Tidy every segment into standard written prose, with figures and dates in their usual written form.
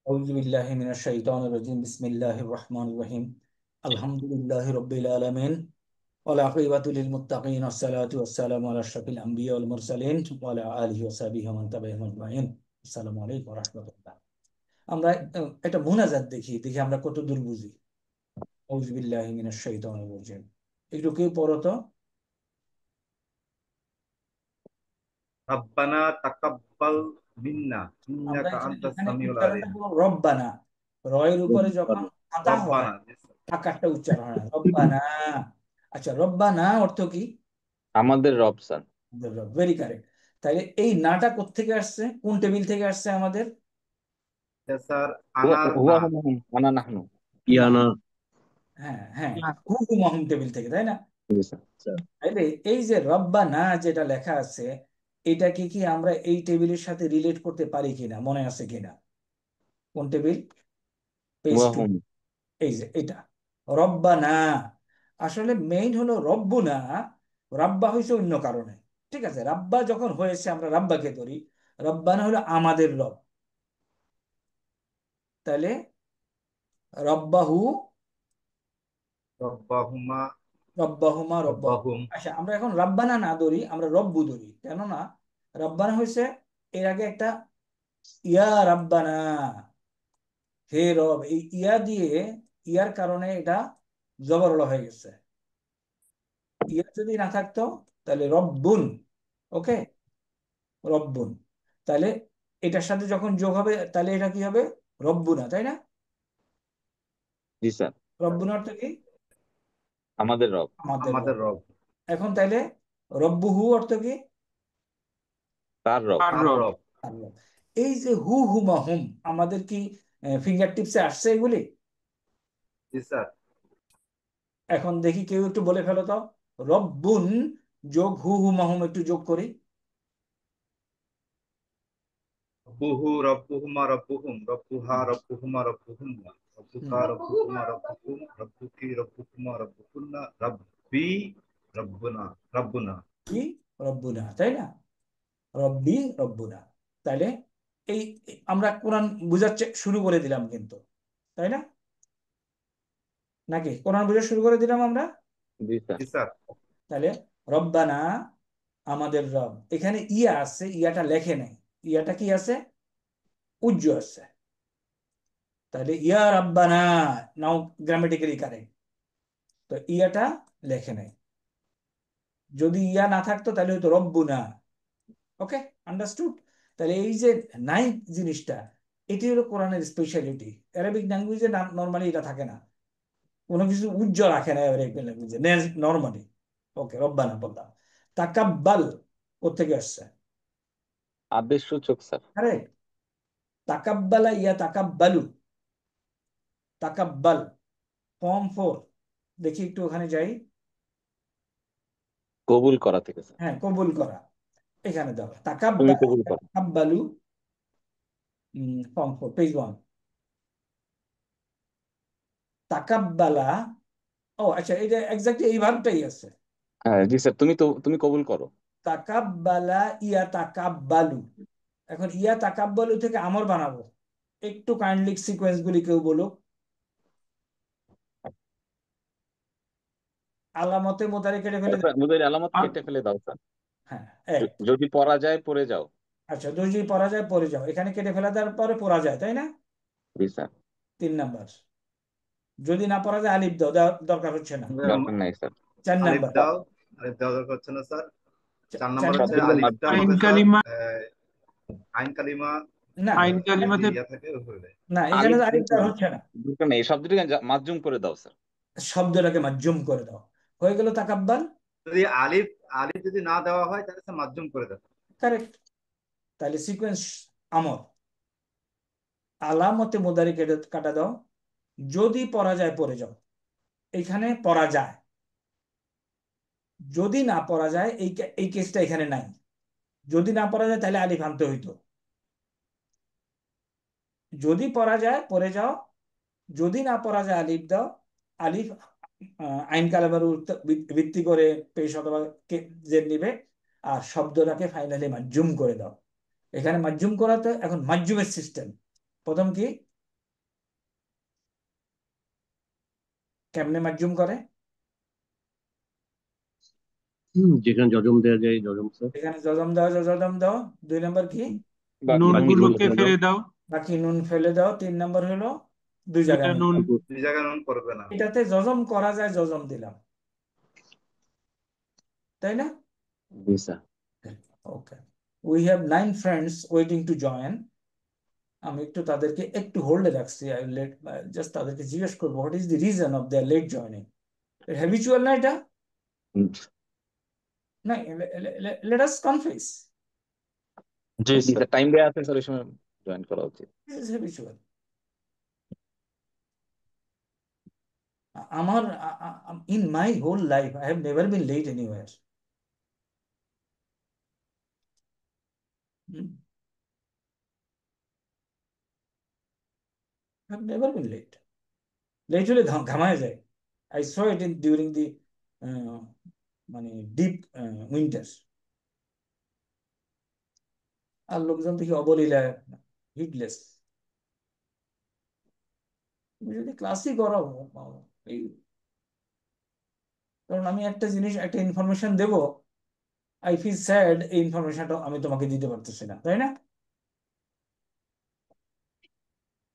أعوذ بالله من الشيطان الرجيم بسم الله الرحمن الرحيم الحمد لله رب العالمين والعاقبة للمتقين والصلاة والسلام على أشرف الأنبياء والمرسلين وعلى آله وصحبه ومن تبعهم أجمعين السلام عليكم ورحمة الله আমরা একটা মুনাজাত দেখি দেখি আমরা কত দূর বুঝি আউযু বিল্লাহি মিনাশ শাইতানির রাজিম একটু কেউ পড়ো তো রব্বানা তাকাব্বাল মিন্না আমরা ইন্নাকা এখানে আনতাস এখানে সামিউল উচ্চারণটা আলিম। করব রব্বানা রয়ের উপরে যখন ফাতা হয় রব্বানা, জি স্যার। আকারটা উচ্চারণ হয় রব্বানা আচ্ছা রব্বানা অর্থ কি আমাদের রব স্যার। ভেরি কারেক্ট তাহলে এই নাটা কোত্থেকে আসছে কোন টেবিল থেকে আসছে আমাদের স্যার আনার হুয়া না। হুম আনা নাহনু। না ইয়ানা। হ্যাঁ হ্যাঁ হুকু মহম টেবিল থেকে তাই না জি স্যার। তাইলে এই যে রব্বানা যেটা লেখা আছে এটাকে কি আমরা এই টেবিলের সাথে রিলেট করতে পারি কিনা মনে আছে কিনা কোন টেবিল পেজ হুয়া টু হুম। এই যে এটা রব্বানা আসলে মেইন হলো রব্বুনা রাব্বা হয়েছে অন্য কারণে ঠিক আছে রাব্বা যখন হয়েছে আমরা রাব্বাকে ধরি রব্বানা হলো আমাদের রব তাহলে রব্বাহু রব্বাহুমা রব্বাহুমা রব্বাহু রব্বাহুম। আচ্ছা আমরা এখন রব্বানা না ধরি আমরা রব্বু ধরি কেননা রব্বানা হয়েছে এর আগে একটা ইয়া রব্বানা হে রব এই ইয়া দিয়ে ইয়ার কারণে এটা জবরল হয়ে গেছে ইয়া যদি না থাকতো তাহলে রব্বুন ওকে রব্বুন তাহলে এটার সাথে যখন যোগ হবে তাহলে এটা কি হবে রব্বুনা তাই না জি স্যার। রব্বুনা অর্থ কি আমাদের রব। আমাদের আমাদের রব রব। এখন তাইলে রব্বুহু অর্থ কি তার রব। তার রব। আল্লাহ এই যে হু হুমা হুম আমাদের কি ফিঙ্গার টিপসে আসছে এগুলি জি স্যার। এখন দেখি কেউ একটু বলে ফেলো তো রব্বুন যোগ হু হুমা হুম একটু যোগ করি রব্বুহু রব্বুহুমা রব্বুহুম রব্বুহা রব্বুহুমা রব্বুহুন্না হুম, রব্বুকা রব্বুকুমা রব্বুকুম রব্বুকি রব্বুকুমা রব্বুকুন্না রব্বি রব্বুনা রব্বুনা। কি রব্বুনা তাই না রব্বি রব্বুনা তাইলে এই আমরা কোরআন বুঝাচ্ছে শুরু করে দিলাম কিন্তু তাই না নাকি কোরআন বুঝা শুরু করে দিলাম আমরা জি স্যার। জি স্যার। তাহলে রব্বানা আমাদের রব এখানে ইয়া আছে ইয়াটা লেখে নাই ইয়াটা কি আছে উজ্জ আছে তাহলে ইয়া রাব্বানা নাও গ্রামেটিক্যালি কারেক্ট তো ইয়াটা লেখে নাই যদি ইয়া না থাকতো তাহলে হয়তো রব্বুনা ওকে আন্ডারস্টুড তাহলে এই যে নাই জিনিসটা এটি হলো কোরআনের স্পেশালিটি অ্যারাবিক ল্যাঙ্গুয়েজে নর্মালি এটা থাকে না কোনো কিছু উজ্জ্বল রাখে না অ্যারাবিক ল্যাঙ্গুয়েজে নর্মালি ওকে রব্বানা বললাম তাকাব্বাল কোথেকে আসছে আদেশ সূচক স্যার। আরে তাকাব্বালা ইয়া তাকাব্বালু তাকাব্বাল ফর্ম ফোর দেখি একটু ওখানে যাই কবুল করা থেকে স্যার। হ্যাঁ কবুল করা এখানে দাও তুমি কবুল করো। তাকাব্বালু ফর্ম ফোর পেজ ওয়ান তাকাব্বালা ও আচ্ছা এটা এক্স্যাক্টলি এই ভাবটাই আছে হ্যাঁ জি স্যার, তুমি কবুল করো। তাকাব্বালা ইয়া তাকাব্বালু এখন ইয়া তাকাব্বালু থেকে আমর বানাবো একটু কাইন্ডলি সিকোয়েন্স গুলি কেউ বলুক আলামতে মোতারে কেটে ফেলে স্যার মুদের আলামত দাও। কেটে ফেলে দাও স্যার। হ্যাঁ এক যদি পড়া যায় পড়ে যাও। আচ্ছা যদি পড়া যায় পড়ে যাও এখানে কেটে ফেলা দেওয়ার পরে পড়া যায় তাই না জি স্যার। 3 নাম্বার যদি না পড়া যায় আলিফ দাও দরকার হচ্ছে না দরকার নাই স্যার। 4 নাম্বার আলিফ দাও। আলিফ দেওয়া দরকার হচ্ছে না স্যার। 4 নম্বর হচ্ছে শব্দগুলো আলিফটা মাধ্যম। আইন হবে স্যার কালিমা। আইন কালিমা না আইন যদি কালিমাতে ইয়া থাকে ওইভাবে। না এখানে আলিফ তো আলিফ দেওয়া হচ্ছে না দরকার নেই, এই শব্দটিকে মাধ্যম করে দাও স্যার। শব্দটাকে মাজুম করে দাও হয়ে গেল তাকাব্বাল যদি আলিফ আলিফ যদি না দেওয়া হয় তাহলে স্যার মাধ্যম করে দেবে। কারেক্ট তাহলে সিকোয়েন্স আমর আলামতে মোদারি কেটে কাটা দাও যদি পড়া যায় পড়ে যাও এখানে পড়া যায় যদি না পড়া যায় এই কেসটা এখানে নাই যদি না পড়া যায় তাহলে আলিফ আনতে হইতো যদি পড়া যায় পড়ে যাও যদি না পড়া যায় আলিফ দাও আলিফ আইন কালামের ভিত্তি করে পেশ অথবা জের নিবে আর শব্দটাকে ফাইনালি মাজুম করে দাও এখানে মাজুম করাতে এখন মাজুমের সিস্টেম প্রথম কি কেমনে মাজুম করে? যেখানে জজম দেওয়া যায় জজম স্যার। এখানে জজম দাও, জজম দাও। 2 নম্বর কি? বাকি বাকি নুনগুলোকে নুন ফেলে দাও। বাকি নুন ফেলে দাও। 3 নম্বর হলো 2 জায়গা দুইটা নুন। নুন। দুই জায়গায় নুন করবে না। এটাতে জজম করা যায়, জজম দিলাম, তাই না? জি sir. Okay, we have 9 friends waiting to join. আমি একটু তাদেরকে একটু হোল্ডে রাখছি। আই লেট জাস্ট তাদেরকে জিজ্ঞেস করবো what is the reason of their late joining. Habitual না এটা? না, লেট আস কনফেস, জি জি স্যার। স্যার, টাইম দেওয়া আছে স্যার, ওই সময় জয়েন করা উচিত। This is habitual. আমার in my whole life I have never been late anywhere. I have never been late. Late হলে ঘামায় যায়। I saw it in during the মানে ডিপ উইন্টার। আর লোকজন থেকে অবলীলা, হিটলেস। তুমি যদি ক্লাসই করো, এই, কারণ আমি একটা জিনিস, একটা ইনফরমেশন দেব, আই ফিল স্যাড এই ইনফরমেশনটা আমি তোমাকে দিতে পারতেছি না, তাই না?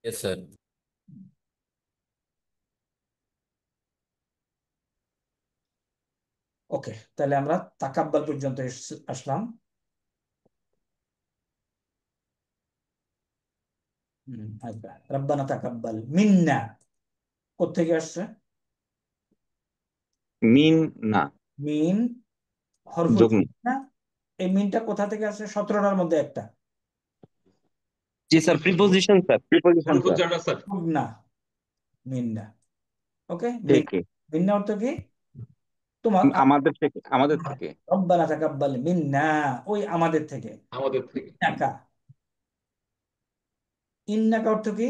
Yes, sir. ওকে, তাহলে আমরা তাকাব্বাল পর্যন্ত আসলাম। আচ্ছা, রব্বানা তাকাব্বাল মিন্না কোত্থেকে আসছে? মিন না, মিন হরফুল যুগ্ম। না? এই মিনটা কোথা থেকে আসছে? 17টার মধ্যে একটা। জি স্যার, প্রিপোজিশন স্যার। প্রিপোজিশন হরফুল স্যার। জাররা স্যার। না, মিন্না। ওকে, থেকে, মিন্না অর্থ কি? তোমার আমাদের থেকে, আমাদের থেকে। রব্বানা তাকাব্বাল মিন্না, ওই আমাদের থেকে। আমাদের থেকে। ইন্নাকা, ইন্নাকা অর্থ কি?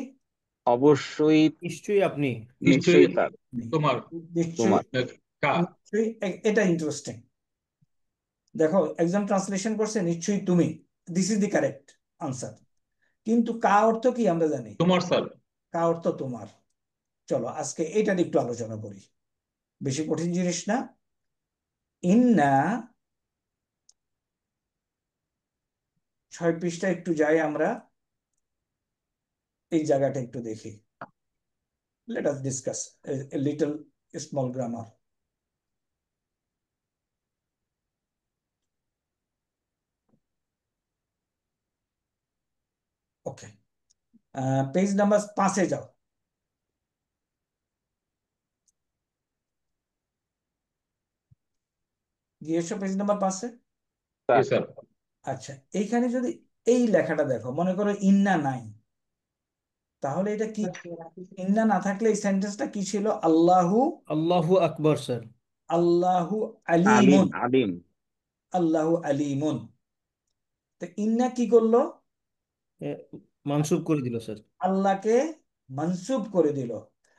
অবশ্যই, নিশ্চয়ই আপনি। নিশ্চয়ই নিশ্চয়ই তার, তোমার। নিশ্চয়ই, তোমার। কা। নিশ্চয়ই। এটা ইন্টারেস্টিং। দেখো, একজন ট্রান্সলেশন করছে নিশ্চয়ই তুমি, this is the correct answer. কিন্তু কা অর্থ কি আমরা জানি? তোমার স্যার। কা অর্থ তোমার। চলো আজকে এটা নিয়ে একটু আলোচনা করি, বেশি কঠিন জিনিস না। ইন্না 6 পৃষ্ঠা একটু যাই আমরা, এই জায়গাটা একটু দেখি। Let us discuss a little small grammar. Okay, page number 5-এ যাও। গিয়েছো পেজ নাম্বার 5-এ? জি স্যার, স্যার। আচ্ছা, এইখানে যদি এই লেখাটা দেখো, মনে করো ইন্না নাই, তাহলে এটা কি? ইন্না না থাকলে এই সেন্টেন্সটা কি ছিল? আল্লাহু, আল্লাহু আকবার স্যার। আল্লাহু আলিম, আলিমুন, আলিম। আল্লাহু আলিমুন। তো ইন্না কি করলো? এ, মানসুব করে দিল স্যার। আল্লাহকে মানসুব করে দিল।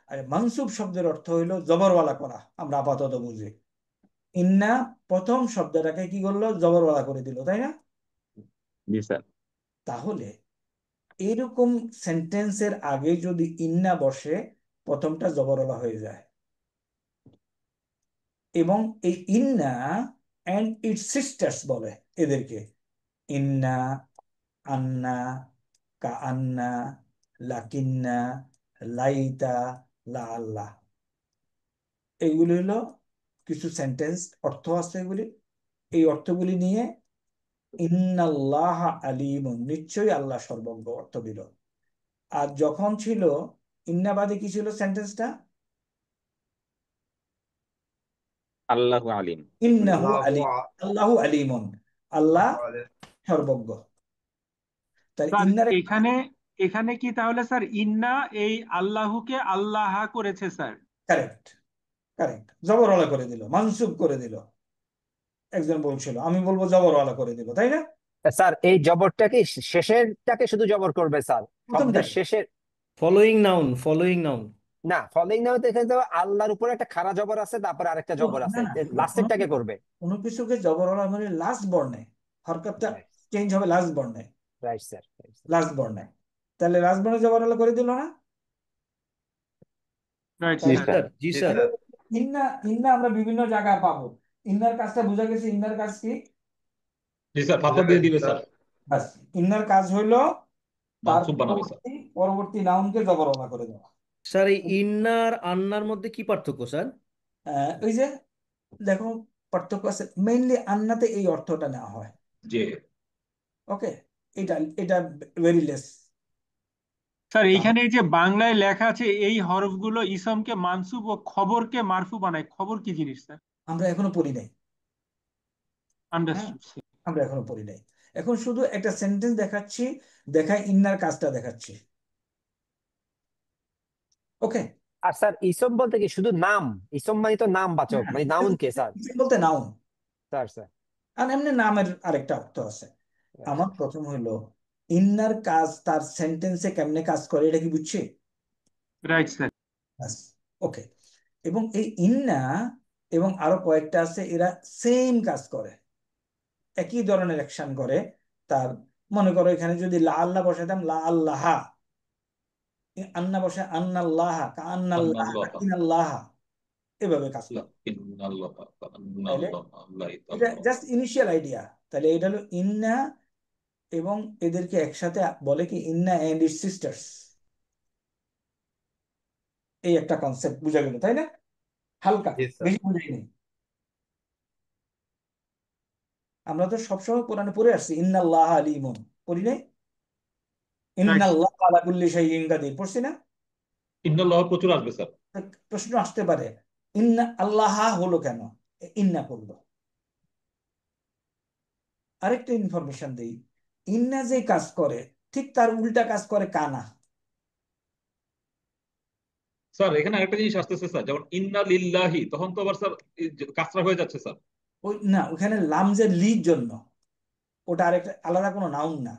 আর মানসুব শব্দের অর্থ হইলো জবরওয়ালা করা, আমরা আপাতত বুঝি। ইন্না প্রথম শব্দটাকে কি করলো? জবরওয়ালা করে দিল, তাই না? জি স্যার। তাহলে এরকম সেন্টেন্সের আগে যদি ইন্না বসে, প্রথমটা জবরওয়ালা হয়ে যায়। এবং এই ইন্না অ্যান্ড ইটস সিস্টার্স বলে এদেরকে। ইন্না, আন্না, কাআন্না, লাকিন্না, লাইতা, লা আল্লাহ। এইগুলি হলো কিছু সেন্টেন্স, অর্থ আছে এগুলি। এই অর্থগুলি নিয়ে ইন্নাল্লাহ আলিমুন, নিশ্চয়ই আল্লাহ সর্বজ্ঞ, অর্থ দিল। আর যখন ছিল ইন্নাবাদী, কি ছিল সেন্টেন্সটা? আল্লাহু আলিম। ইন্নাহু আল্লাহু আলিম, আল্লাহু আলিমুন, আল্লাহ আলিম। সর্বজ্ঞ। তাহলে স্যার ইন্নার, এখানে, এখানে কি তাহলে স্যার ইন্না এই আল্লাহকে আল্লাহ করেছে স্যার? কারেক্ট, কারেক্ট, জবরওয়ালা করে দিল, মানসুব করে দিল। একজন বলছিল, আমি বলবো জবরওয়ালা করে দিল, তাই না? স্যার এই জবরটাকে শেষেরটাকে শুধু জবর করবে স্যার, শব্দের প্রথমটাকে। শেষের। Following noun, following noun. না, ফলোইং নাও দেখে যাবে আল্লাহর উপরে একটা খাড়া জবর আছে, তারপরে আরেকটা জবর না আছে, না, লাস্টেরটাকে করবে। কোনো কিছুকে জবরওয়ালা মানে লাস্ট বর্ণে, হরকতটা চেঞ্জ হবে লাস্ট বর্ণে, রাইট স্যার। লাস্ট বর্ণে। তাহলে লাস্ট বর্ণে জবরওয়ালা করে দিল না? রাইট জি স্যার। স্যার। জি জি স্যার। স্যার। ইন্না ইন্না আমরা বিভিন্ন জায়গায় পাবো। ইন্নার কাজটা বোঝা গেছে। ইন্নার কাজ কি? জি স্যার, বুঝা ফাঁপা দিয়ে গেছে দিবে স্যার। স্যার, বাস, ইন্নার কাজ হইলো তার মানসুব বানাবে স্যার। পরবর্তী নাউনকে জবরওয়ালা করে দেওয়া। স্যার এই ইন্নার আন্নার মধ্যে কি পার্থক্য স্যার? ওই যে দেখো, পার্থক্য আছে। মেইনলি আন্নাতে এই অর্থটা নেওয়া হয়। যে ওকে, এটা এটা ভেরি লেস। স্যার এইখানে এই যে বাংলায় লেখা আছে এই হরফগুলো ইসমকে মানসুব ও খবরকে মারফু বানায়, খবর কি জিনিস স্যার? আমরা এখনো পড়ি নাই। হ্যাঁ, আন্ডারস্টুড। আমরা এখনো পড়ি নাই। এখন শুধু একটা সেন্টেন্স দেখাচ্ছি, দেখায় ইন্নার কাজটা দেখাচ্ছি। ওকে। আর স্যার ইসম বলতে কি শুধু নাম? ইসম মানে তো নাম বাচক, মানে নাউন কে স্যার? বলতে নাউন। স্যার স্যার আর এমনি নামের আরেকটা অর্থ আছে। আমার প্রথম হইলো ইন্নার কাজ তার সেন্টেন্সে কেমনে কাজ করে এটা কি বুঝছি? Right sir. ব্যাস, ওকে। এবং এই ইন্না এবং আরো কয়েকটা আছে, এরা সেম কাজ করে, একই ধরনের অ্যাকশন করে। তার মনে করো এখানে যদি লা আল্লাহ বসাতাম, লা আল্লাহা, আন্না বসে আন্নাল্লাহা, কা আন্নাল্লাহা, কা আন্নাল্লাহ, ইনাল্লাহা, এভাবে কাজ লা করে। ইন্নাল্লাহ, তাইলে আন্নাল্লাহ, লা এটা ইল্লাল্লাহ। Just initial idea. তাহলে এটা হলো ইন্না, এবং এদেরকে একসাথে বলে কি ইন্না এন্ড ইটস সিস্টার্স। এই একটা কনসেপ্ট বুঝা গেল, তাই না? হালকা, জি স্যার। বেশি বুঝাইনি। আমরা তো সবসময় কোরআনে পড়ে আসছি ইন্নাল্লাহ আলিমুন, পড়ি নাই? Right sir. ইন্নাল্লাহ আলা কুল্লি শাইইন কাদির, পড়ছি না? ইন্নাল্লাহ প্রচুর আসবে স্যার। তো প্রশ্ন আসতে পারে, ইন্না আল্লাহ হলো কেন? ইন্না করলো। আরেকটা ইনফরমেশন দেই, ইন্না যে কাজ করে ঠিক তার উল্টা কাজ করে কানা। স্যার এখানে আরেকটা জিনিস আসতেছে স্যার, যেমন ইন্না লিল্লাহি, তখন তো আবার স্যার কাসরা হয়ে যাচ্ছে স্যার। ওই না, ওখানে লামজের লির জন্য, ওটা আরেকটা আলাদা কোনো নাউন না।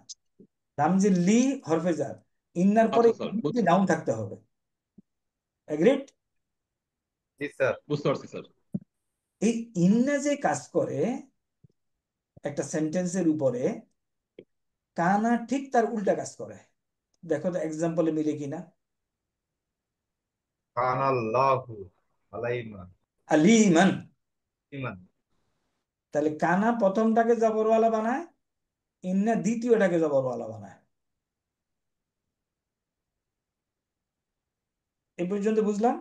লামজের লি হরফে জার, ইন্নার পরে আচ্ছা স্যার, বুঝছি নাউন থাকতে হবে। এগ্রিড? জি স্যার। বুঝতে পারছি স্যার। এই ইন্না যে কাজ করে একটা সেন্টেন্সের উপরে, কানা ঠিক তার উল্টা কাজ করে। দেখো তো এক্সাম্পলে মিলে কিনা। কানাল্লাহু আলাইমান আলিমান, ইমান। তাহলে কানা প্রথমটাকে জবরওয়ালা বানায়, ইন্না দ্বিতীয়টাকে জবরওয়ালা বানায়। এই পর্যন্ত বুঝলাম?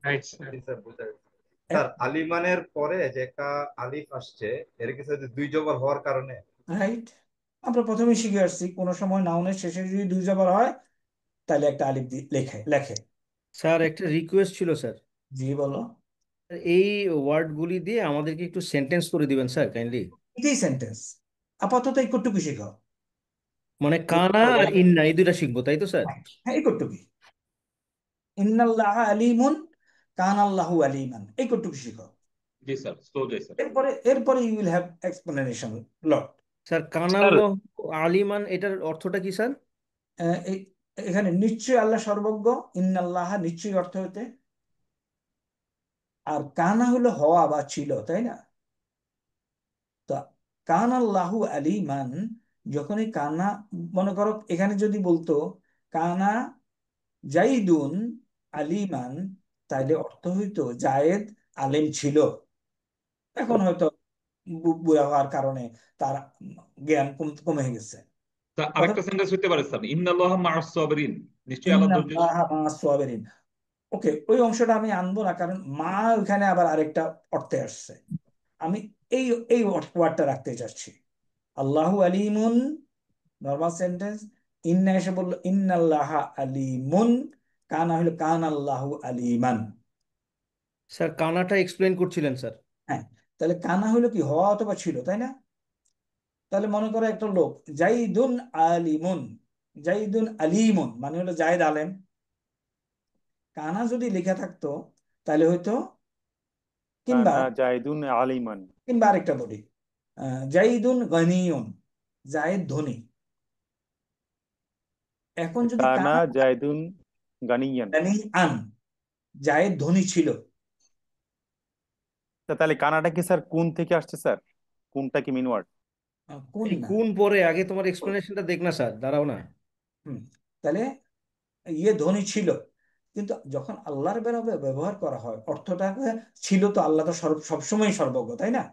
Right sir. জি স্যার, বুঝা গেছে। স্যার আলিমানের পরে যে একটা আলিফ আসছে, এর কিছু দুই জবর হওয়ার কারণে। রাইট, আমরা প্রথমে শিখে আসছি কোন সময় নাউনের শেষে যদি দুই জবর হয় তাহলে একটা আলিফ লেখে লেখে। স্যার একটা রিকোয়েস্ট ছিল স্যার। জি বলো। এই ওয়ার্ডগুলি দিয়ে আমাদেরকে একটু সেন্টেন্স করে দিবেন স্যার কাইন্ডলি। এটাই সেন্টেন্স। আপাতত এই কটুকু শিখো। মানে কানা আর ইন্না এই দুইটা শিখবো তাই তো স্যার? হ্যাঁ, এই কটুকুই। ইন্নাল্লাহ আলিমুন, কানাল্লাহু আলিমান, এই কটুকু শিখো। জি স্যার, স্লো যাই স্যার। এরপরে এরপরে you will have explanation lot. Sir sir কানাল্লাহ আলিমান এটার অর্থটা কি স্যার? এখানে নিশ্চয়ই আল্লাহ সর্বজ্ঞ, ইন্নাল্লাহ নিশ্চয়ই অর্থ হতে, আর কানা হলো হওয়া বা ছিল, তাই না? তো কানাল্লাহু আলিমান, যখনই কানা, মনে করো এখানে যদি বলতো কানা জাইদুন আলিমান, তাইলে অর্থ হইতো জায়েদ আলেম ছিল। এখন হয়তো বুড়া হওয়ার কারণে তার জ্ঞান কমে গেছে। স্যার কথা, আরেকটা সেন্টেন্স হইতে পারে স্যার, ইন্নাল্লাহ মা'আস সাবিরিন, নিশ্চয়ই আল্লাহ ধৈর্য। ইন্নাল্লাহা মা'আস সাবিরিন। ওকে, ওই অংশটা আমি আনবো না, কারণ মা ওখানে আবার আরেকটা অর্থে আসছে। আমি এই এই ওয়ার্ডটা রাখতে চাচ্ছি। আল্লাহু আলিমুন, নর্মাল সেন্টেন্স। ইন্না এসে বললো ইন্নাল্লাহা আলিমুন, কানা হলো কান আল্লাহু আলিমান। স্যার কানাটা এক্সপ্লেন করছিলেন স্যার। হ্যাঁ, তাহলে কানা হলো কি হওয়া অথবা ছিল, তাই না? তাহলে মনে করো একটা লোক জাইদুন আলিমুন, জাইদুন আলিমুন মানে হলো জায়েদ আলেম। কানা যদি লেখা থাকতো তাহলে হয়তো, কিংবা কানা জাইদুন আলিমান। কিংবা আরেকটা বলি, জাইদুন গনিয়ুন, জায়েদ ধনী। এখন যদি কানা কানা জাইদুন গানিয়ান। আন, জায়েদ ধনী ছিল। তাহলে কানাটা কি স্যার কোন থেকে আসছে স্যার? কোনটা কি মিন ওয়ার্ড? কোন এই না। কোন পরে আগে তোমার এক্সপ্লেনেশনটা দেখ না স্যার, দাঁড়াও না। হুম, তাহলে ইয়ে ধনী ছিল, কিন্তু যখন আল্লাহর ব্যবহার করা হয় অর্থটা ছিল তো আল্লাহ তো সবসময় সর্বজ্ঞ, তাই না?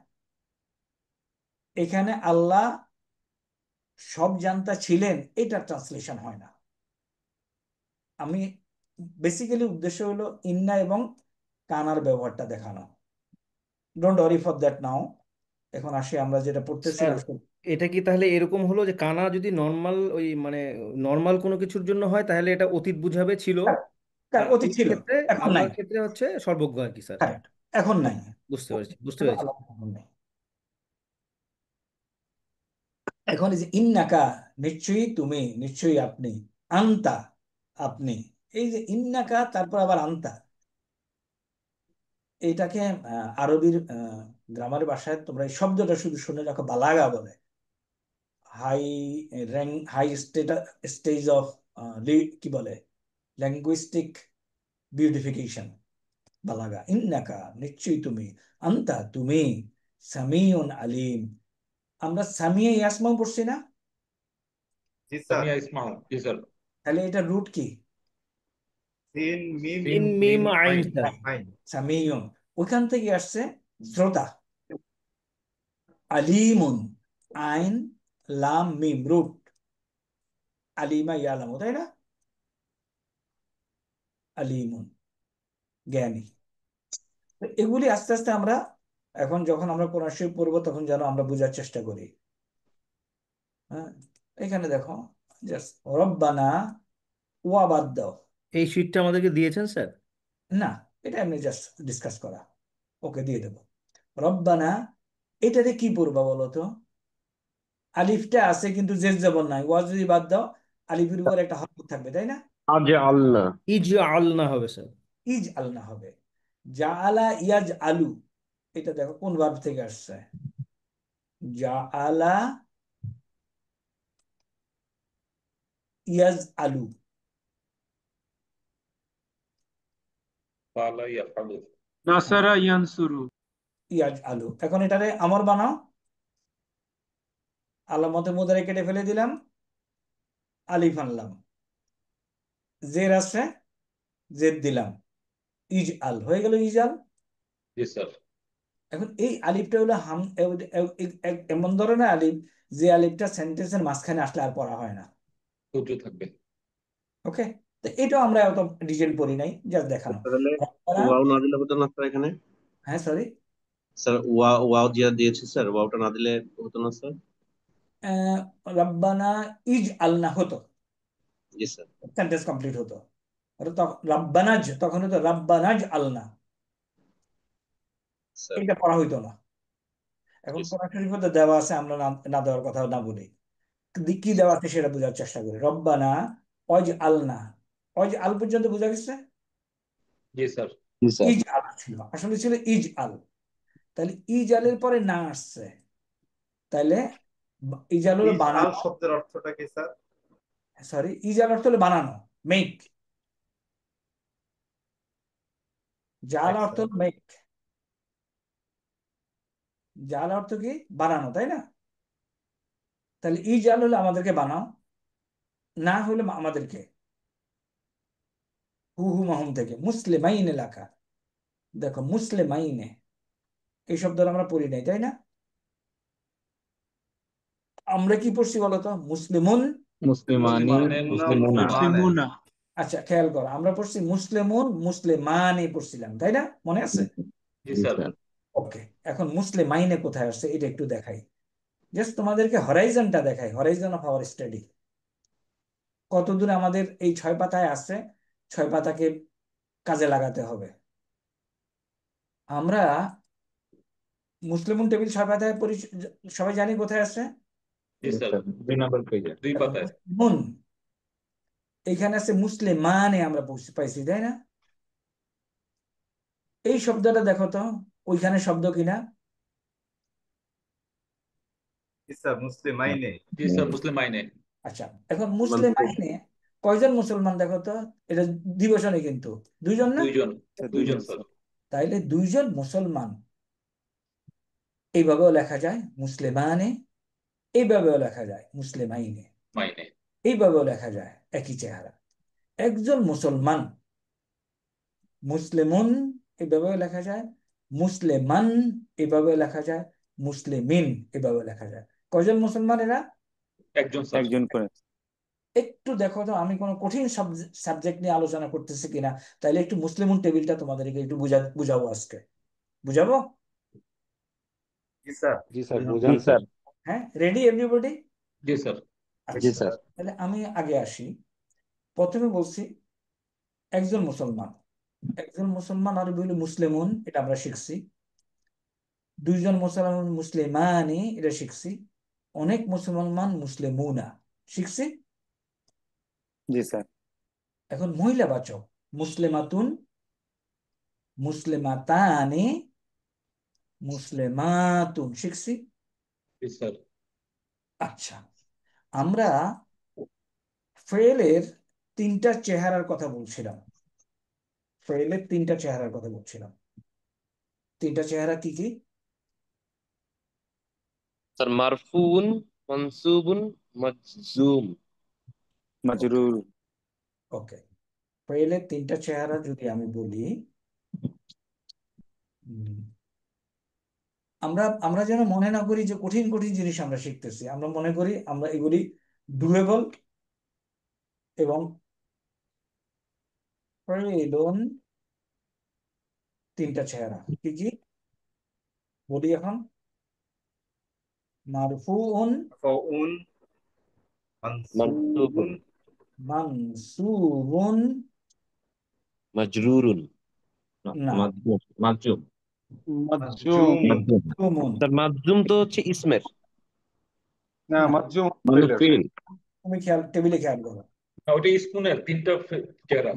এখানে আল্লাহ সব জানতা ছিলেন, এটা ট্রান্সলেশন হয় না। আমি বেসিক্যালি উদ্দেশ্য হলো ইন্না এবং কানার ব্যবহারটা দেখানো। ডোন্ট ওয়ারি ফর দ্যাট নাও। এখন আসি আমরা যেটা স্যার, পড়তেছিলাম। এটা কি তাহলে এরকম হলো যে কানা যদি নর্মাল ওই মানে নর্মাল কোনো কিছুর জন্য হয় তাহলে এটা অতীত বুঝাবে ছিল, আর অতি এই ছিল, ক্ষেত্রে এখন নাই। আল্লাহর ক্ষেত্রে হচ্ছে সর্বজ্ঞ আর কি স্যার? Correct, এখন নাই। বুঝতে পেরেছি, বুঝতে ছিল, পেরেছি। আল্লাহ এখন নাই। এখন এই যে ইন্নাকা, নিশ্চয়ই তুমি, নিশ্চয়ই আপনি, আন্তা, আপনি, এই যে ইন্নাকা তারপর আবার আন্তা, এইটাকে আরবির গ্রামার ভাষায় তোমরা এই শব্দটা শুধু শুনে রাখো, বালাগা বলে। High rank, high stage of কি বলে, ল্যাঙ্গুইস্টিক বিউটিফিকেশন, বালাগা। ইন্নাকা, নিশ্চয়ই তুমি, আন্তা, তুমি, সামিউন আলিম। আমরা সামিয়া ইয়াসমাও পড়ছি না? জি স্যার। সামিয়া ইসমাউল, জি স্যার। তাহলে এটা রুট কি? সিন মিম সিন মিম মিম মিম আইন আইন। স্যার। আইন। সামিউন, ওইখান থেকে আসছে শ্রোতা। আলিমুন, আইন লাম মিম, রুট আলিমা ইয়ালামু, তাই না? আলিমুন, জ্ঞানী। তো এগুলি আস্তে আস্তে আমরা এখন যখন আমরা কোরআন শরীফ পড়বো তখন যেন আমরা বোঝার চেষ্টা করি। হ্যাঁ, এখানে দেখো, জাস্ট রব্বানা, ওয়া বাদ দাও। এই শীটটা আমাদেরকে দিয়েছেন স্যার? না, এটা এমনি জাস্ট ডিসকাস করা। ওকে, দিয়ে দেবো। রব্বানা, এটাতে কি পড়বা বলো তো? আলিফটা আছে কিন্তু জের জবর নাই, ওয়া যদি বাদ দাও আলিফের উপর একটা হরফ থাকবে, তাই না? আজ আল্লাহ। ইজ আলনা হবে স্যার। ইজ আলনা হবে। জাআলা ইয়াজ আলু, এটা দেখো কোন ভার্ব থেকে আসছে। জাআলা ইয়াজ আলু, ফালা ইয়াফআলু। নাসারা ইয়ানসুরু। ইয়াজ আলু। এখন এটারে আমর বানাও। আলামতে মুদারে কেটে ফেলে দিলাম, আলিফ আনলাম, জের আছে, জেদ দিলাম, ইজ আল হয়ে গেল, ইজ আল। G sir. এখন এই আলিফটা হলো এমন ধরনের আলিফ যে আলিফটা সেন্টেন্সের মাঝখানে আসলে আর পড়া হয় না। সূর্য থাকবে। ওকে, তো এটাও আমরা এত ডিটেল পড়ি নাই, জাস্ট দেখানো। তাহলে রব্বানা, ওয়াও না দিলে হতো না স্যার এখানে? হ্যাঁ সরি, স্যার ওয়াও যেটা দিয়েছে স্যার, ওয়াওটা না দিলে হতো না স্যার? রব্বানা ইজ আলনা হতো, জি স্যার। সেন্টেন্স কমপ্লিট হতো। রব্বানাজ, তখন হতো রব্বানাজ আলনা, স্যার। এটা পড়া হইতো না। এখন জি স্যার। কোরআন শরীফে তো দেওয়া আছে, আমরা না না দেওয়ার কথা না বলি, কি দেওয়া আছে সেটা বোঝার চেষ্টা করি। রব্বানা অজ আলনা, অজ আল পর্যন্ত বোঝা গেছে। জি স্যার। G sir. ইজ আল ছিল, আসলে ছিল ইজ আল। তাহলে ইজ আলের পরে না আসছে, তাহলে ইজ আল হলো ইজ আল বানানো। শব্দের অর্থটা কি স্যার? সরি, ইজ আল অর্থ হলো বানানো, মেক। জাল অর্থ স্যার। হলো মেক, জাল অর্থ কি? বানানো, তাই না? তাহলে ইজ আল হলো আমাদেরকে বানাও, না হলো আমাদেরকে, হু হু মাহুম থেকে, মুসলিমাইন এলাকা। দেখো মুসলিমাইনে, এই শব্দটা আমরা পড়ি নাই, তাই না? আমরা কি পড়ছি বলতো? মুসলিমুন। মুসলিমানি, মুসলিমানেন না মুসলিমুনা। মুসলিমানেন। মুসলিমুনা। আচ্ছা, খেয়াল করো, আমরা পড়ছি মুসলিমুন, মুসলিমানে পড়ছিলাম, তাই না? মনে আছে? জি জি স্যার। স্যার। ওকে, এখন মুসলিমাইনে কোথায় আসছে এটা একটু দেখাই। জাস্ট তোমাদেরকে হরাইজনটা দেখাই, হরাইজন অফ আওয়ার স্টাডি কতদূর আমাদের এই 6 পাতায় আছে। 6 পাতাকে কাজে লাগাতে হবে। আমরা মুসলিমুন টেবিল 6 পাতায় সবাই জানি কোথায় আছে। জি জি স্যার। স্যার, 2 নম্বর পেজে। 2 এখন পাতায়। মুসলিমুন, এখানে আছে মুসলিমানে, আমরা পাইছি, তাই না? এই শব্দটা দেখো তো ওইখানে শব্দ কিনা। জি স্যার, মুসলিমাইনে। জি স্যার, মুসলিম আইনে। আচ্ছা, এখন মুসলিম আইনে কয়জন মুসলমান দেখো তো। এটা দিবসনে কিন্তু 2 জন না? 2 জন। স্যার 2 জন 2 জন স্যার। স্যার। তাইলে 2 জন মুসলমান, এইভাবেও লেখা যায় মুসলিমানে, এইভাবেও লেখা যায় মুসলিমাইনে, মাইনে। এইভাবেও লেখা যায়, একই চেহারা। একজন মুসলমান মুসলিমুন এভাবে লেখা যায়, মুসলিমান এভাবে লেখা যায়, মুসলিমিন এভাবে লেখা যায়। কয়জন মুসলমান এরা? একজন স্যার। একজন করে। একটু দেখো তো আমি কোনো কঠিন সাবজেক্ট নিয়ে আলোচনা করতেছি কিনা, তাইলে একটু মুসলিমুন টেবিলটা তোমাদেরকে একটু বুঝাবো আজকে। বুঝাবো? জি স্যার। জি স্যার জি বুঝান স্যার। স্যার। হ্যাঁ, রেডি এভরিবডি? জি স্যার। জি আচ্ছা, স্যার। তাহলে আমি আগে আসি। প্রথমে বলছি একজন মুসলমান। একজন মুসলমান আরবি হলো মুসলিমুন, এটা আমরা শিখছি। দুইজন মুসলমান মুসলিমানি, এটা শিখছি। অনেক মুসলমান মুসলিমুনা শিখছি। জি স্যার। এখন মহিলা বাচক মুসলিমাতুন, মুসলিমাতানি, মুসলিমাতুন শিখছি। জি স্যার। আচ্ছা, আমরা ফেলের তিনটা চেহারার কথা বলছিলাম। ফেলের তিনটা চেহারার কথা বলছিলাম। তিনটা চেহারা কি কি? স্যার মারফুন, মানসুবুন, মাজজুম। মাজরুর। ওকে, ফেলের তিনটা চেহারা যদি আমি বলি, উম, আমরা আমরা যেন মনে না করি যে কঠিন কঠিন জিনিস আমরা শিখতেছি। আমরা মনে করি আমরা এগুলি ডুয়েবল এবং ফেলুন তিনটা চেহারা কি কি বলি এখন? মারফুউন, ফাউন, মানসুবুন, মানসুবুন, মানসুবুন, মাজরুরুন। না, মাজজুম। মাজজুম। মাজজুম। মাজজুম সুমুন। স্যার মাজজুম তো হচ্ছে ইসমের। না, না, মাজজুম মানে ফেলের। ফিল। তুমি টেবিলে খেয়াল করো। ওটা স্পুনের তিনটা চেহারা।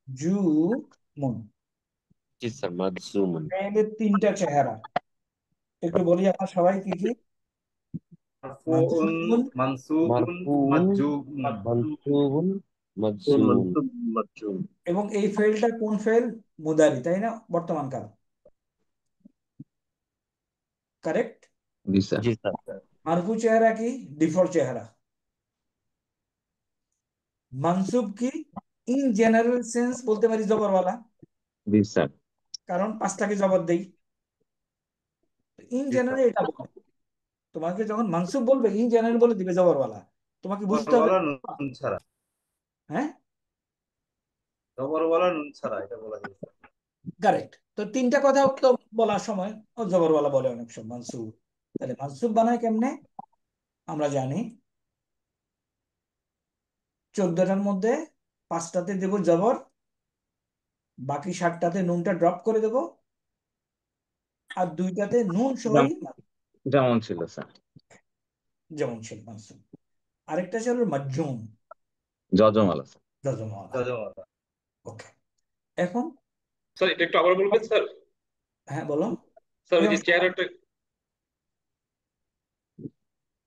জুমুন, জি স্যার মাজজুমুন। ফেলের তিনটা চেহারা একটু বলি আমার সবাই কি কি? ফাউন, মানসুবুন, মানসুবুন, মারফুন, মাজজুম। মানসুবুন, মাজজুম। মাজজুম। এবং এই ফেলটা কোন ফেল? মুদারি, তাই না? বর্তমান কাল, কারেক্ট? জি স্যার। জি স্যার। মারফু চেহারা কি? ডিফল্ট চেহারা। মানসুব কি? ইন জেনারেল সেন্স বলতে পারি জবরওয়ালা, জি স্যার। কারণ পাঁচটাকে জবর দেই। In G sir. জেনারেল এটা বলে, তোমাকে যখন মানসুব বলবে ইন জেনারেল বলে দিবে জবরওয়ালা, তোমাকে বুঝতে হবে। জবরওয়ালা নুন ছাড়া। হ্যাঁ, জবরওয়ালা নুন ছাড়া এটা বলা যায় স্যার। কারেক্ট। তো তিনটা কথা তো বলার সময় ও জবরওয়ালা বলে অনেক সময় মানসুব। তাহলে মানসুব বানায় কেমনে? আমরা জানি 14টার মধ্যে 5টাতে দেব জবর, বাকি 7টাতে নুনটা ড্রপ করে দেব, আর 2টাতে নুন সহই যেমন ছিল স্যার। যেমন ছিল মানসুব। আরেকটা ছিল মাজজুম, জজমালা স্যার। যজমওয়ালা। জজওয়ালা। ওকে, এখন স্যার এটা একটু আবার বলবেন স্যার। হ্যাঁ বলো। স্যার এই ওই যে অংশটা চেহারাটা,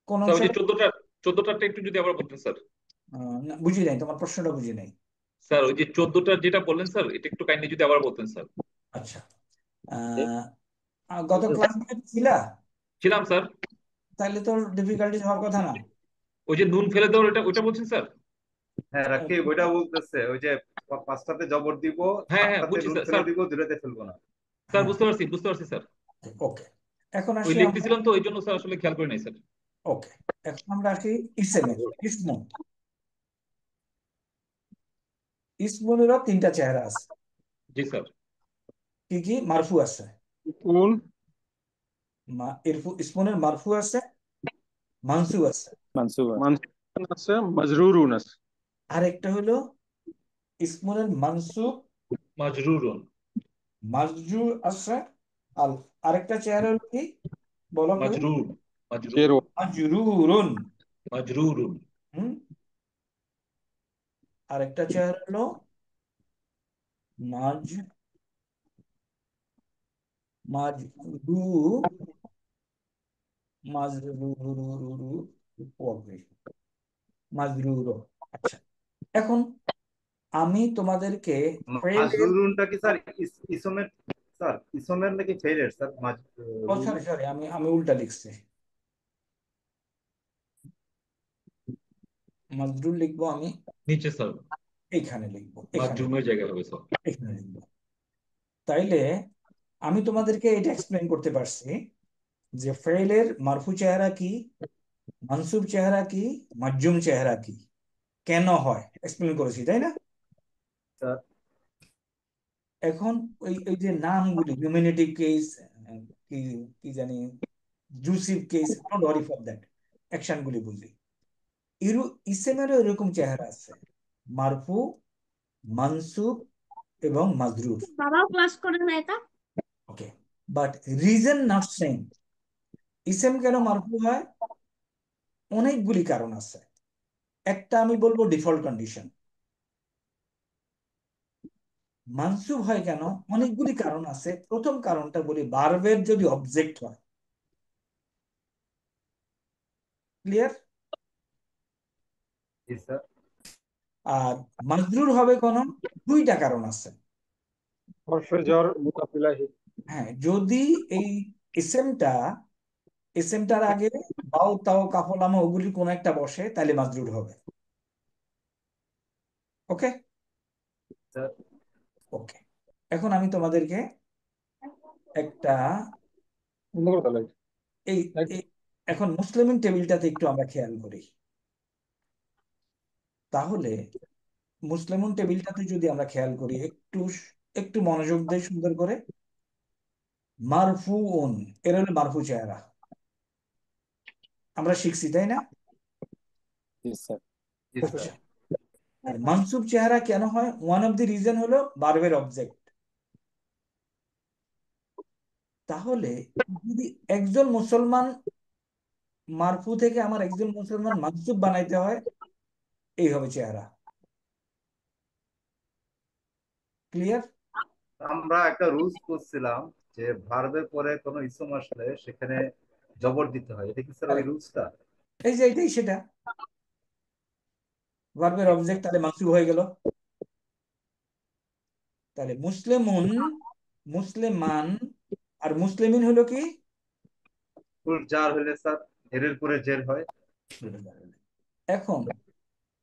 কোন স্যার ওই যে অংশটা? 14টারটা একটু যদি আবার বলতেন স্যার। না, বুঝি নাই, তোমার প্রশ্নটা বুঝি নাই। স্যার ওই যে 14টার যেটা বললেন স্যার, এটা একটু কাইন্ডলি যদি আবার বলতেন স্যার। আচ্ছা, গত ক্লাস ছিলা? ছিলাম স্যার। তাহলে তো ডিফিকাল্টিজ হওয়ার কথা না। ওই যে নুন ফেলে দেওয়ার ওটা বলছেন স্যার। হ্যাঁ, রাকিব ওইটা বলতেছে, ওই যে পাঁচটাতে জবর দিব, হ্যাঁ হ্যাঁ 7টাতে বুঝছি নুন স্যার। ফেলে স্যার দিব, 2টাতে ফেলবো না। স্যার হ্যাঁ, বুঝতে পারছি স্যার। ওকে, এখন ওই আসি আমরা। লিখতেছিলাম তো ওই জন্য স্যার আসলে খেয়াল করি নাই স্যার। ওকে, এখন আমরা আসি ইসেমে। ইসমু, ইসমুনেরও তিনটা চেহারা আছে। জি স্যার। কি কি? মারফু আছে, কোন? ইসমুনের মারফু আছে, মানসুব আছে, মানসুব। মানসুবুন আছে, মাজরুরুন আছে। আরেকটা হলো ইসমুনের মানসুব মাজরুরুন। মাজরুর আছে, আর আরেকটা চেহারা হলো কি? বলো কবি। মাজরুর। মাজরুর। শেরও। মাজরুরুন। মাজরুরুন। হুম, আরেকটা চেহারা হলো মাজ মাজরু মাজরুরু ওকে, মাজরুর। আচ্ছা, এখন আমি তোমাদেরকে ফেলের, মাজরুরুনটা কি স্যার ইসমের? স্যার ইসমের নাকি ফেলের স্যার? মাজরুর। সরি সরি, আমি উল্টা লিখছি। মাজরুর লিখবো আমি নিচে স্যার। এইখানে লিখবো, এখানে মাজজুমের জায়গায় হবে স্যার। এখানে লিখবো। তাইলে আমি তোমাদেরকে এটা এক্সপ্লেন করতে পারছি যে ফেইলের মারফু চেহারা কি, মানসুব চেহারা কি, মাজজুম চেহারা কি, কেন হয়, এক্সপ্লেন করেছি, তাই না? স্যার এখন ওই ওই যে নামগুলি, হিউম্যানিটিভ কেস, কি কি জানি, jussive case, don't worry for that, action গুলি বুঝি। ইসেমেরও এরকম চেহারা আছে, মারফু, মানসুব এবং মাজরুর। বাবাও ক্লাস করে না এটা? ওকে, বাট রিজন নট সেম। ইসেম কেন মারফু হয়, অনেকগুলি কারণ আছে। একটা আমি বলবো ডিফল্ট কন্ডিশন। মানসুব হয় কেন, অনেকগুলি কারণ আছে। প্রথম কারণটা বলি, ভার্বের যদি অবজেক্ট হয়। ক্লিয়ার? জি স্যার। আর মাজরুর হবে কেন, দুইটা কারণ আছে। হ্যাঁ, যদি এই ইসেমটা, ইসেমটার আগে বাও তাও কাফলামা ওগুলি কোন একটা বসে, তাহলে মাজরুর হবে। ওকে স্যার ওকে, এখন আমি তোমাদেরকে একটা এই এই- এখন মুসলিমিন টেবিলটাতে একটু আমরা খেয়াল করি। তাহলে মুসলিমুন টেবিলটাতে যদি আমরা খেয়াল করি, একটু একটু মনোযোগ দিয়ে সুন্দর করে, মারফুউন, এর হলো মারফু চেহারা, আমরা শিখছি তাই না? জি স্যার। আচ্ছা, আর মানসুব চেহারা কেন হয়, ওয়ান অফ দি রিজন হলো ভার্বের অবজেক্ট। তাহলে যদি একজন মুসলমান, মারফু থেকে আমার একজন মুসলমান মানসুব বানাইতে হয়, এই হবে চেহারা। ক্লিয়ার? আমরা একটা রুলস করছিলাম যে ভার্বের পরে কোনো ইসম আসলে সেখানে জবর দিতে হয়, এটা কি স্যার ওই রুলসটা? এই যে এটাই সেটা, ভার্বের অবজেক্ট, তাহলে মানসুব হয়ে গেল। তাহলে মুসলিমুন, মুসলিমান, আর মুসলিমিন হলো কি, ফুল জার হলে স্যার এর পরে জের হয়। এখন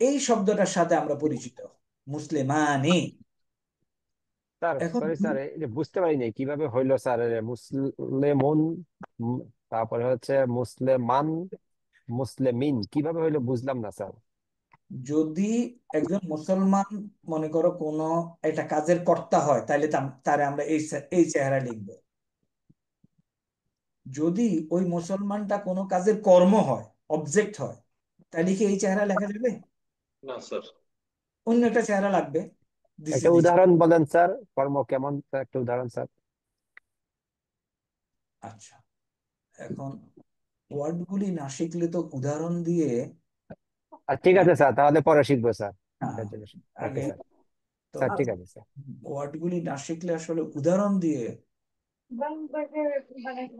এই শব্দটার সাথে আমরা পরিচিত, মুসলিমানি। স্যার এখন সরি স্যার, এই যে বুঝতে পারিনি কিভাবে হইলো স্যার। মুসলিমুন, তারপরে হচ্ছে মুসলিমান, মুসলিমিন কিভাবে হইলো বুঝলাম না স্যার। যদি একজন মুসলমান, মনে করো কোন একটা কাজের কর্তা হয়, তাহলে তারে আমরা এই চেহারা লিখবো। যদি ওই মুসলমানটা কোনো কাজের কর্ম হয়, অবজেক্ট হয়, তাহলে কি এই চেহারা লেখা যাবে? না স্যার। অন্য একটা চেহারা লাগবে। দিস একটা ইজ দিস। উদাহরণ বলেন স্যার, কর্ম কেমন স্যার, একটা উদাহরণ স্যার। আচ্ছা, এখন ওয়ার্ডগুলি না শিখলে তো উদাহরণ দিয়ে, আর ঠিক আছে স্যার, তাহলে পরে শিখবো স্যার। হ্যাঁ, ওকে আগে স্যার। তো স্যার ঠিক আছে স্যার। ওয়ার্ডগুলি না শিখলে আসলে উদাহরণ দিয়ে।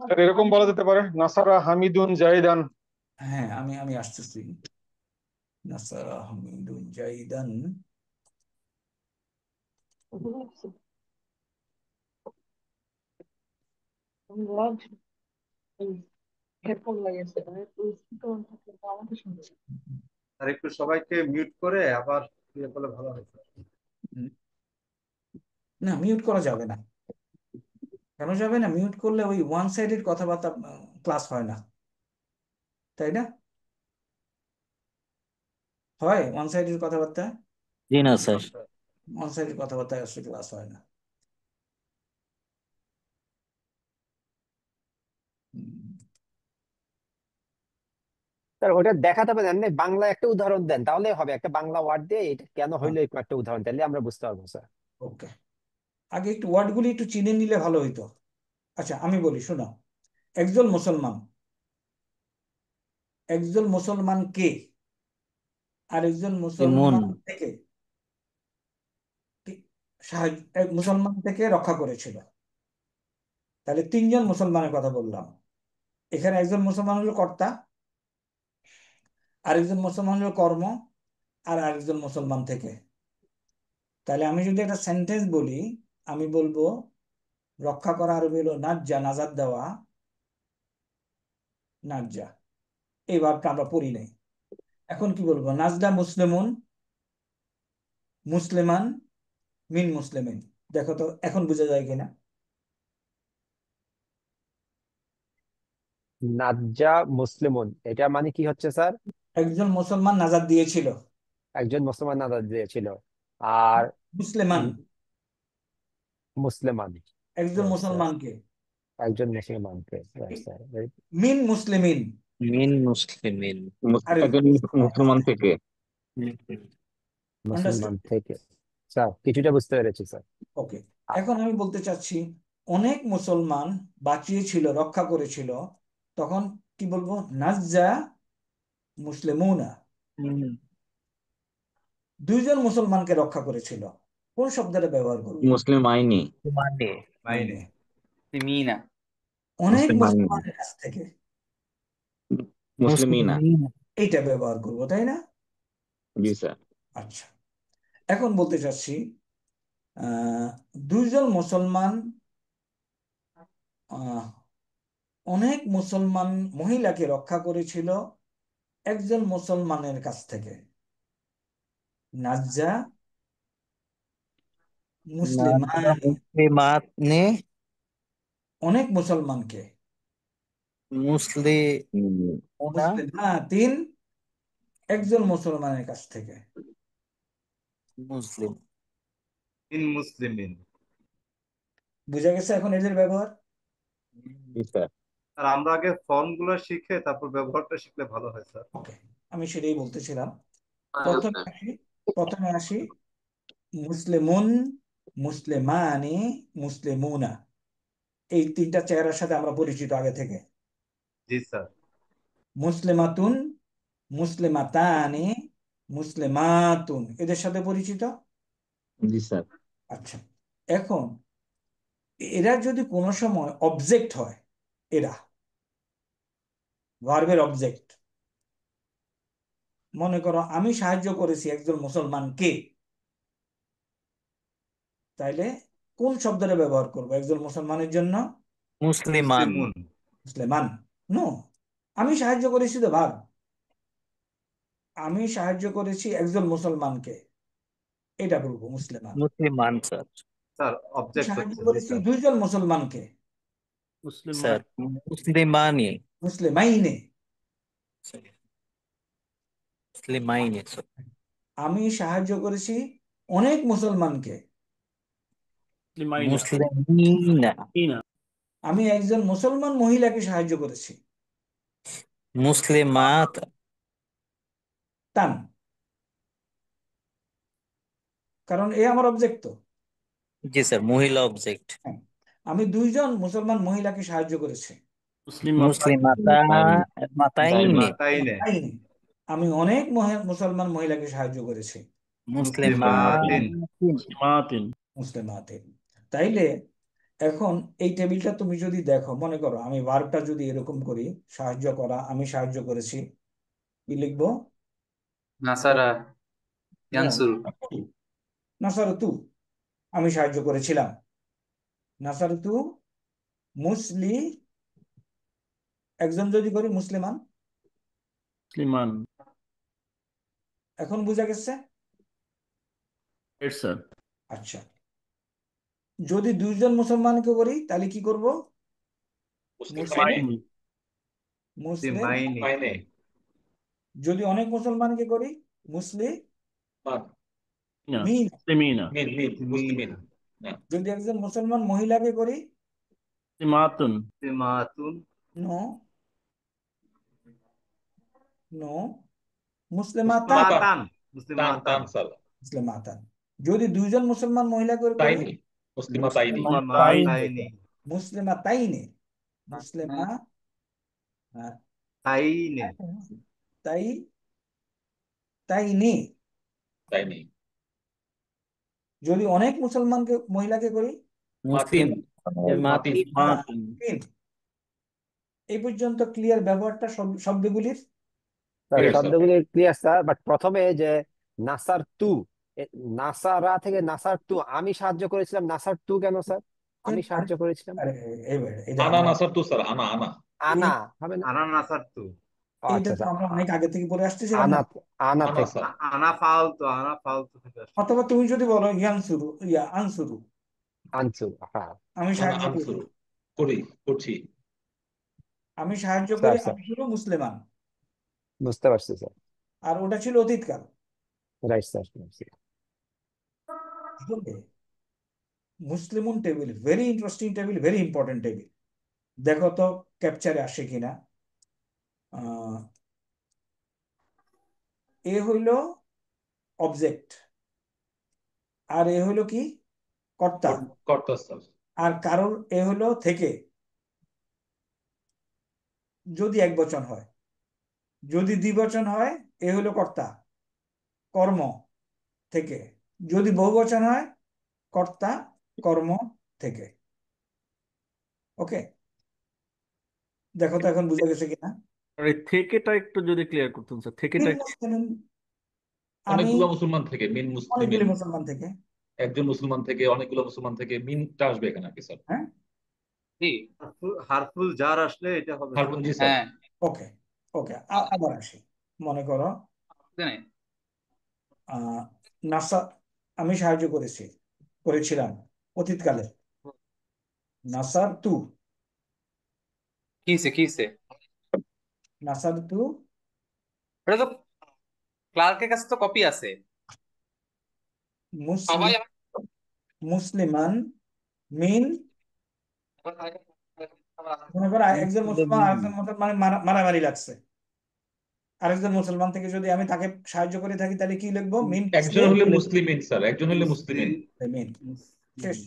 স্যার এরকম বলা যেতে পারে, নাসারা হামিদুন জাহিদান। হ্যাঁ, আমি আমি আসতেছি। নাসারা হামিদুন জাইদান। আর একটু সবাইকে মিউট করে আবার ইয়ে বলে ভালো হয় স্যার। না, মিউট করা যাবে না। কেন যাবে না? মিউট করলে ওই ওয়ান সাইডেড কথাবার্তা ক্লাস হয় না, তাই না? হয় ওয়ান সাইডেড কথাবার্তা, জি না স্যার। ওয়ান সাইডেড কথাবার্তা আসলে ক্লাস হয় না। স্যার ওটা দেখাতে পারেন, এমনি বাংলা একটা উদাহরণ দেন তাহলে হবে, একটা বাংলা ওয়ার্ড দিয়ে এটা কেন হইলো এই একটা উদাহরণ দিলে আমরা বুঝতে পারবো স্যার। ওকে, আগে একটু ওয়ার্ডগুলি একটু চিনে নিলে ভালো হইতো। আচ্ছা, আমি বলি শোনো, একজন মুসলমান, একজন মুসলমান কে, আর একজন ইমুন। মুসলমান থেকে মুসলমান থেকে রক্ষা করেছিল। তাহলে তিনজন মুসলমানের কথা বললাম। এখানে একজন মুসলমান হলো কর্তা, আরেকজন মুসলমান হলো কর্ম, আর আরেকজন মুসলমান থেকে। তাহলে আমি যদি একটা সেন্টেন্স বলি, আমি বলবো রক্ষা করা আরবি হলো নাজ্জা, নাজাদ দেওয়া, নাজ্জা। এই ভাবটা আমরা পড়ি নাই। এখন কি বলবো, নাজদা মুসলিমুন, মুসলিমান মিন মুসলিমিন। দেখো তো এখন বোঝা যায় কিনা? নাজ্জা মুসলিমুন, এটা মানে কি হচ্ছে স্যার? একজন মুসলমান নাজাত দিয়েছিল। একজন মুসলমান নাজাত দিয়েছিল। আর মুসলিমান মুসলিমান, একজন Right, sir. মুসলমানকে, একজন মুসলমানকে, right, sir. মিন মুসলিমিন মিন মুসলিমিন। আরে একজন মুসলমান থেকে। মুসলমান থেকে। স্যার কিছুটা বুঝতে পেরেছি স্যার। ওকে, এখন আমি বলতে চাচ্ছি অনেক মুসলমান বাঁচিয়েছিল, রক্ষা করেছিল, তখন কি বলবো? নাজ্জা মুসলিমুনা, দুইজন মুসলমানকে রক্ষা করেছিল। কোন শব্দটা ব্যবহার করবো? মুসলিম আইনি। মানে মাইনে মিনা অনেক মুসলিম আইনি। মুসলমানের কাছ থেকে মুসলিমিনা। এইটা ব্যবহার করবো, তাই না? জি স্যার। আচ্ছা, এখন বলতে চাচ্ছি দুইজন মুসলমান অনেক মুসলমান মহিলাকে রক্ষা করেছিল একজন মুসলমানের কাছ থেকে। নাজ্জা মুসলিমান, মুসলিমাতনে অনেক মুসলমানকে, মুসলিমুনা মুসলিমাতিন, একজন মুসলমানের কাছ থেকে। মুসলিম মিন মুসলিমিন। বুঝা গেছে এখন এদের ব্যবহার? জি স্যার। আর আমরা আগে ফর্ম গুলো শিখে তারপর ব্যবহারটা শিখলে ভালো হয় স্যার। ওকে, আমি সেটাই বলতেছিলাম। প্রথমে আসি মুসলিমুন, মুসলিমানি, মুসলিমুনা, এই তিনটা চেহারার সাথে আমরা পরিচিত আগে থেকে। জি স্যার। মুসলিমাতুন, মুসলিমাতানি, মুসলিমাতুন, এদের সাথে পরিচিত। জি স্যার। আচ্ছা, এখন এরা যদি কোনো সময় অবজেক্ট হয়, এরা ভার্বের অবজেক্ট, মনে করো আমি সাহায্য করেছি একজন মুসলমানকে, তাইলে কোন শব্দটা ব্যবহার করবো একজন মুসলমানের জন্য? মুসলিমান মুসলিমুন। মুসলিমান। নো, আমি সাহায্য করেছি তো ভার্ব, আমি সাহায্য করেছি একজন মুসলমানকে, এটা বলবো মুসলিমান। মুসলিমান স্যার। স্যার অবজেক্ট সাহায্য হচ্ছে। জি করেছি স্যার। দুইজন মুসলমানকে, স্যার মুসলিমানি মুসলিমাইনে। মুসলিমাইনি স্যার। আমি সাহায্য করেছি অনেক মুসলমানকে, মুসলিমিনা আমি একজন মুসলমান মহিলাকে সাহায্য করেছি, মুসলিমাত তান, কারণ এ আমার অবজেক্ট তো। জি স্যার মহিলা অবজেক্ট। হ্যাঁ, আমি দুইজন মুসলমান মহিলাকে সাহায্য করেছি, মুসলিমাতা মাতাইনি মাতাইনে। মুসলিমাইনে। আমি অনেক মুসলমান মহিলাকে সাহায্য করেছি, মুসলিমাতিন। মুসলিমাতিন মুসলিমাতিন। তাইলে এখন এই টেবিলটা তুমি যদি দেখো, মনে করো আমি ভার্বটা যদি এরকম করি, সাহায্য করা, আমি সাহায্য করেছি, কি লিখবো? নাসারা ইয়ানসুর নাসারতু, আমি সাহায্য করেছিলাম। নাসারতু মুসলি, একজন যদি করি মুসলিমান। মুসলিমান। এখন বুঝা গেছে? স্যার আচ্ছা, যদি দুইজন মুসলমানকে করি তাহলে কি করব? মুসলিমাইনে। মুসলিম। মাইনে। যদি অনেক মুসলমানকে করি মুসলিম মিন। মুসলিমিনা মিন মিন মুসলিমিন। যদি একজন মুসলমান মহিলাকে করি মুসলিমাতুন মুসলিমাতুন। No, no, মুসলিমাতান। মুসলিমাতান। টান মুসলিমাতান। টান স্যার। মুসলিমাতান। যদি দুইজন মুসলমান মহিলাকে করি তাইনি মুসলিমাতাইনি। মুসলিমাতাইনি। মুসলিমাতাইনে, মুসলিমা তাইনে। তাই, তাইনি। তাইনি। যদি অনেক মুসলমানকে মহিলাকে করি মাতিন। মাতিন তিন। এই পর্যন্ত ক্লিয়ার ব্যবহারটা শব্দগুলির? Sir Clear, sir. শব্দগুলি ক্লিয়ার স্যার, বাট প্রথমে যে নাসার তু, নাসারা থেকে নাসার তু, আমি সাহায্য করেছিলাম, নাসার তু কেন স্যার? আমি সাহায্য করেছিলাম। আরে, এটা আনা নাসার তু স্যার, আনা আনা। আনা হবে না? আনা নাসারতু। এইটা আচ্ছা তো আচ্ছা আমরা অনেক আগে থেকে পড়ে আসতেছিলাম না। আনা আনা আনা থেকে স্যার। আনা ফালতু থেকে আসছে। অথবা তুমি যদি বলো ইয়ানসুরু, আনসুরু, আনসুর, হ্যাঁ আমি আনা সাহায্য করি, আনসুর করছি। আমি সাহায্য করি, স্যার স্যার আনসুরু মুসলিমান। বুঝতে পারছি স্যার। আর ওটা ছিল অতীতকাল। Right sir. আসলে মুসলিমুন table very interesting table, very important table. দেখো তো ক্যাপচারে আসে কিনা। এ হইল অবজেক্ট, আর এ হইল কি কর্তা, কর্তা স্যার। আর কারোর এ হইল থেকে, যদি এক বচন হয়। যদি দ্বিবচন হয় এ হইল কর্তা, কর্ম, থেকে। যদি বহুবচন হয় কর্তা, কর্ম, থেকে। ওকে, দেখো তো এখন বুঝে গেছে কিনা। আর এই থেকেটা একটু যদি ক্লিয়ার করতেন স্যার, থেকেটা মিন একটু। মুসলিমিন, আমি অনেকগুলো মুসলমান থেকে মিন মুসলিমিন, অনেকগুলি মুসলমান থেকে। একজন মুসলমান থেকে, অনেকগুলো মুসলমান থেকে, মিনটা আসবে এখানে আর কি স্যার। হ্যাঁ, জি হারফুল জার আসলে এটা হবে স্যার। জি স্যার। হ্যাঁ ওকে ওকে, আবার আসি। মনে করো জানি। নাসা, আমি সাহায্য করেছিলাম অতীতকালে। নাসার তু, কিসে নাসার তু ওটা তো ক্লার্কের কাছে তো কপি আছে। সবাই মুসলিম, মুসলিমান মিন, মনে করো একজন মুসলমান আরেকজন মুসলমান মারামারি লাগছে, আরেকজন মুসলমান থেকে যদি আমি তাকে সাহায্য করে থাকি তাহলে কি লিখবো? মিন একজন মুসলিম হলে মুসলিমিন স্যার, একজন হলে মুসলিমিন, মিন। শেষ।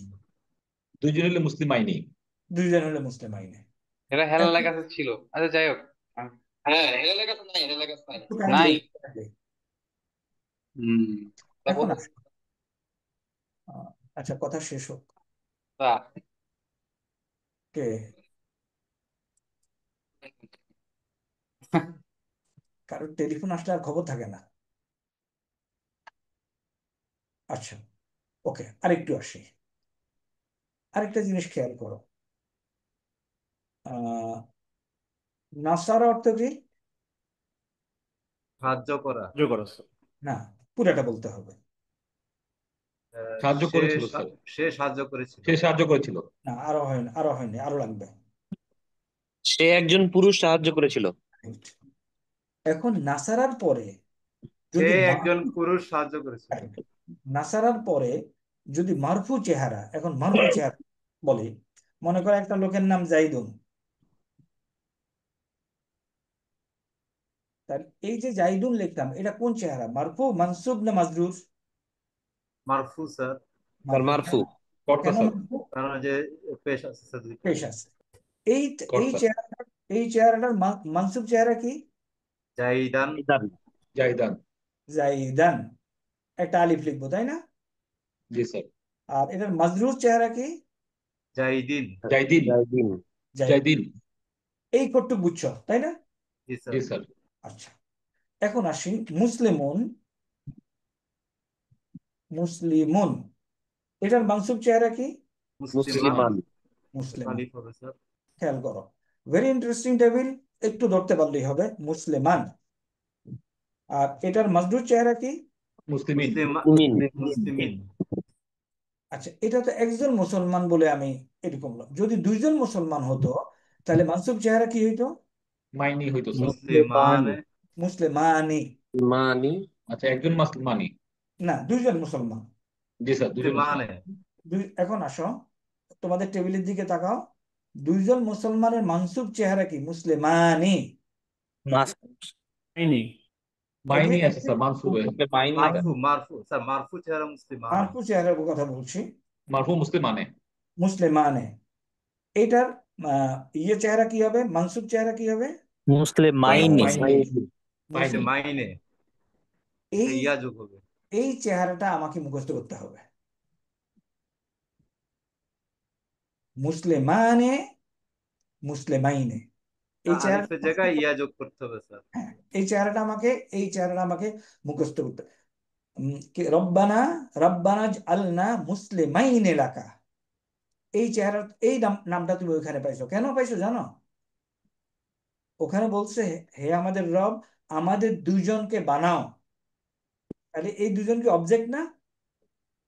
দুইজন হলে মুসলিম আইনি। দুইজন হলে মুসলিম আইনে। এটা হেলালের কাছে ছিল। আচ্ছা যাই হোক, হ্যাঁ হেলালের কাছে নাই, হেলালের কাছে নাই। একটু কাহিনী নাই। দেখতে। হুম এখন আসো। আচ্ছা, কথা শেষ হোক। তা কে কারোর টেলিফোন আসলে আর খবর থাকে না। আচ্ছা, ওকে, আরেকটু আসি। আরেকটা জিনিস খেয়াল করো, আহ নাসার অর্থ কি? সাহায্য করা। না, পুরাটা বলতে হবে। সাহায্য করেছিল স্যার, সে সাহায্য করেছিল। সে সাহায্য করেছিল। না, আরো হয়নি, আরো হয়নি, আরো লাগবে। সে একজন পুরুষ সাহায্য করেছিল। Right. এখন নাসারার পরে সে যদি একজন পুরুষ সাহায্য করেছিল। নাসারার পরে যদি মারফু চেহারা, এখন মারফু চেহারা বলে, মনে করো একটা লোকের নাম জাইদুন। তার এই যে জাইদুন লিখলাম, এটা কোন চেহারা? মারফু, মানসুব না মাজরুর? মারফু স্যার। তার মারফু। কর্তা কেন স্যার। মারফু? কারণ যে পেশ আছে স্যার, পেশ আছে। এই কর্তা। এই চেহারাটার মানসুব চেহারা কি? জাইদান। জাইদান। জাইদান, একটা আলিফ লিখবো, তাই না? জি স্যার। আর এটার মাজরুর চেহারা কি? জাইদিন। জাইদিন। জাইদিন। জাইদিন। এই কটুক বুঝছো, তাই না? জি স্যার। জি স্যার। আচ্ছা, এখন আসি মুসলিমুন। মুসলিমুন, এটার মানসুব চেহারা কি? মুসলিমান। মুসলিম। আলিফ হবে স্যার। খেয়াল করো, ভেরি ইন্টারেস্টিং টেবিল। একটু ধরতে পারলেই হবে, মুসলিমান। আর এটার মাজরুর চেহারা কি? মুসলিমিন। মুসলিমিন। আচ্ছা, এটা তো একজন মুসলমান বলে আমি এরকম না। যদি দুইজন মুসলমান হতো তাহলে মানসুব চেহারা কি হইতো? মাইনি হইতো স্যার। মুসলিমানে। মুসলিমানি। মানি। আচ্ছা, একজন মুসলমানি। না, দুইজন মুসলমান। জি স্যার, দুজন মুসলমান। মুসলিমানে। এখন আসো, তোমাদের টেবিলের দিকে তাকাও। দুইজন মুসলমানের মানসুব চেহারা কি? মুসলিমানি। মাইনি আছে স্যার, মানসুবে। মারফু, মারফু স্যার, মারফু চেহারা মুসলিমানে। মারফু চেহারার কথা বলছি। মারফু মুসলিমানে। মুসলিমানে, এটার ইয়ে চেহারা কি হবে? মানসুব চেহারা কি হবে? মুসলিমাইনি। মাইনি। মাইনে। এই ইয়া যোগ হবে। এই চেহারাটা আমাকে মুখস্থ করতে হবে। মুসলিমানে, মুসলিমাইনে, এই চেহারা, আলিফের জায়গায় ইয়া যোগ করতে হবে স্যার। হ্যাঁ, এই চেহারাটা আমাকে মুখস্থ করতে হবে। রব্বানা, রব্বানা আলনা মুসলিমাইনে লাকা। এই চেহারা, এই নামটা তুমি ওইখানে পাইছো। কেন পাইছো জানো? ওখানে বলছে হে আমাদের রব আমাদের দুইজনকে বানাও, তাহলে এই দুজনকে অবজেক্ট না?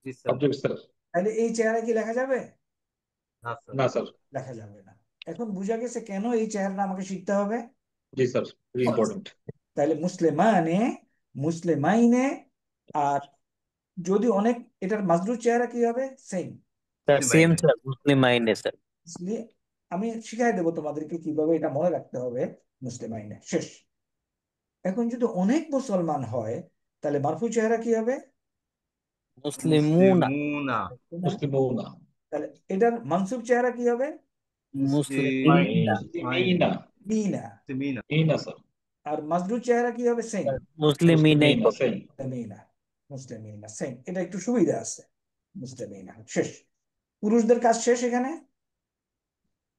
জি স্যার। Object sir. তাহলে এই চেহারা কি লেখা যাবে? না স্যার। না স্যার। লেখা যাবে না। এখন বুঝা গেছে কেন এই চেহারাটা আমাকে শিখতে হবে। জি স্যার, ভেরি ইম্পর্টেন্ট। তাহলে মুসলিমানে, মুসলিমাইনে, আর যদি অনেক, এটার মাজরুর চেহারা কি হবে? সেম। স্যার সেম মুসলিমাইনে। স্যার, মুসলিম মাইন্ডে স্যার। আমি শিখাই দেবো তোমাদেরকে কিভাবে এটা মনে রাখতে হবে। মুসলিমাইনে শেষ। এখন যদি অনেক মুসলমান হয় তাহলে মারফু চেহারা কি হবে? মুসলিমুনা। মুসলিমুনা। মুসলিমুনা। তাহলে এটার মানসুব চেহারা কি হবে? মুসলিমিনা। মুসলিমিনা। মিনা। মুসলিমিনা। মিনা স্যার। আর মাজরুর চেহারা কি হবে? সেম। মুসলিমিনাই মুসলিমিনা হবে। সেম। মুসলিমিনা। মুসলিমিনা সেম। এটা একটু সুবিধা আছে। মুসলিমিনা শেষ। পুরুষদের কাজ শেষ এখানে।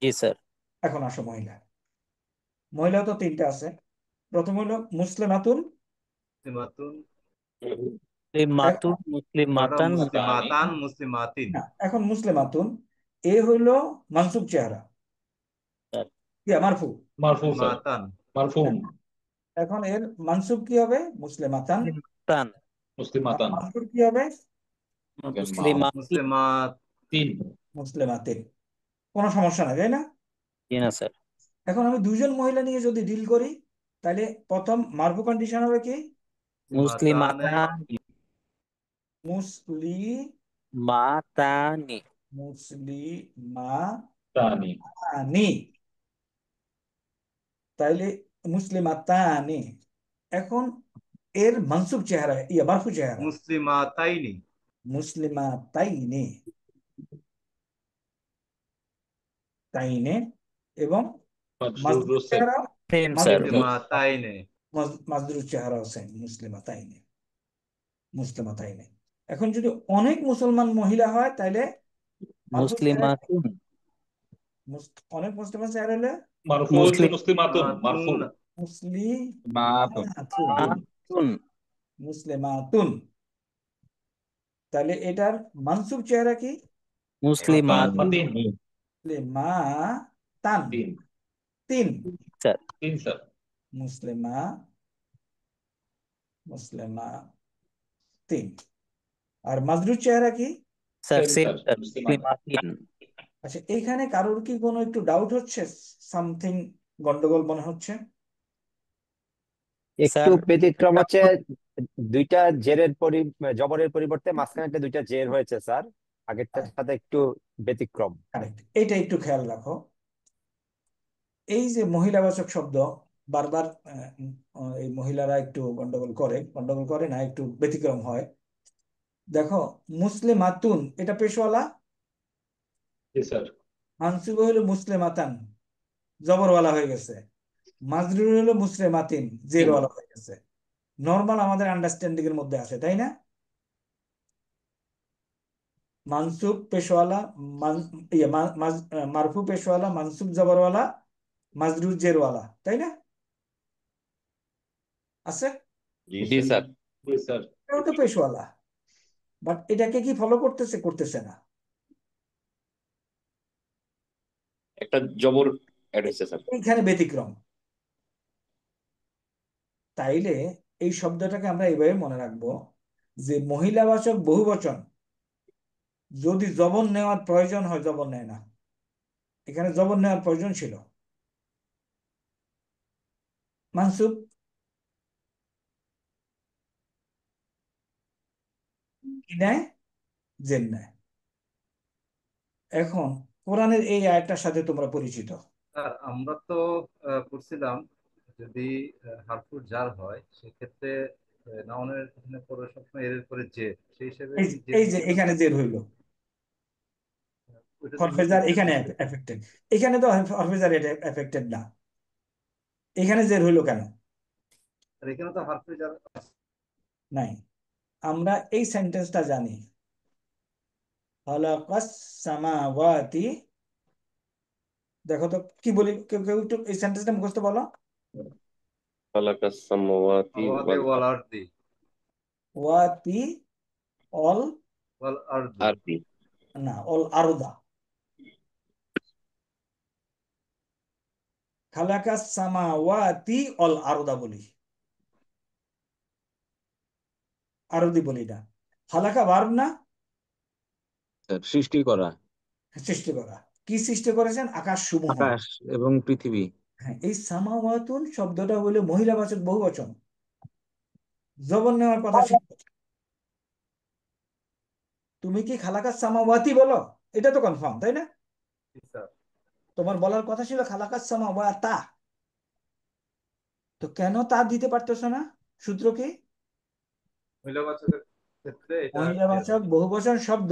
জি স্যার। এখন আসো মহিলা। মহিলা তো তিনটা আছে। প্রথম হলো মুসলিমাতুন। মুসলিমাতুন। মুসলিমাতুন, মুসলিমাতান, মুসলিমাতান, মুসলিমাতিন। না, এখন মুসলিমাতুন এ হইলো মানসুব চেহারা, স্যার। মারফু। মারফু স্যার। মুসলিমাতান। মারফুম। এখন এর মানসুব কি হবে? মুসলিমাতান। মুসলিমাতান। আর মুসলিমাতান। মাজরুর কি হবে? মুসলিমাতিন। মুসলিমাতিন। মুসলিমাতিন। কোনো সমস্যা নাই, তাই না? জি না স্যার। এখন আমি দুইজন মহিলা নিয়ে যদি ডিল করি তাহলে প্রথম মারফু কন্ডিশন হবে কি? মুসলিমাতানে। মুসলিমাতানি। মুসলিমাতানি। তানি। তাইলে মুসলিমাতানি। এখন এর মানসুব চেহারা, মারফু চেহারা মুসলিমাতাইনি। মুসলিমাতাইনি। তাইনে। এবং মাজরুর চেহারা, সেম স্যার। মুসলিমাতাইনে। মাজরুর চেহারা হোসেন মুসলিমাতাইনে। মুসলিমাতাইনে। এখন যদি অনেক মুসলমান মহিলা হয় তাহলে মারফু চেহারা, মুসলিমাতুন। অনেক মুসলমান চেহারা হলে মারফু হচ্ছে মুসলিমাতুন। মারফু মুসলিমাতুন। মুসলিমাতুন। মুসলিমাতুন। তাহলে এটার মানসুব চেহারা কি? মুসলিমাতিন। মুসলিমাতান। তিন। তিন। স্যার। তিন স্যার। মুসলিমা, মুসলিমা তিন। আর মাজরুর চেহারা কি? স্যার সেম স্যার স্যার, মুসলিমাতান। মুসলিমাতিন। আচ্ছা, এইখানে কারোর কি কোনো একটু ডাউট হচ্ছে? সামথিং গন্ডগোল মনে হচ্ছে? একটু স্যার ব্যতিক্রম হচ্ছে দুইটা জবরের পরিবর্তে মাঝখানে একটা দুইটা জের হয়েছে স্যার, আগেরটার সাথে একটু ব্যতিক্রম। কারেক্ট, এইটা একটু খেয়াল রাখো। এই যে মহিলাবাচক শব্দ বারবার এই মহিলারা একটু গন্ডগোল করে না, একটু ব্যতিক্রম হয়। দেখো, মুসলিমাতুন এটা পেশওয়ালা, জি স্যার। মানসুব হলো মুসলিমাতান, জবরওয়ালা হয়ে গেছে। মাজরুর হলো মুসলিমাতিন, জেরওয়ালা হয়ে গেছে। নর্মাল আমাদের আন্ডারস্ট্যান্ডিং এর মধ্যে আছে, তাই না? মানসুব পেশওয়ালা, মারফু পেশওয়ালা, মানসুব জবরওয়ালা, মাজরুর জেরওয়ালা, তাই না? আছে? জি স্যার। জি স্যার। এটাও তো পেশওয়ালা, বাট এটাকে কি ফলো করতেছে? করতেছে না। একটা জবর অ্যাড হয়েছে স্যার। এইখানে ব্যতিক্রম। তাইলে এই শব্দটাকে আমরা এইভাবে মনে রাখবো যে মহিলাবাচক বহুবচন যদি জবর নেওয়ার প্রয়োজন হয়, জবর নেয় না। এখানে জবর নেওয়ার প্রয়োজন ছিল। মানসুব কি নেয়? জেন নেয়। এখন কোরআনের এই আয়াতটার সাথে তোমরা পরিচিত। স্যার আমরা তো পড়ছিলাম যদি হারফুর জার হয় সেক্ষেত্রে নাউনের এখানে পরে সবসময় এর পরে জের, সেই হিসেবে এই কি এই যে এখানে জের হইল, ওইটা তো হরফে জার নিচে এখানে বসে। এফেক্টেড। এখানে তো হরফে জার এফেক্টেড না, এখানে জের হইল কেন? আর এখানে তো হারফুর জার নাই। আমরা এই সেন্টেন্সটা জানি, খালাকাস সামাওয়াতি। দেখো তো কি বলি, কেউ কেউ একটু এই সেন্টেন্সটা মুখস্থ বলো। খালাকাস সামাওয়াতি আওয়াদে ওয়াল আরদি। ওয়াতি অল, ওয়াল আরদি। আরদি। না, অল আরদা। খালাকাস সামাওয়াতি অল আরদা বলি, আরদি বলি না। খালাকা ভার্ব না, স্যার সৃষ্টি করা, সৃষ্টি করা। কি সৃষ্টি করেছেন? আকাশ সমূহ। আকাশ এবং পৃথিবী। হ্যাঁ, এই সামাওয়াতুন শব্দটা হলো মহিলাবাচক বহুবচন, জবর নেওয়ার কথা ছিল। তুমি কি খালাকাস সামাওয়াতি বলো? এটা তো কনফার্ম, তাই না? জি স্যার। তোমার বলার কথা ছিল খালাকাস সামাওয়াতা, তো কেন তা দিতে পারতেছো না? সূত্র কি? মহিলাবাচকের ক্ষেত্রে এটা মহিলাবাচক বহুবচন শব্দ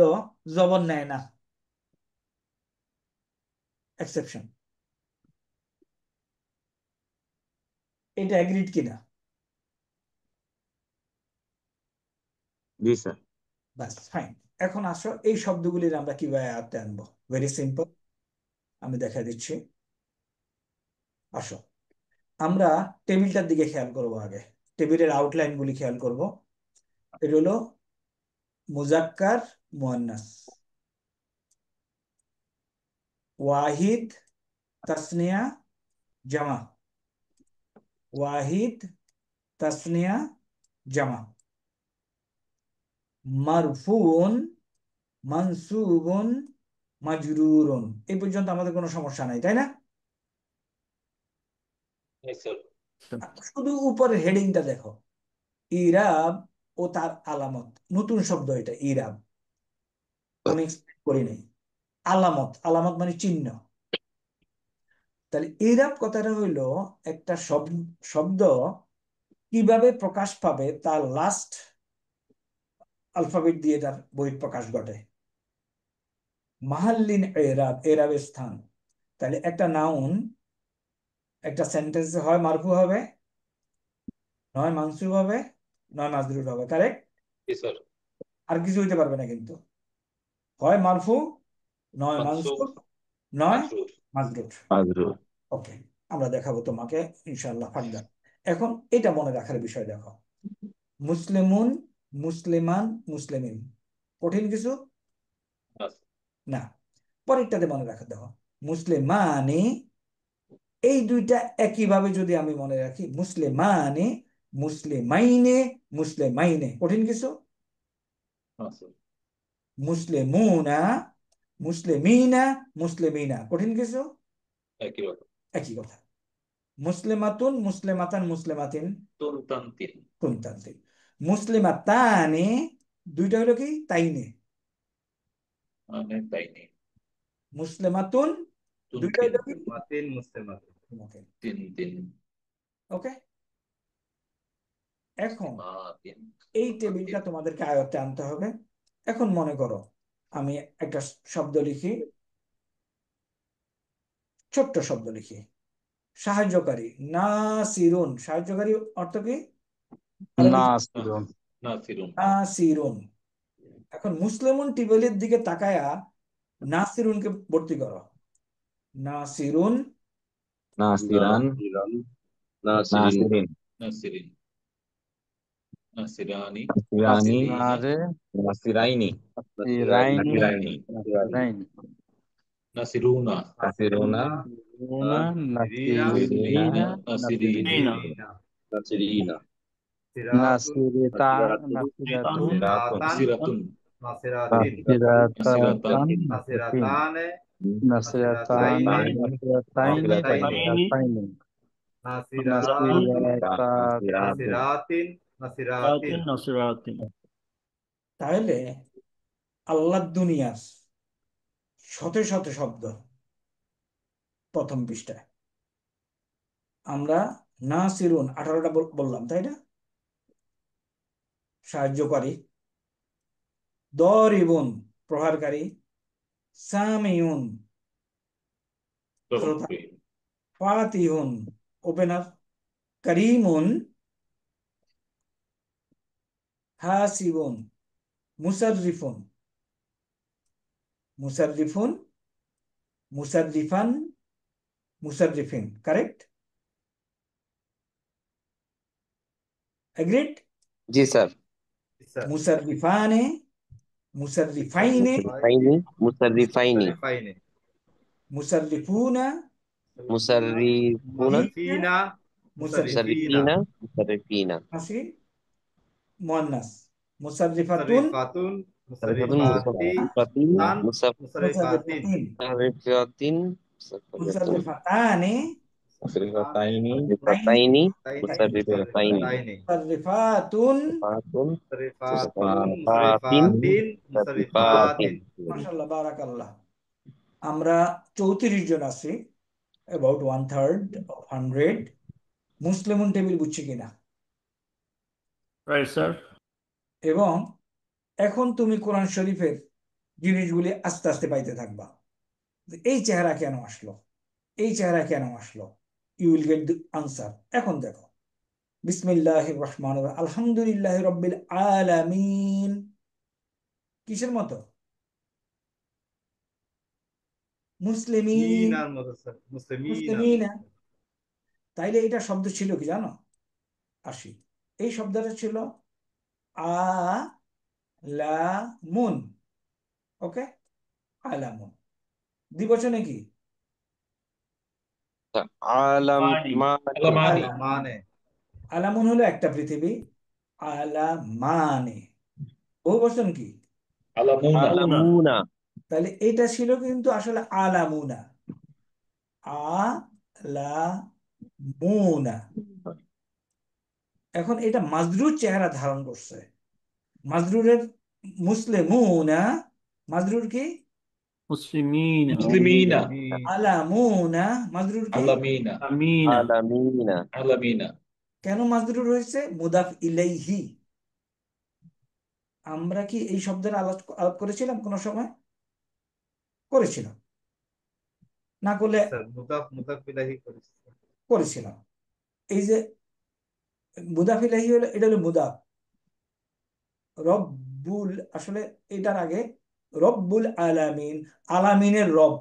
জবর নেয় না, এক্সেপশন। এটা এগ্রিড কিনা? জি স্যার। বাস, ফাইন। এখন আসো এই শব্দগুলির আমরা কিভাবে আয়ত্তে আনবো। ভেরি সিম্পল, আমি দেখা দিচ্ছি। আসো আমরা টেবিলটার দিকে খেয়াল করব। আগে টেবিলের আউটলাইন গুলি খেয়াল করব। এটা হলো মুজাক্কার মুয়ান্নাস, ওয়াহিদ তাসনিয়া জামা, ওয়াহিদ তাসনিয়া জামা, মারফুন মানসুবুন মাজরুরুন। এই পর্যন্ত আমাদের কোনো সমস্যা নাই, তাই না? শুধু উপরের হেডিংটা দেখো, ইরাব ও তার আলামত। নতুন শব্দ এটা, ইরাব, আমি এক্সপ্লেন করি নাই। আলামত, আলামত মানে চিহ্ন। তাহলে ইরাব কথাটা হইলো একটা শব্দ কিভাবে প্রকাশ পাবে তার লাস্ট আলফাবেট দিয়ে তার বহিঃপ্রকাশ ঘটে। মাহাল্লিন এরাব, এরাবের স্থান। তাহলে একটা নাউন একটা সেন্টেন্সে হয় মারফু হবে, নয় মানসুব হবে, নয় মাজরুর হবে, কারেক্ট? আর কিছু হইতে পারবে না কিন্তু, হয় মারফু, নয় মানসুব, নয় মাজরুর। মাজরুর। ওকে, আমরা দেখাবো তোমাকে ইনশাআল্লাহ ফার্দার। এখন এটা মনে রাখার বিষয় দেখো, মুসলিমুন, মুসলিমান, মুসলিমিন, কঠিন কিছু না। পরেরটাতে মনে রাখা, দেখো মুসলিমানি, এই দুইটা একইভাবে যদি আমি মনে রাখি, মুসলিমানি, মুসলিমাইনে, মুসলিমাইনে, কঠিন কিছু? মুসলিমুনা, মুসলিমিনা, মুসলিমিনা, কঠিন কিছু? একই কথা। মুসলিমাতুন, মুসলিমাতান, মুসলিমাতিন, তুনতান্তিন। মুসলিমাতানে, দুইটা হলো কি তাইনে। মুসলিমাতুন, দুইটা হলো কি মুসলিমাতিন, মুসলিমাতিন। ওকে। এখন এই টেবিলটা তোমাদেরকে আয়ত্তে আনতে হবে। এখন মনে করো আমি একটা শব্দ লিখি, ছোট্ট শব্দ লিখি, সাহায্যকারী, নাসিরুন। সাহায্যকারী অর্থ কি? নাসিরুন। নাসিরুন। এখন মুসলিমুন টেবিলের দিকে তাকায়া নাসিরুনকে ভর্তি করো। নাসিরুন, নাসিরান, নাসিরিন, নাসিরানি, নারে নাসিরাইনি, নাসিরাইনি, নাসিরাইনি, নাসিরাইনি, নাসিরুনা, নাসিরুনা, নাসিরিনা, নাসিরিনা, নাসিরিনা, নাসিরিতা, নাসিরাতুন, নাসিরাতুন, নাসিরাতাতান, নাসিরাতানে, নাসিরাতানে, নাসিরাতাইনি, নাসিরাতাইনি, নাসিরাতাতিন, নাসিরাতিন, নাসিরাতিন। তাহলে আল্লাহ দুনিয়ার শত শত শব্দ প্রথম পৃষ্ঠায়। আমরা নাসিরুন 18টা বললাম, তাই না? সাহায্যকারী, দরিবুন প্রহারকারী, সামিউন শ্রোতা, ফাতিহুন ওপেনার, করিমুন হাসিবুন, মুসাররিফুন, মুসাররিফুন, মুসাররিফান, মুসাররিফিন, কারেক্ট? এগ্রিড? জি স্যার। মুসাররিফানে, মুসাররিফাইনে, মুসাররিফাইনি, মুসাররিফাইনি, মুসাররিফুনা, মুসাররিফুনা মুসাররিফিনা মুসাররিফিনা মুসাররিফিনা মুসাররিফিনা আসি মুয়ান্নাস মুসাররিফাতুন মুসাররিফাতুন মুসাররিফাতুন মুসাররিফাতিন মুসাররিফাতান মুসাররিফাতিন মুসাররিফাতিন মুসাররিফাতানি মুসরিফাতাইনি মুসাররিফাতাইনি মুসাররিফাতাইনি মুসাররিফাতুন মুসাররিফাতুন মুসাররিফাতুন মুসাররিফাতিন মুসাররিফাতিন মাশাআল্লাহ বারাকাল্লাহ। আমরা 34 জন আছি, অ্যাবাউট 1/3 of 100। মুসলিমুন টেবিল বুঝছি কিনা? Right sir. এবং এখন তুমি কোরআন শরীফের জিনিসগুলি আস্তে আস্তে পাইতে থাকবা। এই চেহারা কেন আসলো, এই চেহারা কেন আসলো, you will get the answer. এখন দেখো, বিসমিল্লাহির রহমানির রহিম, আলহামদুলিল্লাহি রাব্বিল আলামিন কিসের মতো? মুসলিমিন, মিনার মতো স্যার, মুসলিমিনা। তাইলে এটা শব্দ ছিল কি জানো? আসি, এই শব্দটা ছিল আলামুন। ওকে, আলামুন। দ্বিবচনে কি? আলামানি। মানে আলামুন হলো একটা পৃথিবী, আলামানে। বহুবচন কি? আলামুনা। আলামুনা তাহলে এটা ছিল কিন্তু আসলে আলামুনা, আলামুনা। এখন এটা মাজরুর চেহারা ধারণ করছে। মাজরুরের মুসলিমুনা, মাজরুর কি? মুসলিমিনা মুসলিমিনা। আলামুনা, মাজরুর কি? আলামিনা। আমিনা আলামিনা আলামিনা। কেন মাজরুর হয়েছে? মুদাফ ইলাইহি। আমরা কি এই শব্দের আলাপ করেছিলাম কোন সময়? করেছিলাম না? করলে স্যার মুদাফ মুদাফ ইলাইহি করেছে। করেছিলাম। এই যে মুদাফ ইলাইহি হলো, এটা হলো মুদাফ। রব্বুল, আসলে এটার আগে রব্বুল আলামিন, আলামিনের রব।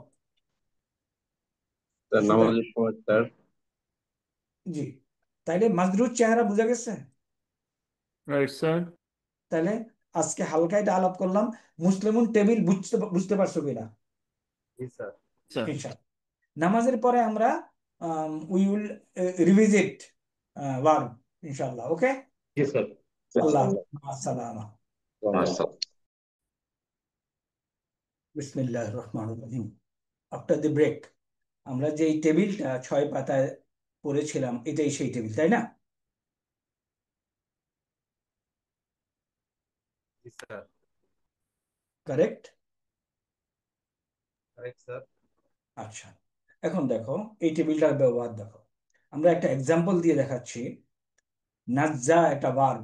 নামাজের সময় স্যার জি, তাইলে মাজরুর চেহারা বোঝা গেছে। Right sir. তাহলে আজকে হালকা এটা আলাপ করলাম। মুসলিমুন টেবিল বুঝতে পারছো কিনা? জি স্যার। ইনশাআল্লাহ। নামাজের পরে আমরা উই উইল রিভিজিট ভার্ব ইনশাআল্লাহ। ওকে, জি স্যার। আল্লাহ আসসালামু বিসমিল্লাহির রহমানির রহিম। আফটার দি ব্রেক আমরা যে এই টেবিলটা 6 পাতায় পড়েছিলাম, এটাই সেই টেবিল, তাই না? জি স্যার। কারেক্ট? Correct sir. আচ্ছা, এখন দেখো এই টেবিলটার ব্যবহার দেখো। আমরা একটা এক্সাম্পল দিয়ে দেখাচ্ছি। নাজ্জা একটা ভার্ব,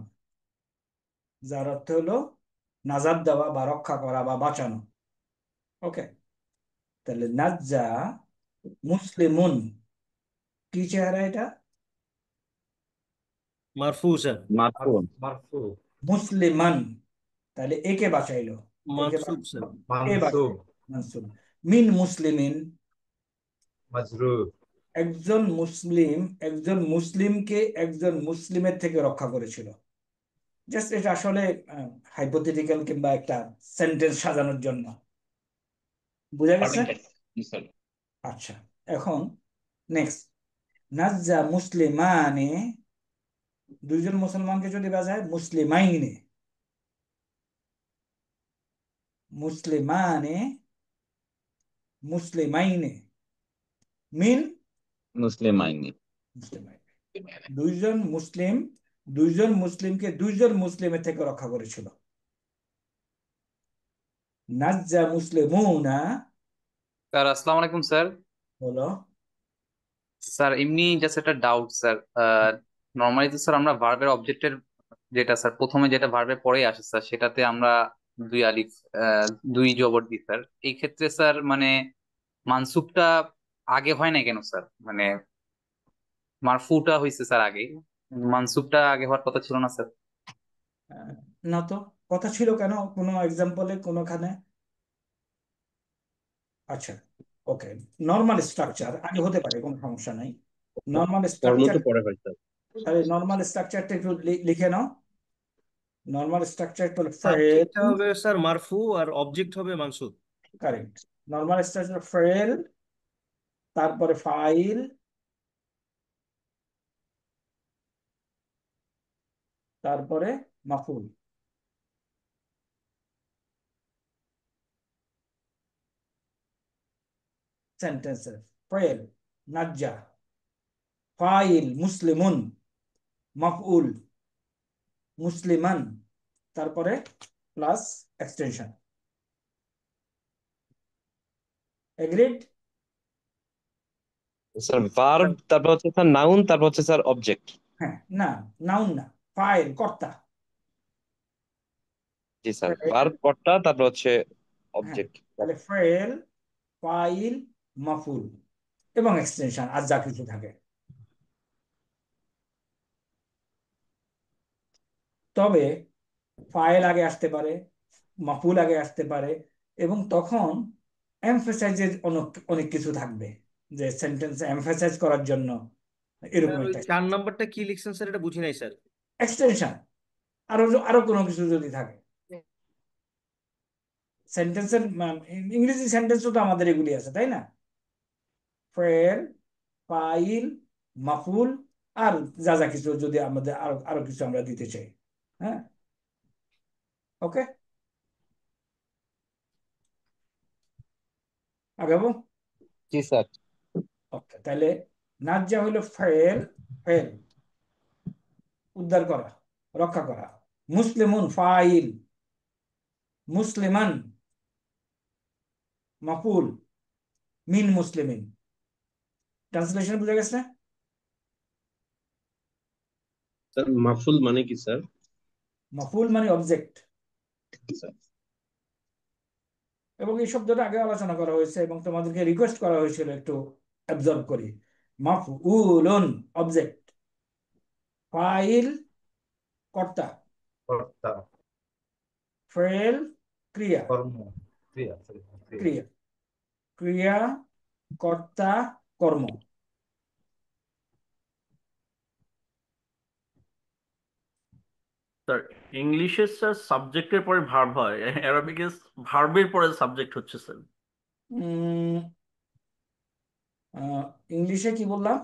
যার অর্থ হলো নাজাত দেওয়া বা রক্ষা করা বা বাঁচানো। ওকে, তাহলে নাজ্জা মুসলিমুন, কি চেহারা এটা? মারফু স্যার। মারফুন মারফু। মুসলিমান, তাহলে একে বাঁচাইলো, একে মানসুব স্যার। মানসুব। মানসুব। মিন মুসলিমিন, মাজরুর। একজন মুসলিম একজন মুসলিমকে একজন মুসলিমের থেকে রক্ষা করেছিল। জাস্ট এটা আসলে হাইপোথেটিক্যাল কিংবা একটা সেন্টেন্স সাজানোর জন্য। বুঝা গেছে? জি স্যার। আচ্ছা, এখন নেক্সট, নাজ্জা মুসলিমানে, দুইজন মুসলমানকে যদি বাজায় মুসলিমাইনে, মুসলিমানে মুসলিমাইনে, মিন মুসলিমাইনি মুসলিমাইনে। দুইজন মুসলিমকে দুইজন মুসলিমের থেকে রক্ষা করেছিল। নাজ্জা মুসলিমুনা, স্যার আসসালামু আলাইকুম স্যার। বলো। স্যার এমনি জাস্ট একটা ডাউট স্যার। নর্মালি তো স্যার আমরা ভার্বের অবজেক্টের যেটা স্যার প্রথমে যেটা ভার্বের পরেই আসে স্যার, সেটাতে আমরা দুই আলিফ দুই জবর দিই স্যার। এই ক্ষেত্রে স্যার মানে মানসুবটা আগে হয় না কেন স্যার? মানে মারফুটা হয়েছে স্যার আগে, মানসুবটা আগে হওয়ার কথা ছিল না স্যার? না তো, কথা ছিল কেন কোনো এক্সাম্পলে কোনোখানে? আচ্ছা, ওকে, নর্মাল স্ট্রাকচার আগে হতে পারে, কোনো সমস্যা নাই। নর্মাল কর্ম স্ট্রাকচার, তো পরে হয় স্যার। আরে নর্মাল স্ট্রাকচারটা একটু লিখে নাও। নর্মাল স্ট্রাকচার হলো সাবজেক্ট ফেল, হবে স্যার মারফু আর অবজেক্ট হবে মানসুব। কারেক্ট। নর্মাল স্ট্রাকচার ফেল তারপরে ফাইল, তারপরে মাফুল। সেন্টেন্সের ফাইল নাজ্জা, ফাইল মুসলিমুন, মাফউল মুসলিমান, তারপরে plus extension. Agreed? Sir verb, তারপর হচ্ছে স্যার নাউন, তারপর হচ্ছে স্যার অবজেক্ট। হ্যাঁ, না, নাউন না, ফাইল কর্তা। জি স্যার, ফাইল, ভার্ব কর্তা, তারপর হচ্ছে হ্যাঁ, অবজেক্ট। তাহলে ফাইল, ফাইল, মাফুল এবং এক্সটেনশন আর যা কিছু থাকে। তবে ফাইল আগে আসতে পারে, মাফুল আগে আসতে পারে, এবং তখন এমফেসাইজের অনেক অনেক কিছু থাকবে, যে সেন্টেন্স এমফেসাইজ করার জন্য এরকম স্যার ওই একটা 4 নাম্বারটা কি লিখছেন স্যার, এটা বুঝি নাই স্যার। এক্সটেনশন। আরো আরো কোনো কিছু যদি থাকে সেন্টেন্সের, ইংরেজি সেন্টেন্সও তো আমাদের এগুলি আছে, তাই না? ফের, ফাইল, মাফুল, আর যা যা কিছু যদি আমাদের আরো আরো কিছু আমরা দিতে চাই। হ্যাঁ, ওকে, আগাবো। জি স্যার। ওকে, তাহলে নাজ্জা হইল ফেল, ফেল উদ্ধার করা, রক্ষা করা। মুসলিমুন ফাইল, মুসলিমান মাফুল, মিন মুসলিমিন। ট্রান্সলেশন বুঝা গেছে? স্যার মাফুল মানে কি স্যার? মাফুল মানে অবজেক্ট, এবং এই শব্দটা আগে আলোচনা করা হয়েছে এবং তোমাদেরকে রিকোয়েস্ট করা হয়েছিল একটু অ্যাবজর্ব করি। মাফউলুন অবজেক্ট, ফাইল কর্তা, কর্তা, ফেল ক্রিয়া, কর্ম, ক্রিয়া, sorry, ক্রিয়া। ক্রিয়া, ক্রিয়া, কর্তা, কর্ম। স্যার ইংলিশে স্যার সাবজেক্টের পরে ভার্ব হয়, অ্যারাবিকে ভার্বের পরে সাবজেক্ট হচ্ছে স্যার। ইংলিশে কি বললাম?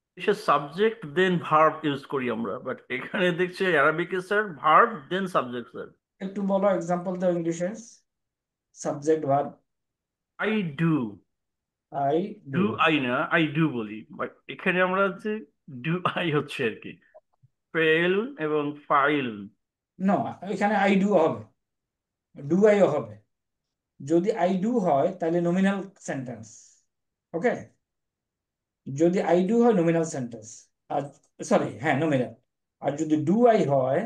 ইংলিশে সাবজেক্ট দেন ভার্ব ইউজ করি আমরা, বাট এখানে দেখছি অ্যারাবিকে sir verb then subject sir. একটু বলো, এক্সাম্পল দাও ইংলিশে, subject verb. I do, I do do. I না, আই ডু বলি, বাট এখানে আমরা হচ্ছে ডু আই হচ্ছে আর কি, ফেল এবং ফাইল। না, এখানে আই ডু হবে, ডু আইও হবে। যদি আই ডু হয় তাহলে নমিনাল সেন্টেন্স, ওকে? যদি আই ডু হয় নমিনাল সেন্টেন্স, আর সরি, হ্যাঁ নমিনাল। আর যদি ডু আই হয়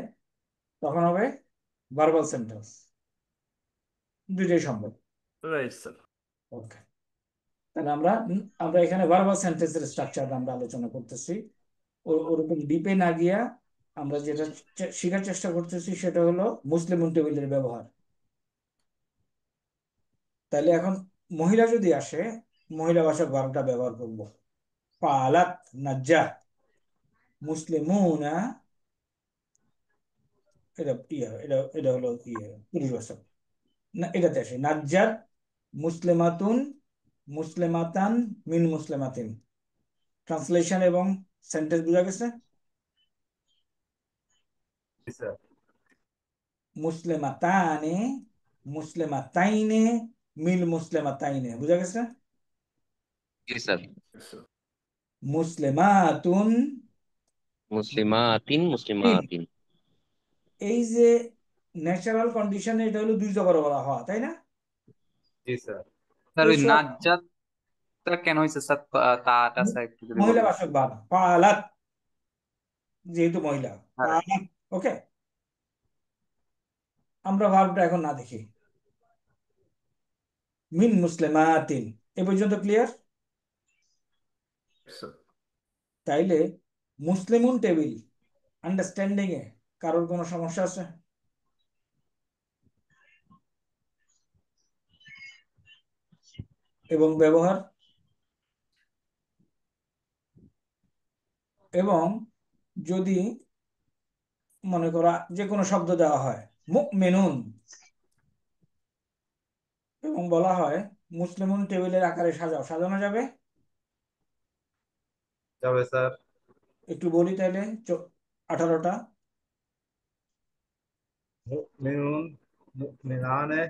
তখন হবে ভার্বাল সেন্টেন্স। দুইটাই সম্ভব। Right sir. ওকে, তাহলে আমরা আমরা এখানে ভার্বাল সেন্টেন্সের স্ট্রাকচার আমরা আলোচনা করতেছি। ওরকম ডিপে না গিয়া আমরা যেটা শেখার চেষ্টা করতেছি সেটা হলো মুসলিম টেবিলের ব্যবহার। তাহলে এখন মহিলা যদি আসে, মহিলা ভাষার ভার্বটা ব্যবহার করব। ফালাত নাজ্জা, মুসলিমুনা, এটা এটা এটা হলো পুরুষ ভাষা। না, এটাতে আসে নাজ্জাত, মুসলিমাতুন, মুসলিমাতান, মিন মুসলিমাতিন। ট্রান্সলেশন এবং সেন্টেন্স বোঝা গেছে? জি স্যার। মুসলিমাতানে, মুসলিমাতাইনে, মিন মুসলিমাতাইনে, বোঝা গেছে? জি স্যার। মুসলিমাতুন, মুসলিমাতিন, তিন। মুসলিমাতিন। এই যে ন্যাচারাল কন্ডিশনে এটা হলো দুই জবর বলা হওয়া, তাই না? জি স্যার। স্যার ওই পেশোয়া নাজ্জাতটা কেন হয়েছে স্যার? তাটা স্যার একটু যদি মহিলা বলেন। বাচক ভাব, ফালাত যেহেতু মহিলা, হ্যাঁ ফালাত। ওকে, আমরা ভার্বটা এখন না দেখি। মিন মুসলিমাতিন, এ পর্যন্ত ক্লিয়ার? তাইলে মুসলিমুন টেবিল আন্ডারস্ট্যান্ডিং এ কারোর কোনো সমস্যা আছে? এবং ব্যবহার, এবং যদি মনে করা যে কোনো শব্দ দেওয়া হয় মুমিনুন এবং বলা হয় মুসলিমুন টেবিলের আকারে সাজাও, সাজানো যাবে? যাবে স্যার। একটু বলি তাহলে 18টা। মুমিনুন, মুমিনানে,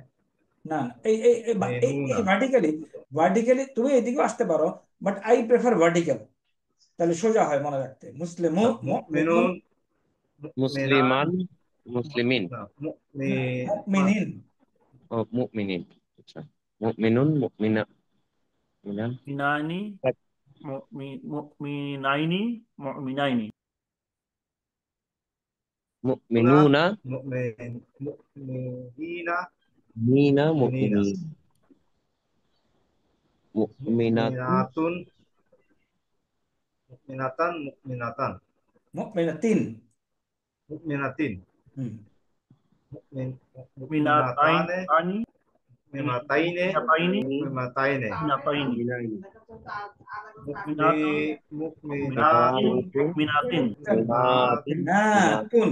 না না, এই এই এই মুমিনুনা। ভার্টিক্যালি, ভার্টিক্যালি তুমি এদিকেও আসতে পারো, বাট আই প্রেফার ভার্টিক্যাল, তাহলে সোজা হয় মনে রাখতে। মুসলিম মুমিনুন, মুমিনুন, মুমিনান, মুসলিমান, মুসলিমিন, না, মুমিনিন, ও মুমিনিন। আচ্ছা, মুমিনুন, মিনান, মিনানি, মুমিনাইনি, মুমিনাইনি। মুমিনুনা, মুমিনিনা, মিনা, মুমিনিনা, মুমিনিন, মুমিনাতুন, মুমিনাতুন, মুমিনাতান, মুমিনাতান, মুমিনাতিন। মুমিনাতিন, হুম। মিনাতাইন, মুমিনাতানে, আনি, মুমিনাতাইনে, মিনাতাইনি, মুমিনাতাইনে, মিনাতাইনি, মিনাইন, মুমিনাতুন, মুমিনাতুন, মুমিনাতিন, মুমিনাতিন, মিনাতিন, মুমিনাতুন,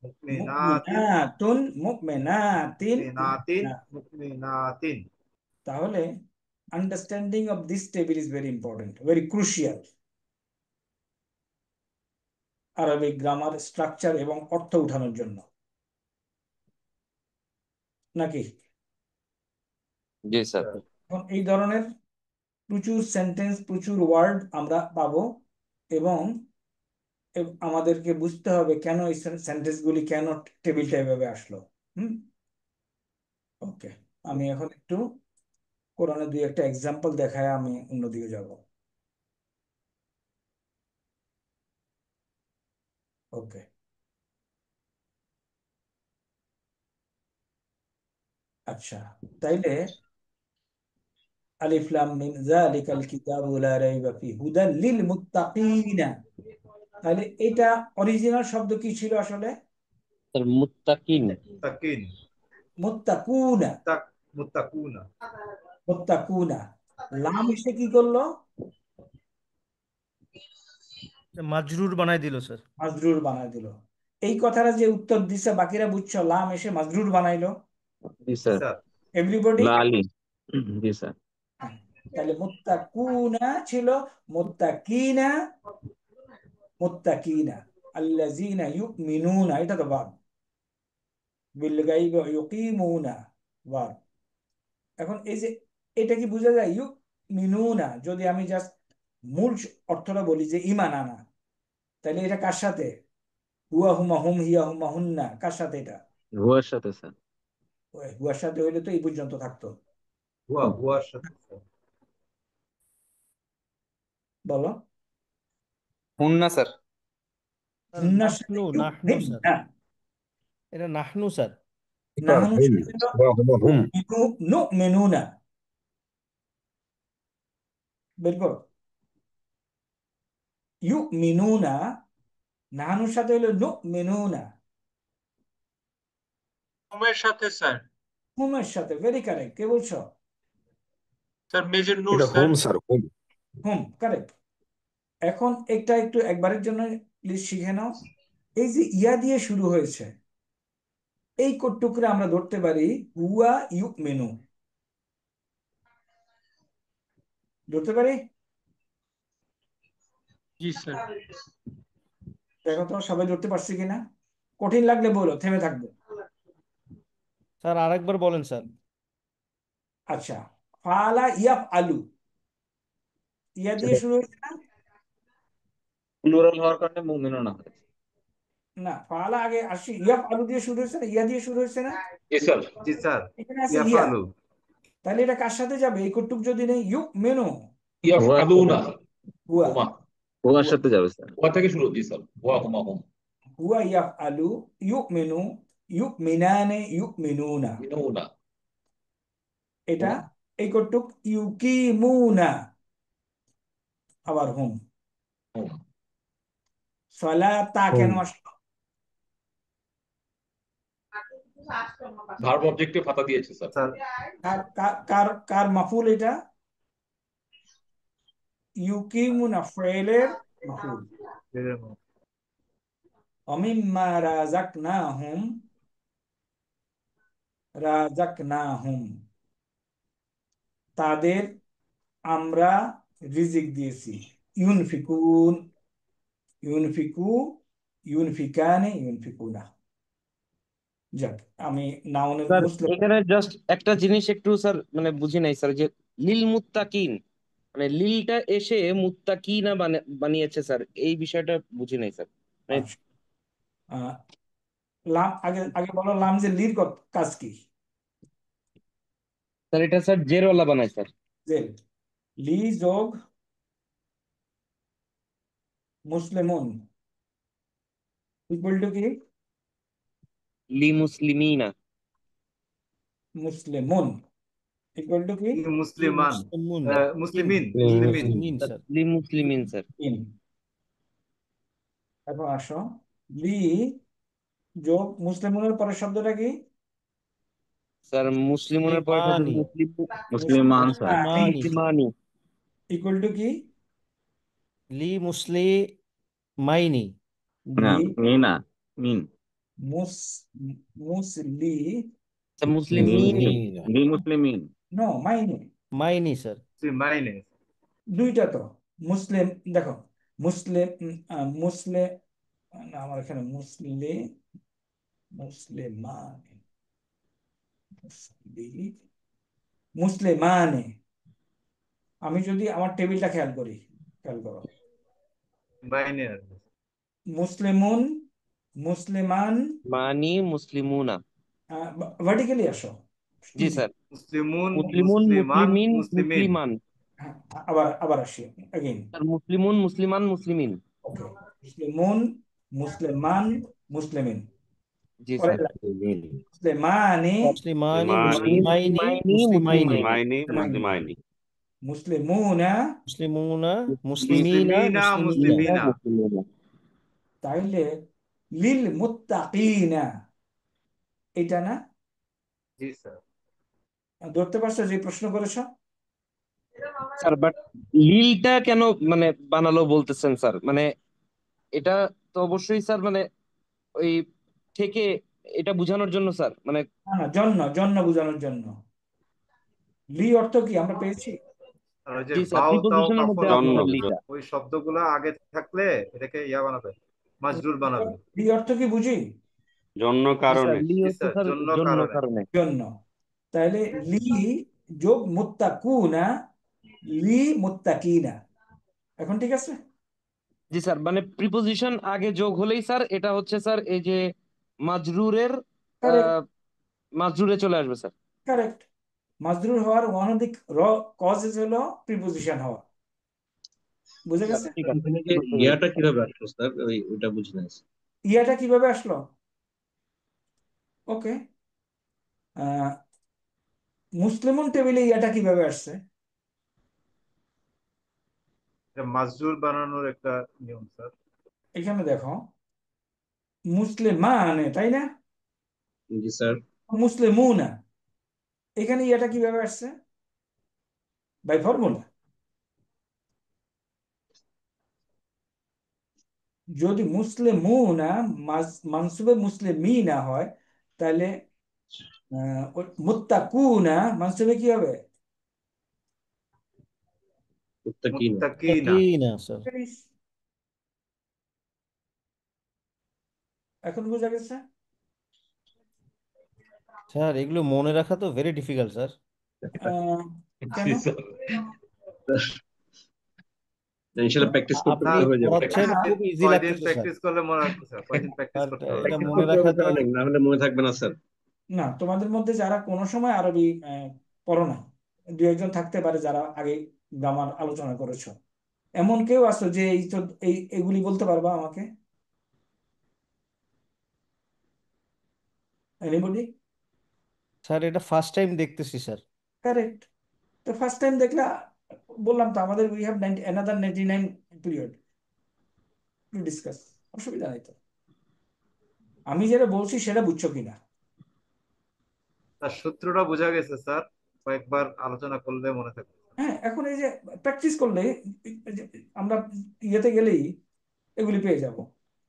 মুমিনাতিন, মুমিনাতিন, মুমিনাতিন, মুমিনাতিন। তাহলে understanding of this table is very important, very crucial Arabic grammar structure এবং অর্থ উঠানোর জন্য, নাকি? জি স্যার। এখন এই ধরনের প্রচুর সেন্টেন্স, প্রচুর ওয়ার্ড আমরা পাবো, এবং আমাদেরকে বুঝতে হবে কেন এই সেন্টেন্স গুলি কেন টেবিলটা এভাবে আসলো। ওকে, আমি এখন একটু কোরআনের দুই একটা এক্সাম্পল দেখায় আমি অন্যদিকে যাব। ওকে, আচ্ছা, তাইলে আলিফ লাম মিম যালিকাল কিতাবু লা রাইবা ফি হুদাল লিল মুত্তাকিনা, তাহলে এটা অরিজিনাল শব্দ কি ছিল আসলে? স্যার মুত্তাকিন, তাকিন, মুত্তাকুনা, মুত্তাকুনা। মুত্তাকুনা। লাম এসে কি করলো? মাজরুর বানাই দিল স্যার। মাজরুর বানাই দিল। এই কথাটা যে উত্তর দিছে বাকিরা বুঝছো, লাম এসে মাজরুর বানাইলো। জি জি স্যার। স্যার। এভরিবডি? লালি। জি স্যার। তাহলে মুত্তাকুনা ছিল মুত্তাকিনা, মুত্তাকিনা আল্লাযিনা ইউমিনুনা, এটা তো ভার্ব, বিল গায়বি ওয়া ইউকিমুনা ভার্ব। এখন এই যে এটা কি বোঝা যায় ইউমিনুনা, যদি আমি জাস্ট মূল অর্থটা বলি যে ঈমান আনা, তাহলে এটা কার সাথে? হুয়া হুমা হুম হিয়া হুমা হুন্না, কার সাথে এটা? হুয়ার সাথে স্যার। ওই হুয়ার সাথে হইলে তো এই পর্যন্ত থাকতো। হুয়ার সাথে স্যার। বলো। হুন্না স্যার। স্যার হুন্নার সাথে নাহনু, নাহনু স্যার, না, এটা নাহনু স্যার। নাহনুর সাথে হলো নুমিনুনা। বের করো। ইউমিনুনা, নাহনুর সাথে হলো নুমিনুনা। হুমের সাথে স্যার। হুমের সাথে, ভেরি কারেক্ট। কে বলছো? স্যার মেজর নূর এটা স্যার। হোম স্যার, হোম। Hmm, correct. এখন একটা একটু একবারের জন্য প্লিজ শিখে নাও, এই যে ইয়া দিয়ে শুরু হয়েছে, এই টুকরা আমরা ধরতে পারি হুয়া ইউমিনু, ধরতে পারি? জি স্যার। দেখো তো সবাই ধরতে পারছি কিনা, কঠিন লাগলে বলো, থেমে থাকবো। স্যার আরেকবার বলেন স্যার। আচ্ছা, ফালা ইয়াফ আলু, ইয়া দিয়ে শুরু হয়েছে না? প্লুরাল হওয়ার কারণে মুমিনুন না হয়েছে। না, ফালা আগে আসি, ইয়াফ আলু দিয়ে শুরু হয়েছে না, ইয়া দিয়ে শুরু হয়েছে না? জি স্যার। জি স্যার। এখানে আছে ইয়া, ইয়াফালু। তাহলে এটা কার সাথে যাবে? এই কটুক যদি নেই ইউ মেনু, হুয়ার ইয়াফআলুনা, হুয়া, হুমা, হুয়ার হুয়া, সাথে যাবে স্যার। হুয়া থেকে শুরু। জি স্যার, হুয়া হুমা হুম, হুয়া ইয়াফ আলু, ইউ মেনু, ইউ মিনানে, ইউ মিনুনা, মিনুনা, এটা এই কটুক ইউকিমুনা, আবার হুম। হুম। সালাতা কেন আসলো? ভার্ব অবজেক্টে ফাতা দিয়েছে স্যার। স্যার কার কার কার কার মাফুল এটা? ইউকিমুনা ফেলের মাফুল। অমিম্মা রাযাকনাহুম, রাযাকনাহুম, তাদের আমরা রিজিক দিয়েছি। ইউনফিকুন, ইউনফিকু, ইউনফিকানে, ইউনফিকুনা। যাক, আমি নাউনের স্যার মুসলিম। এখানে জাস্ট একটা জিনিস একটু স্যার মানে বুঝি নাই স্যার, যে লিল মুত্তাকিন মানে লিলটা এসে মুত্তাকিনা বানিয়েছে স্যার, এই বিষয়টা বুঝি নাই স্যার মানে। আচ্ছা, লাম আগে আগে বলো, লাম যে লির কাজ কি? স্যার এটা স্যার জেরওয়ালা বানায় স্যার। যে লি যোগ মুসলিমুন ইকুয়াল টু কি? লি মুসলিমিনা। মুসলিমুন ইকুয়াল টু কি? লি মুসলিমান, মুসলিমুন, ইন মুসলিমিন, লি মুসলিমিন। মুসলিমিন স্যার। লি মুসলিমিন স্যার। ইন। এখন আসো, লি যোগ মুসলিমুনের পরের শব্দটা কি? স্যার মুসলিমনের পরে হচ্ছে মুসলিমানি, মুসলিম, মুসলিমান স্যার। মুসলিমানি মুসলিমানি স্যার। মুসলিমানি। ইকুয়াল টু কি? লি মুসলিমাইনি, না, লি মিনা, মিন, মুস মুসলি স্যার মিন, মুসলিমিনি। মিন, মুসলিমিনা, লি মুসলিমিন। নো মাইনে, মাইনি স্যার। মুসলিমাইনে। দুইটা তো মুসলিম। দেখো, মুসলিম, মুসলিম, না আমার এখানে মুসলি, মুসলিমান, মুসলি, মুসলিমানে। আমি যদি আমার টেবিলটা খেয়াল করি, খেয়াল করো, বাইনে। মুসলিমুন, মুসলিমান, মানি মুসলিমুনা। ভার্টিক্যালি আসো, জি ইজি। স্যার। মুসলিমুন, মুসলিমুন মুসলিমান, মুসলিমিন মুসলিমিন। মুসলিমান। আবার আবার আসি अगेन। স্যার মুসলিমুন মুসলিমান মুসলিমিন। ওকে, মুসলিমুন, মুসলিমান, মুসলিমিন। জি পরে স্যার। মুসলিমানে, মুসলিমানি, মুসলিমানি, মুসলিমাইনি, মুসলিমাইনি মুসলিমাইনি, মুসলিমাইনি। মুসলিমাইনি, মুসলিমাইনি। মুসলিমুনা। মুসলিমুনা, মুসলিমিনা, মুসলিমিনা, মুসলিমিনা। মুসলিমিনা মুসলিমিনা। মুসলিমিনা। তাইলে লিল মুত্তাকিনা, এটা না? জি স্যার। ধরতে পারছো যে প্রশ্ন করেছো? স্যার বাট লিলটা কেন মানে বানালো বলতেছেন স্যার, মানে এটা তো অবশ্যই স্যার মানে ওই থেকে এটা বোঝানোর জন্য স্যার মানে। না না, জন্য, জন্য বোঝানোর জন্য। লি অর্থ কি আমরা পেয়েছি? আর ওই যে জি স্যার বাও তাও প্রিপোজিশনের মধ্যে কাফল আছে জন্য, স্যার লিটা। ওই শব্দগুলো আগে থাকলে এটাকে ইয়া বানাবে, মাজরুর বানাবে। লি অর্থ কি বুঝি? জন্য জি স্যার কারণে। লি জি হচ্ছে স্যার, স্যার জন্য জন্য কারণে। কারণে। জন্য। তাহলে লি যোগ মুত্তাকুনা, লি মুত্তাকিনা। এখন ঠিক আছে? জি স্যার মানে প্রিপোজিশন আগে যোগ হলেই স্যার এটা হচ্ছে স্যার এই যে মাজরুরের কারেক্ট, আহ মাজরুরে চলে আসবে স্যার। কারেক্ট। মাজরুর হওয়ার ওয়ান অফ দি কজেস হলো প্রিপোজিশন হওয়া। বুঝে স্যার গেছে? ঠিক আছে, এখানে যে বুঝতে পেরেছি ইয়াটা স্যার। কিভাবে আসলো স্যার, ওইটা বুঝি নাই। ইয়াটা কিভাবে আসলো? ওকে, মুসলিমুন টেবিলে ইয়াটা কিভাবে আসছে? এটা মাজরুর বানানোর একটা নিয়ম স্যার। এখানে দেখো, মুসলিমানে, তাই না? জি স্যার। মুসলিমুনা, এখানে ইয়াটা কিভাবে আসছে? By formula. যদি মুসলিমুনা মানসুবে মুসলিমিনা হয়, তাহলে মুত্তাকুনা মানসুবে কি হবে? মুত্তাকিনা। মুত্তাকিনা। মুত্তাকিনা স্যার। এখন বোঝা গেছে? স্যার এগুলো মনে রাখা তো ভেরি ডিফিকাল্ট স্যার। কেন? জি স্যার। ইনশাআল্লাহ প্র্যাকটিস করতে না, আপনি করতে হয়ে যাবে। পড়াচ্ছেন, কয়দিন খুব ইজি কয়দিন লাগতেছে স্যার, প্র্যাকটিস করলে মনে রাখবে স্যার, কয়দিন প্র্যাকটিস বাট করতে হবে। এটা প্র্যাকটিস মনে করতে রাখা হবে তো। কারণ না হলে মনে থাকবে না স্যার। না, তোমাদের মধ্যে যারা কোনো সময় আরবি পড়ো না, দু একজন থাকতে পারে যারা আগে গ্রামার আলোচনা করেছো, এমন কেউ আছো যে এইগুলি বলতে পারবা আমাকে? এনিবডি? স্যার এটা ফার্স্ট টাইম দেখতেছি স্যার। কারেক্ট। তো ফার্স্ট টাইম দেখলে, বললাম তো আমাদের we have another 99 period to discuss. অসুবিধা নাই তো। আমি যেটা বলছি সেটা বুঝছো কিনা? তার সূত্রটা বোঝা গেছে স্যার, কয়েকবার আলোচনা করলে মনে থাকবে। হ্যাঁ, এখন এই যে প্র্যাকটিস করলে এই যে আমরা ইয়েতে গেলেই এগুলি পেয়ে যাব।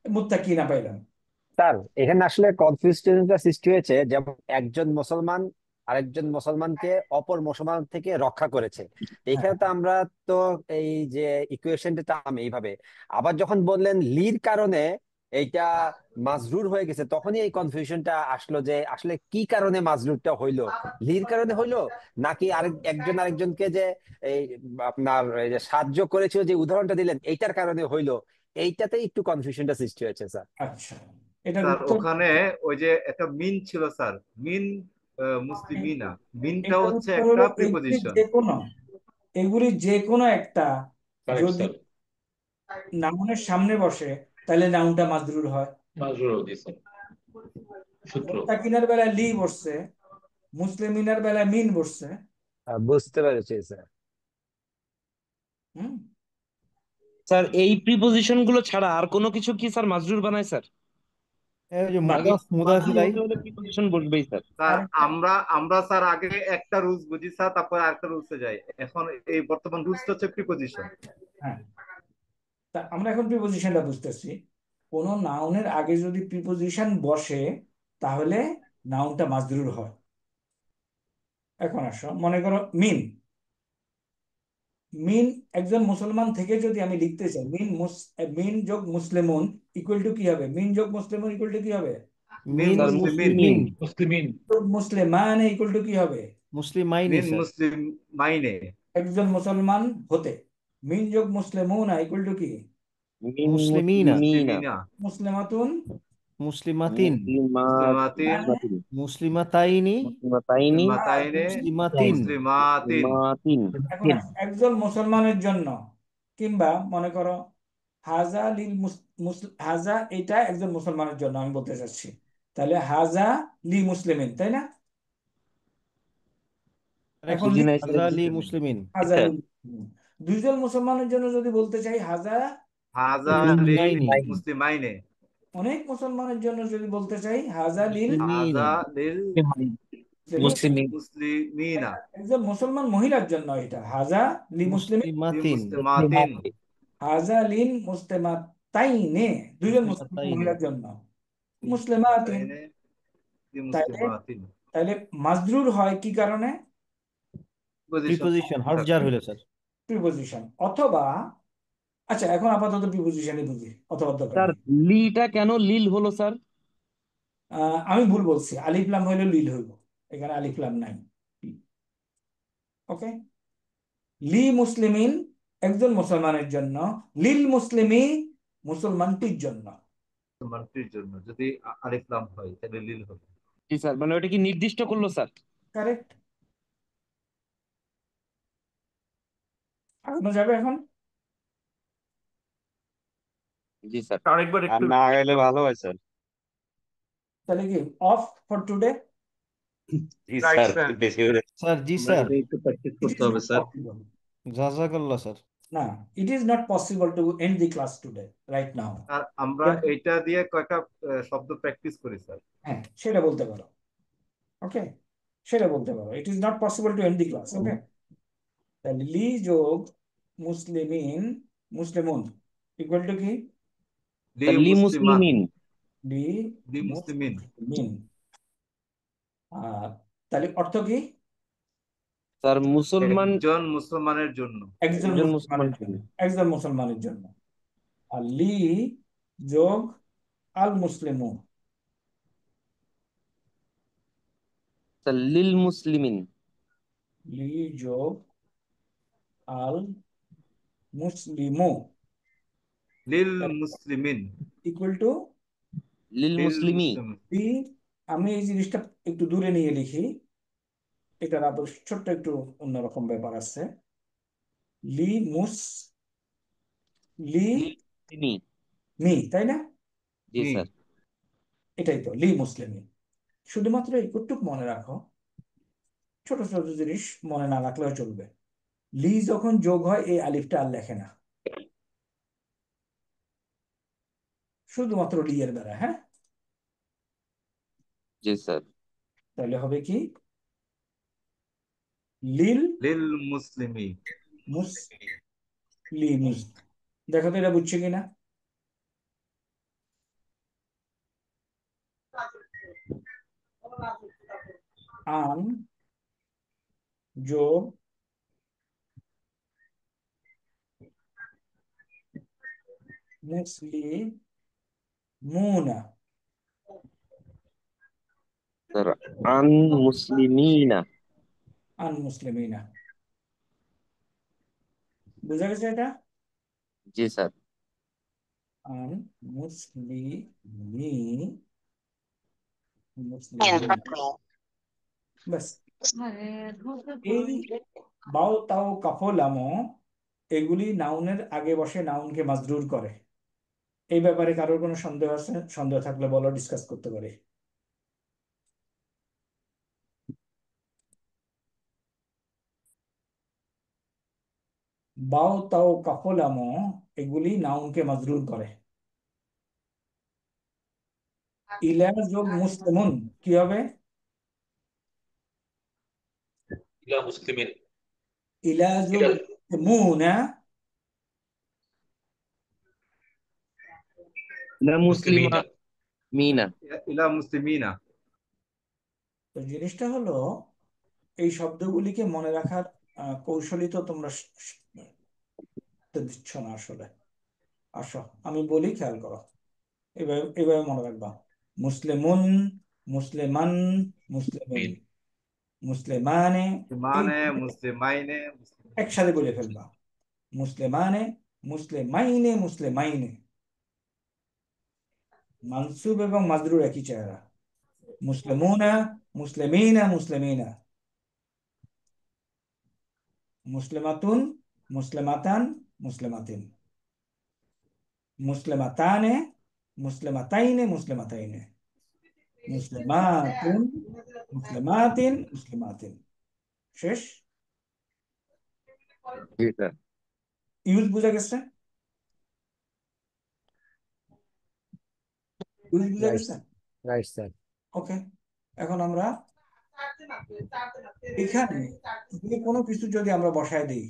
মুত্তাকি না পাইলাম। স্যার এখানে আসলে কনফিউশনটা সৃষ্টি হয়েছে, যেমন একজন মুসলমান আরেকজন মুসলমানকে অপর মুসলমান থেকে রক্ষা করেছে। তো হ্যাঁ এখানে তো আমরা তো এই যে ইকুয়েশনটা আমি এইভাবে, আবার যখন বললেন লির কারণে এইটা মাজরুর হয়ে গেছে, তখনই এই কনফিউশনটা আসলো যে আসলে কি কারণে মাজরুরটা হইলো, লির কারণে হইলো নাকি আরেক একজন আরেকজনকে যে এই আপনার এই যে সাহায্য করেছিল যে উদাহরণটা দিলেন এইটার কারণে হইলো, এইটাতেই একটু কনফিউশনটা সৃষ্টি হয়েছে স্যার। আচ্ছা, এটার স্যার উত্তর ওখানে ওই যে একটা মিন ছিল স্যার, মিন মুসলিমিনা, মিনটাও এটার হচ্ছে উত্তর একটা হলো প্রিপোজিশন। এগুলি যে কোনো একটা কারেক্ট যদি স্যার। নাউনের সামনে বসে তাহলে নাউনটা মাজরুর হয়। মাজরুর, জি স্যার, সূত্র। মুত্তাকিনের বেলায় লি বসছে, মুসলিমিনের বেলায় মিন বসছে। বুঝতে পেরেছি স্যার। হুম স্যার এই প্রিপোজিশন গুলো ছাড়া আর কোনো কিছু কি স্যার মাজরুর বানায় স্যার? এই যে না, আগে মুদাফ মুদাফ মাজরুর ইলাই। হতে হলে প্রিপোজিশন বসবেই স্যার। স্যার আরেকটা আমরা স্যার আগে একটা রুলস বুঝি স্যার, তারপর আরেকটা রুলসে যাই। এখন এই বর্তমান রুলসটা হচ্ছে প্রিপোজিশন। হ্যাঁ, তা আমরা এখন প্রিপোজিশনটা বুঝতেছি। কোন নাউনের আগে যদি প্রিপোজিশন বসে তাহলে নাউনটা মাজরুর হয়। এখন আসো, মনে করো মিন, মিন একজন মুসলমান থেকে যদি আমি লিখতে চাই, মিন যোগ মুসলিমুন ইকুয়াল টু কি হবে? মিন যোগ মুসলিমুন ইকুয়াল টু কি হবে? মিন মিন স্যার মুসলিমিন, মুসলিমিন। মুসলিমিন। মুসলিমিন। যোগ মুসলিমান ইকুয়াল টু কি হবে? মুসলিমাইনি মিন স্যার। মুসলিম মাইনে, একজন মুসলমান হতে। মিন যোগ মুসলিমুন ইকুয়াল টু কি? মিন মুসলিমিনা। মুসলিমিনা। মুসলিমিনা, মুসলিমাতুন, মুসলিমাতিন। মুসলিমাতিন। মুসলিমান, মুসলিমাতাইনি। মুসলিমাতাইনি। আর মুসলিমাতাইনে, মুসলিমাতিন। মুসলিমাতিন। মুসলিমাতিন। এখন আসো, একজন মুসলমানের জন্য, কিংবা মনে করো হাজা লিল হাজা, এটা একজন মুসলমানের জন্য আমি বলতে চাচ্ছি, তাহলে হাজা লি মুসলিমিন, তাই না? এখন বুঝি লি নাই স্যার। হাজা লি মুসলিমিন। হাজা লি মুসলিমিন। দুইজন মুসলমানের জন্য যদি বলতে চাই হাজা হাজা লিল লিল মুসলিমাইনি। মুসলিমাইনে, অনেক মুসলমানের জন্য যদি বলতে চাই হাজা লিল হাজা মুসলিমিনা। লিল মুসলিমিন। মুসলিমিনা, একজন মুসলমান মহিলার জন্য এটা হাজা লি মুসলিমিন, লি মুসলিমাতিন। মুসলিমাতিন, হাজা লিল মুসলিমাতাইনে, দুইজন মুসলিম মুসলিমাতাইনি। মহিলার জন্য মুসলিমাতিন। মুসলিমাতাইনে, লি তাইলে মুসলিমাতিন। তাইলে মাজরুর হয় কি কারণে? পজিশন প্রিপোজিশন হরফ জার হইলো স্যার। প্রিপোজিশন। অথবা, আচ্ছা এখন আপাতত প্রিপোজিশনই বুঝি, অথবা দরকার স্যার নেই। লিটা কেন লিল হলো স্যার? আমি ভুল বলছি, আলিফ লাম হইলে লিল হইব, এখানে আলিফ লাম নাই। ওকে, লি মুসলিমিন একজন মুসলমানের জন্য, লিল মুসলিমি মুসলমানটির জন্য। মুসলমানটির জন্য যদি আলিফ লাম হয় তাহলে লিল হবে। জি স্যার, মানে ওটা কি নির্দিষ্ট করলো স্যার? কারেক্ট। আগানো যাবে এখন? জি স্যার। আরেকবার আর একটু না গেলে ভালো হয় স্যার। তাহলে কি of for today? G right sir, sir. বেশি করে স্যার জি আমরা স্যার। এটা একটু প্র্যাকটিস ইট করতে ইজ হবে নট স্যার। পসিবল। জাযাকাল্লাহ স্যার। না, it is not possible to end the class today, right now. আর আমরা এইটা দিয়ে কয়েকটা শব্দ প্র্যাকটিস করি স্যার। হ্যাঁ, সেটা বলতে পারো। ওকে, সেটা বলতে পারো, it is not possible to end the class. ওকে, তাহলে লি যোগ মুসলিমিন মুসলিমুন ইকুয়াল টু কি? লি স্যার লি মুসলিমাত, মুসলিমিন। লি লি মুসলিমিন। মুসলিমিন। আর তাহলে অর্থ কি? স্যার মুসলমান, একজন মুসলমানের জন্য, একজন একজন মুসলমানের মুসলমানের জন্য, জন্য। একজন মুসলমানের জন্য। আর লি যোগ আল মুসলিমুন, স্যার লিল মুসলিমিন। লি যোগ আল মুসলিমু লিল মুসলিমিন, ইকুয়াল টু লিল লিল মুসলিমি। মুসলিমিন। লি। আমি এই জিনিসটা একটু দূরে নিয়ে লিখি, এটার আবার ছোট্ট একটু অন্যরকম ব্যাপার আছে। লি মুস লি লি মুসলিমি। মি, তাই না? জি মি, স্যার। এটাই তো লি মুসলিমি। শুধুমাত্র এইটুকু মনে রাখো, ছোট ছোট জিনিস মনে না রাখলেও চলবে। লি যখন যোগ হয় এই আলিফটা আর লেখে না, শুধুমাত্র লি এর দ্বারা। হ্যাঁ, জি স্যার। তাহলে হবে কি? লিল লিল মুসলিমি। মুসলিমি। দেখো তো এটা বুঝছে কিনা? আন যোগ মুসলিমুনা। স্যার আন মুসলিমিনা। আন মুসলিমিনা। বুঝা গেছে এটা? জি স্যার। আন মুসলিমিন। ব্যাস। এই বাও তাও কাফলামো এগুলি নাউনের আগে বসে নাউনকে মাজরুর করে। এই ব্যাপারে কারোর কোনো সন্দেহ আছে? সন্দেহ থাকলে বলো, ডিসকাস করতে পারি। বাও তাও কাফলামো এগুলি নাউনকে মাজরুর করে। ইলা যোগ মুসলিমুন কি হবে? ইলা মুসলিমিন। ইলা যোগ ইলা মুসলিমুনা। ইলা মুসলিমা মুসলিমিনা। মিনা। ইলা মুসলিমিনা। তো জিনিসটা হলো এই শব্দগুলিকে মনে রাখার কৌশলই তো তোমরা দিচ্ছ না আসলে। আসো আমি বলি, খেয়াল করো। এভাবে এভাবে মনে রাখবা। মুসলিমুন, মুসলিমান, মুসলিমিন, মুসলিমানে। এই মানে মুসলিমাইনে। একসাথে বলে ফেলবা। মুসলিমানে, মুসলিমাইনে, মুসলিমাইনে। মানসুব এবং মাজরুর একই চেহারা। মুসলিমুনা, মুসলিমিনা, মুসলিমিনা। মুসলিমাতুন, মুসলিমাতান, মুসলিমাতিন। মুসলিমাতানে, মুসলিমাতাইনে, মুসলিমাতাইনে। মুসলিমাতুন, মুসলিমাতিন, মুসলিমাতিন। শেষ। জি স্যার। ইউজ বুঝা গেছে? ইউজ বুঝা রাইট, গেছে? Right sir. ওকে। এখন আমরা এখানে যে কোনো কিছু যদি আমরা বসায় দিই,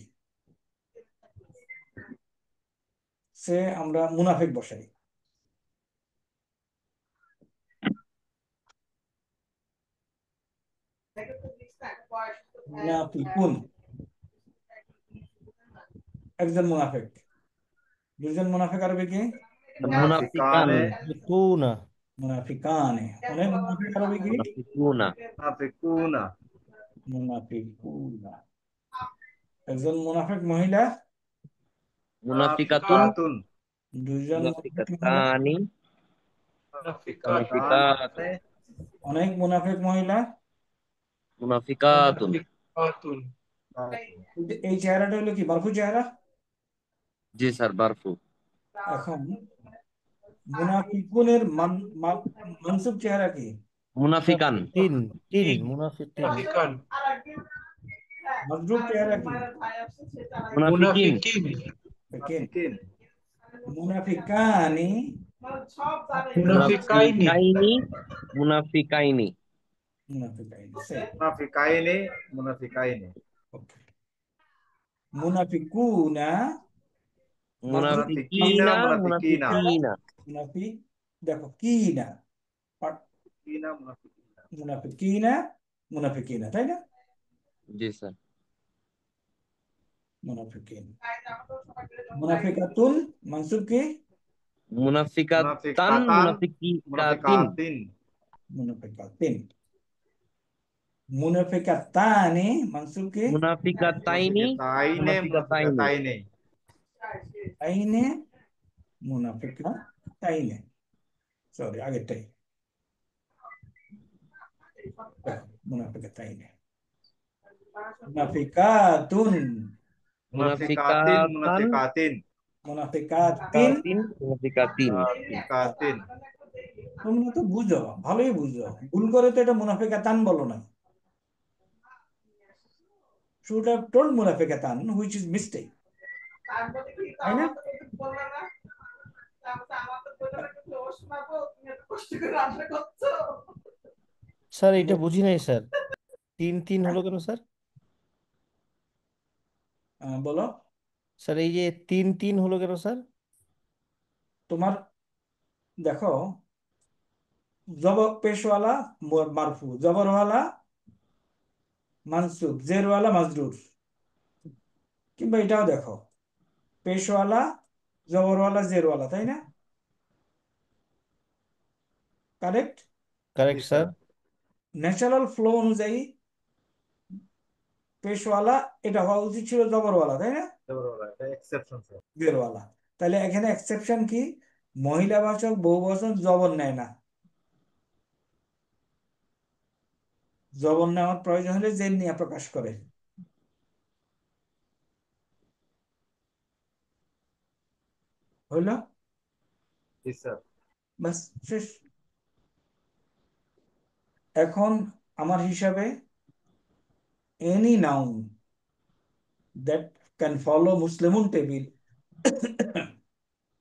সে আমরা মুনাফিক বসাই। মুনাফিকুন একজন মুনাফিক। দুজন মুনাফিক আরবি কি? মুনাফিকান। মুনাফিকুনা। মুনাফিকানে। অনেক মুনাফিক আরবি কি? মুনাফিকুনা। মুনাফিকুনা। মুনাফিকুনা। একজন মুনাফিক মহিলা। মুনাফিকাতুন। মুনাফিকাতুন। দুজন মুনাফিক মহিলা। মুনাফিকাতানি। মুনাফিকাত। অনেক মুনাফিক মহিলা। মুনাফিকাতুন। এই চেহারাটা হলো কি মারফু চেহারা? জি স্যার বারফু। এখন মুনাফিকুনের মানসুব চেহারা কি? মুনাফিকান। তিন তিন মুনাফিক তিন। মাজরুর চেহারা কি? মুনাফিকিন। মুনাফিকিন। মুনাফিকানি। মুনাফিকাইনি। মুনাফিকাইনি। মুনাফিকাইনি। সেই মুনাফিকাইনি। মুনাফিকাইনি। ওকে। মুনাফিকুনা। মুনাফিকিনা। মুনাফিকিনা। মুনাফিকিনা। মুনাফিক দেখো কিনা, কিনা মুনাফিকিনা। মুনাফিকিনা, মুনাফিকিনা, তাই না? জি স্যার। মুনাফিকিন। মুনাফিকাতুন মানসুব কি? মুনাফিকাতান। মুনাফিকিকাতিন। মুনাফিকাতিন। মুনাফিকাতিন। মুনাফিকাতানি মানসুব কি? মুনাফিকাতাইনি। মুনাফিকাতাইনে। মুনাফিকাতাইনি। মুনাফিকাতাইনে। তাইনে, মুনাফিকাতাইনে। সরি, আগেরটাই। দেখো মুনাফিকাতাইনে। মুনাফিকাতুন। মুনাফিকাতিন। মুনাফিকাতান। মুনাফিকাতিন। মুনাফিকাতিন। মুনাফিকাতিন। মুনাফিকাতিন। তোমরা তো বুঝো, ভালোই বুঝো। ভুল করে তো এটা মুনাফিকাতান বলো না। should have told মুনাফিকাতান, which is mistake, তাই না? স্যার এটা বুঝি নাই স্যার, তিন তিন হলো কেন স্যার? বলো। স্যার এই যে তিন তিন হলো কেন স্যার? তোমার দেখো, জবর পেশওয়ালা মারফু, জবরওয়ালা মানসুব, জেরওয়ালা মাজরুর। কিংবা এটাও দেখো, পেশওয়ালা জবরওয়ালা জেরওয়ালা, তাই না? কারেক্ট? জি correct sir. Sir. Natural flow অনুযায়ী পেশওয়ালা এটা হওয়া উচিত ছিল জবরওয়ালা, তাই না? এটা এক্সেপশন স্যার। জেরওয়ালা। তাহলে এখানে এক্সেপশন কি? মহিলাবাচক বহুবচন জবর নেয় না। জবর নেওয়ার প্রয়োজন হলে জের নিয়ে প্রকাশ করে। হইল? জি স্যার। বাস, শেষ। এখন আমার হিসাবে any noun that can follow Muslimun table,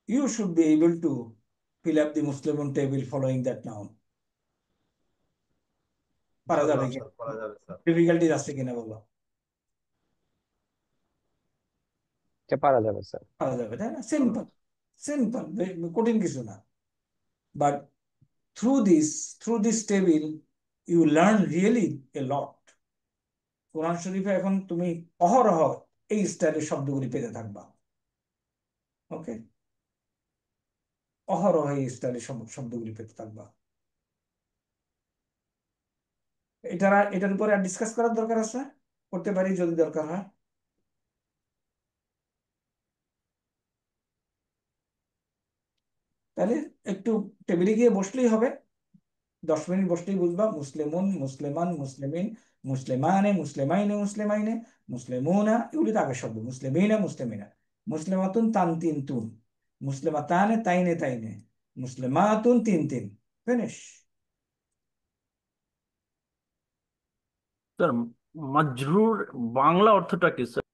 you should be able to fill up the Muslimun table following that noun. পারা যাবে ইনশাআল্লাহ কি? স্যার, করা যাবে স্যার। ডিফিকাল্টিজ আছে কিনা বলো? এটা পারা যাবে স্যার। পারা যাবে, তাই না? সিম্পল, সিম্পল, কঠিন কিছু না। But through this table you learn really a lot. কোরআন শরীফে এখন তুমি অহরহ এই স্টাইলের শব্দগুলি পেতে থাকবা। ওকে, অহরহ এই স্টাইলের শব্দগুলি পেতে থাকবা। এটার উপরে আর ডিসকাস করার দরকার আছে? করতে পারি যদি দরকার হয়। তাহলে একটু টেবিলে গিয়ে বসলেই হবে, 10 মিনিট বসলেই বুঝবা। মুসলিমুন, মুসলিমান, মুসলিমিন, মুসলিমানে, মুসলিমাইনে, মুসলিমাইনে, মুসলিমুনা, এগুলি তো আগের শব্দ। মুসলিমিনা, মুসলিমিনা, মুসলিমাতুন, তান তিন তুন, মুসলিমাতানে, তাইনে তাইনে, মুসলিমাতুন, তিন তিন। ফিনিশ। স্যার মাজরুর বাংলা অর্থটা কি স্যার?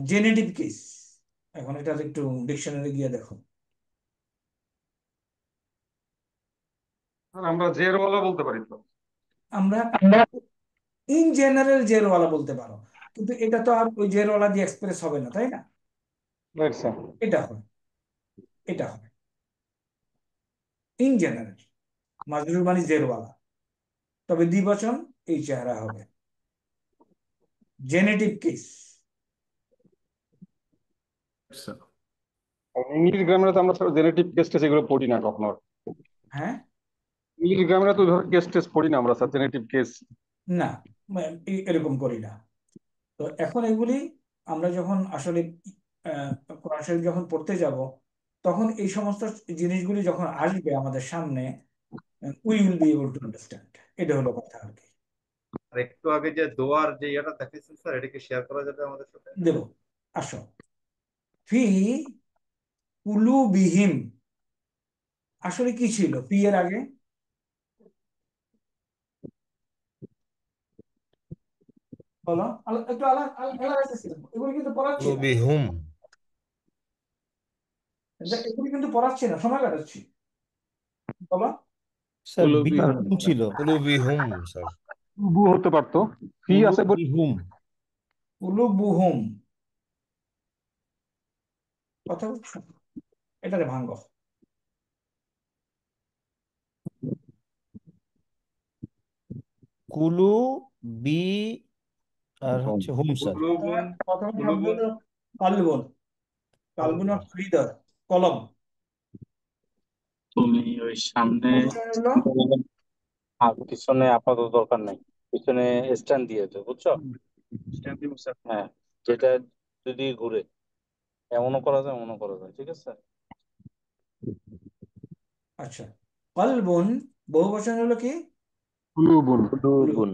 Genitive case. এখন এটা একটু ডিকশনারি গিয়ে দেখো। আমরা জেরওয়ালা বলতে পারি তো। আমরা ইন জেনারেল জেরওয়ালা বলতে পারো, কিন্তু এটা তো আর ওই জেরওয়ালা দিয়ে এক্সপ্রেস হবে না, তাই না? Right sir. এটা হয়, এটা হয় ইন জেনারেল। মাজরুর মানে জেরওয়ালা, তবে দ্বিবচন এই চেহারা হবে। Genitive case. স্যার ইংলিশ গ্রামারে তো আমরা জেনেটিভ কেস টেস এগুলো পড়ি না কখনো। হ্যাঁ, ইংলিশ গ্রামারে তো কেস টেস পড়ি না আমরা স্যার, জেনেটিভ কেস। না, এরকম করি না। তো এখন এগুলি আমরা যখন আসলে কোরআন শরীফ যখন পড়তে যাব, তখন এই সমস্ত জিনিসগুলি যখন আসবে আমাদের সামনে, we will be able to understand. এটা হলো কথা আর কি। আর একটু আগে যে দোয়ার যে ইয়েটা দেখাইছেন স্যার, এটা কি শেয়ার করা যাবে আমাদের সাথে? দেব, আসো। ফি কুলুবিহিম, আসলে কি ছিল ফি এর আগে? বলো, একটু এগুলি কিন্তু পড়াচ্ছি না, কুলুবিহুম এগুলি কিন্তু পড়াচ্ছি না, সময় কাটাচ্ছি। বলো। স্যার কুলুবিহুম বিহুম ছিল। কুলুবিহুম স্যার। বু হতে পারতো, ফি আছে বলে। কুলুবিহুম। কুলুবুহুম, কথা বুঝছো? এটারে ভাঙ্গ। কুলু বি আর হচ্ছে হুম স্যার। কুলুবুন, প্রথম শব্দ কুলুবুন, হলো কালবন। কালবন অর্থ হৃদয়, কলম। তুমি ওই সামনে হলো পিছনে আপাতত দরকার নাই, পিছনে স্ট্যান্ড দিয়েছে বুঝছো। হ্যাঁ, যেটা যদি ঘুরে এমনও করা যায়, এমনও করা যায়, ঠিক আছে। আচ্ছা, কালবন বহু বচন হলো কি? কুলুবুন। কুলুবুন।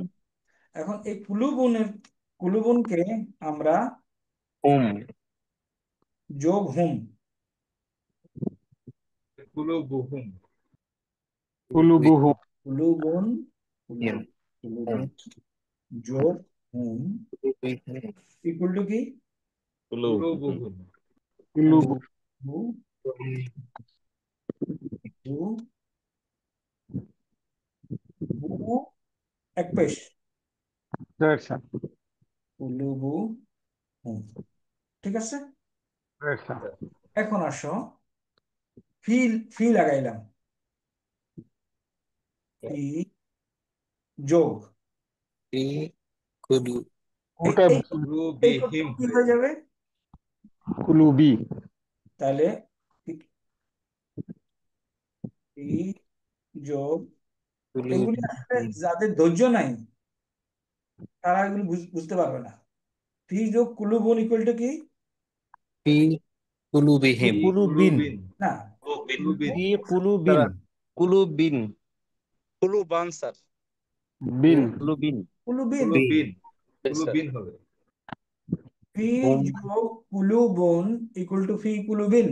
এখন এই কুলুবুনকে আমরা হুম যোগ হুম, কুলুবুহুম। কুলুবুহুম। কুলুবুন, কুলুবুন যোগ হুম ইকুয়াল টু কি? কুলুবুহুম। কুলুবু হু হু বু, এক পেশ, রাইট স্যার। কুলুবু হুম। ঠিক আছে। Right sir. এখন আসো, ফি, ফি লাগাইলাম, ফি যোগ এই এই এই পদটা কি হয়ে যাবে কুলুবি। তাহলে ফি যোগ এগুলি আসলে যাদের ধৈর্য নাই তারা এগুলো বুঝতে পারবে না। ফি যোগ কুলুবন ইকুয়াল টু কি কুলুবিন। না ফি কুলুবিন। কুলুবিন। কুলুবান স্যার। বিন। কুলুবিন। কুলুবিন কুলুবিন হবে। ফি হুম। যোগ কুলুবন ইকুয়াল টু ফি কুলুবিন।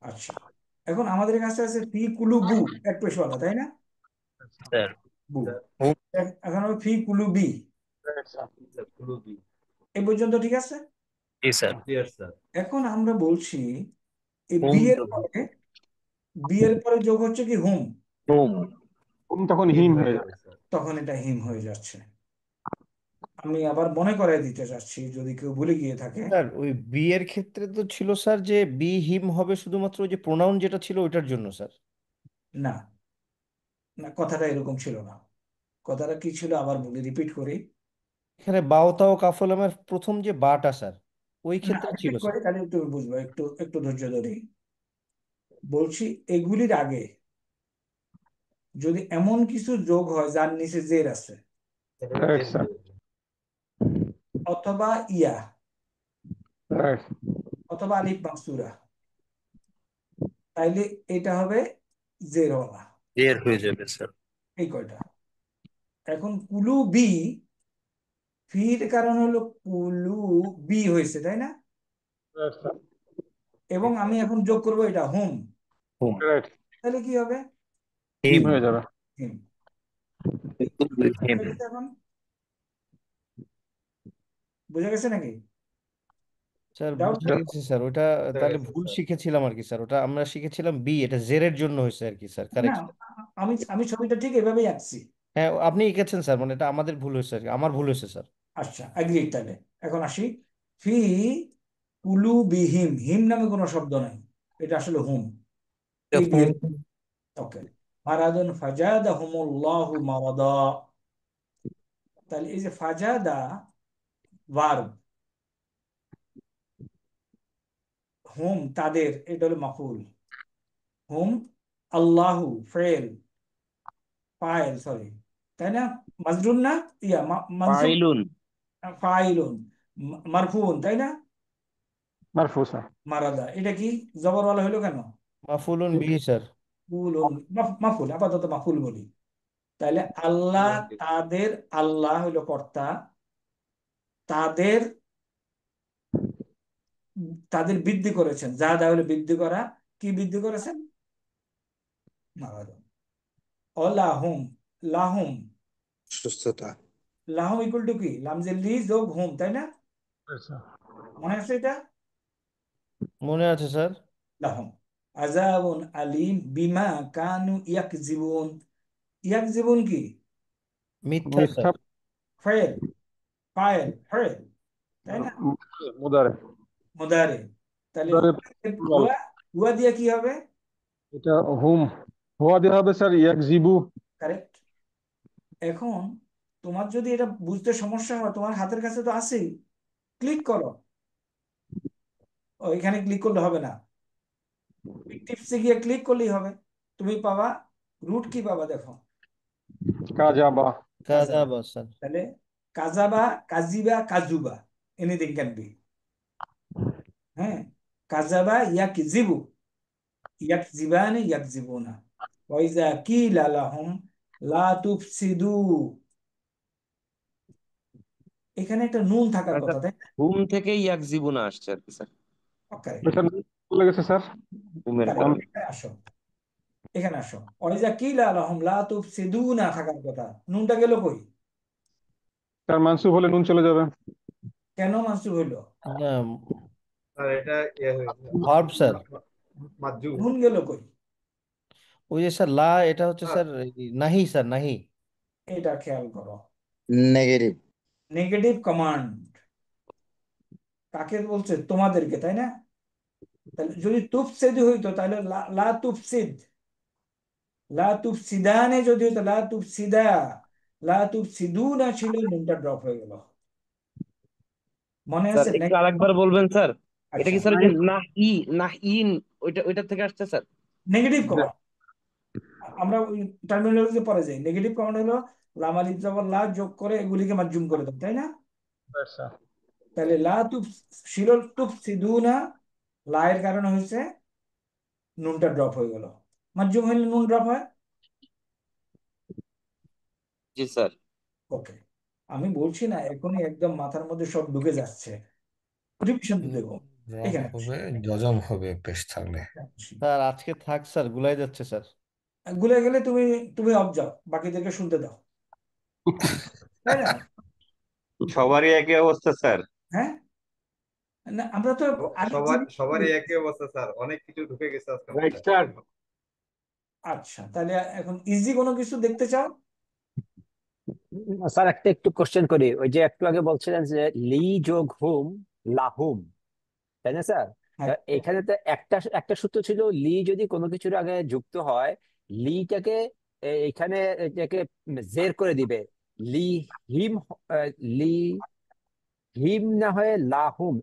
আচ্ছা, এখন আমাদের কাছে আছে ফি কুলুবু এক পেশওয়ালা, তাই না? বু। এখন হবে ফি কুলুবি। কুলুবি। এই পর্যন্ত ঠিক আছে? Clear sir. এখন আমরা বলছি এই বি এর পরে যোগ হচ্ছে কি হুম, তখন হিম হয়ে যাবে। তখন এটা হিম হয়ে যাচ্ছে। আমি আবার মনে করাই দিতে চাচ্ছি যদি কেউ ভুলে গিয়ে থাকে। স্যার ওই বি এর ক্ষেত্রে তো ছিল স্যার যে বি হিম হবে শুধুমাত্র ওই যে প্রোনাউন যেটা ছিল ওইটার জন্য স্যার। না না, কথাটা এরকম ছিল না। কথাটা কি ছিল আবার বলি, রিপিট করি। এখানে বাওতাও কাফলামের প্রথম যে বাটা স্যার ওই না, ক্ষেত্রে ছিল রিপিট স্যার। করি তাহলে একটু বুঝবো, একটু একটু ধৈর্য ধরি। বলছি এগুলির আগে যদি এমন কিছু যোগ হয় যার নিচে জের আছে রাইট স্যার। অথবা ইয়া রাইট। অথবা আলিফ মাকসুরা, তাইলে এটা হবে জেরওয়ালা। এই কয়টা। এখন কুলু বি, ফির কারণ হলো কুলু বি হয়েছে, তাই না? এবং আমি এখন যোগ করব এটা হুম, রাইট। তাহলে কি হবে হিম হয়ে যাবে। হিম। এখন বুঝা গেছে নাকি? Sir doubt? বুঝে গেছি স্যার, ওটা তাহলে ভুল শিখেছিলাম আর কি স্যার। ওটা আমরা শিখেছিলাম বি, এটা জেরের জন্য হয়েছে আর কি স্যার, না, কারেক্ট। আমি আমি ছবিটা ঠিক এভাবেই আঁকছি। হ্যাঁ আপনি এঁকেছেন স্যার, মানে এটা আমাদের ভুল হয়েছে আর কি, আমার ভুল হয়েছে স্যার। আচ্ছা, এগ্রি। তাহলে এখন আসি, ফি কুলু বিহিম, হিম নামে কোনো শব্দ নাই, এটা আসলে হুম। এই বি, ওকে। মারাদুন ফাজাদাহুমুল্লাহু মারাদা, তাহলে এই যে ফাজাদা ভার্ব, হুম তাদের, এটা হলো মাফুল। হুম আল্লাহু ফেল, ফাইল সরি, তাই না? মাজরুর না, ইয়া মানসুব, ফাইলুন। ফাইলুন, মারফুন, তাই না? মারফু স্যার। মারাদা এটা কি জবরওয়ালা হলো কেন? মাফুলুন বিহি স্যার। মাফুলুন, মাফুল, আপাতত মাফুল বলি। তাহলে আল্লাহ তাদের, আল্লাহ হইলো কর্তা, তাদের তাদের বৃদ্ধি করেছেন, যা হলো বৃদ্ধি করা। কি বৃদ্ধি করেছেন? মারাদা। অলাহুম, লাহুম, সুস্থতা। লাহুম ইকুয়াল টু কি লামজে লি যোগ হুম, তাই না? মনে আছে এটা? মনে আছে স্যার। লাহুম আযাবুন আলীম বিমা কানু ইয়াকযিবুন। ইয়াকযিবুন কি মিথ্যা মিথ্যা। স্যার। ফাইল, ফাইল ফাইল, তাই না? মুদারে। মুদারে। তাহলে মুদারে plural। হুয়া, হুয়া দিয়ে কি হবে? এটা হুম হওয়া দেওয়া হবে স্যার ইয়াকজিবু। কারেক্ট। এখন তোমার যদি এটা বুঝতে সমস্যা হয়, তোমার হাতের কাছে তো আছেই, ক্লিক করো। ও, এখানে ক্লিক করলে হবে না, টিপসে গিয়ে ক্লিক করলেই হবে। তুমি পাবা রুট কি পাবা দেখো, কাজাবা। কাজাবা। কাযাবা স্যার। তাহলে কাজাবা, কাজিবা, কাজুবা, এনিথিং ক্যান বি। হ্যাঁ, কাজাবা ইয়াকজিবু, ইয়াকজিবানি ইয়াকজিবুনা, ওয়াইজা কিলা লাহুম লা তুফসিদু, এখানে একটা নুন থাকার মানে কথা, স্যার তাই না? ঘুম থেকে ইয়াকজিবুনা আসছে আর কি স্যার। কারেক্ট, স্যার বলে গেছে স্যার। ঘুমের কারেক্ট। কারণে। এখানে আসো, এখানে আসো। ওয়াইজা কিলা লাহুম লা তুফসিদুনা থাকার কথা, নুনটা গেল কই? স্যার মানসুব হলে নুন চলে যাবে। কেন মানসুব হইলো? না, আর এটা ইয়ে হয়েছে ভার্ব স্যার। মাজুব। নুন গেল কই? ওই যে স্যার লা, এটা হচ্ছে স্যার নাহি স্যার, নাহি। এটা খেয়াল করো, নেগেটিভ। Negative command. কাকে বলছে? তোমাদেরকে, তাই না? তাহলে যদি তুফসিদ হইতো তাহলে লা লা তুফসিদ, লা তুফসিদানে যদি হতো লা তুফসিদা, লা তুফসিদুনা ছিল, নুনটা ড্রপ হয়ে গেল। মনে স্যার আছে? একটু আরেকবার বলবেন স্যার? এটা আচ্ছা, কি স্যার ওই যে নাহ ইন ওইটা থেকে আসছে স্যার? Negative command. আমরা ওই টার্মিনোলজি পরে যাই। নেগেটিভ কমান্ড হলো লাম আলিফ জবর লা যোগ করে এগুলিকে মাজজুম করে দাও, তাই না? আচ্ছা, তাহলে লা ছিল তুফসিদুনা, লা এর কারণে হয়েছে নুনটা ড্রপ হয়ে গেল। মাজজুম হইলে নুন ড্রপ হয়। জি স্যার। ওকে, আমি বলছি না এখনই একদম মাথার মধ্যে সব ঢুকে যাচ্ছে, রিভিশন তো দেবো। ড্রপ এখানে হবে, জজম হবে পেশ থাকলে। আসি। স্যার আজকে থাক স্যার, গুলাই যাচ্ছে স্যার। গুলে গেলে তুমি তুমি অফ যাও, বাকিদেরকে শুনতে দাও, তাই না? সবারই একই অবস্থা স্যার। হ্যাঁ, না আমরা তো আগে সবারই একই অবস্থা স্যার, অনেক কিছু ঢুকে গেছে আজকে রাইট মাথায়। স্যার। আচ্ছা, তাহলে এখন ইজি কোনো কিছু দেখতে চাও? স্যার একটা একটু কোশ্চেন করি, ওই যে একটু আগে বলছিলেন যে লি যোগ হুম লাহুম, তাই না স্যার? তা হ্যাঁ, এখানে তো একটা একটা সূত্র ছিল, লি যদি কোনো কিছুর আগে যুক্ত হয়, লিটাকে এখানে এটাকে জের করে দিবে। লি হিম লি হিম না হয়ে লাহুম।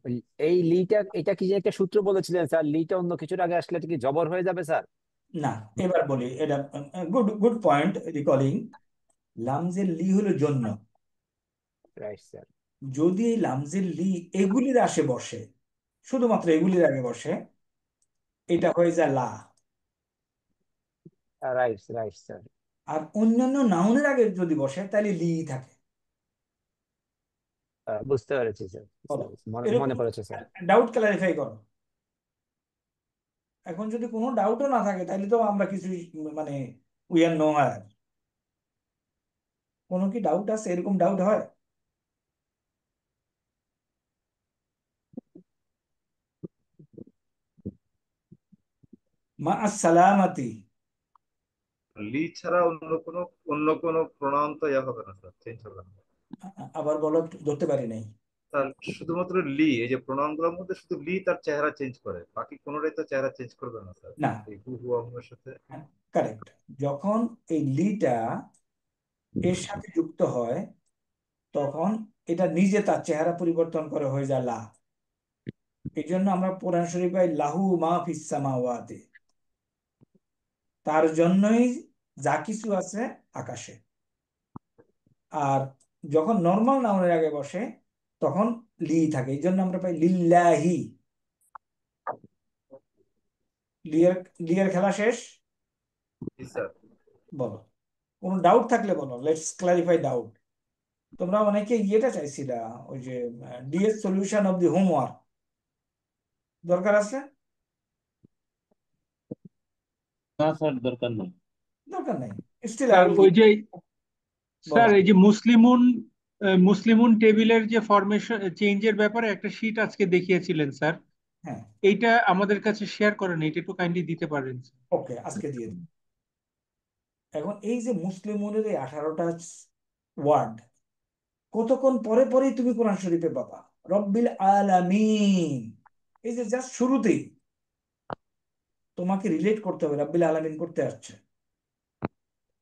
এই লিটা, এটা কি যে একটা সূত্র বলেছিলেন স্যার, লিটা অন্য কিছুর আগে আসলে এটা কি জবর হয়ে যাবে স্যার? না, এবার বলি, এটা গুড গুড পয়েন্ট রিকলিং। লামজের লি হলো জন্য। Right sir. যদি এই লামজের লি এগুলির আসে বসে, শুধুমাত্র এগুলির আগে বসে, এটা হয়ে যায় লা। Right right sir. আর অন্যান্য নাউনের আগে যদি বসে তাহলে লি থাকে। বুঝতে পেরেছি স্যার, বলো, মনে মনে এরকম পড়েছে স্যার। ডাউট ক্লারিফাই করো। এখন যদি কোনো ডাউটও না থাকে তাহলে তো আমরা কিছু মানে উই আর নো হায়ার। কোনো কি ডাউট আছে? এরকম ডাউট হয়? মা আসসালামাতি। লি ছাড়া অন্য কোনো প্রণয়ন তো ইয়া হবে না স্যার, চেঞ্জ হবে না আবার বলো, একটু ধরতে পারি নাই। স্যার। শুধুমাত্র লি, এই যে প্রণয়ন গুলোর মধ্যে শুধু লি তার চেহারা চেঞ্জ করে, বাকি কোনোটাই তো চেহারা চেঞ্জ করবে না স্যার, না, এই হু হু আমের সাথে। কারেক্ট। যখন এই লিটা এর সাথে যুক্ত হয় তখন এটা নিজে তার চেহারা পরিবর্তন করে হয়ে যায় লা। এই জন্য আমরা কোরআন শরীফে পাই লাহু মা ফিস সামাওয়াতি, তার জন্যই যা কিছু আছে আকাশে। আর যখন নর্মাল নাউনের আগে বসে তখন লি থাকে, এই জন্য আমরা পাই লিল্লাহি। লিয়ের লিয়ের খেলা শেষ। জি স্যার। বলো, কোনো ডাউট থাকলে বলো, লেটস ক্লারিফাই ডাউট। তোমরা অনেকে ইয়েটা চাইছিলা, ওই যে DS solution of the homework, দরকার আছে? না স্যার, দরকার নেই। দরকার নেই, স্টিল আই স্যার উইল ওই গিভ। যে বলো। স্যার এই যে মুসলিমুন টেবিলের যে ফরমেশন চেঞ্জের ব্যাপারে একটা শীট আজকে দেখিয়েছিলেন স্যার, হ্যাঁ, এইটা আমাদের কাছে শেয়ার করেন, এটা একটু কাইন্ডলি দিতে পারেন স্যার? ওকে, আজকে দিয়ে দিই। এখন এই যে মুসলিমের এই 18টা ওয়ার্ড, কতক্ষণ পরে পরেই তুমি কোরআন শরীফে পাবা রব্বিল আলামিন। এই যে জাস্ট শুরুতেই তোমাকে রিলেট করতে হবে, রব্বিল আলামিন করতে আসছে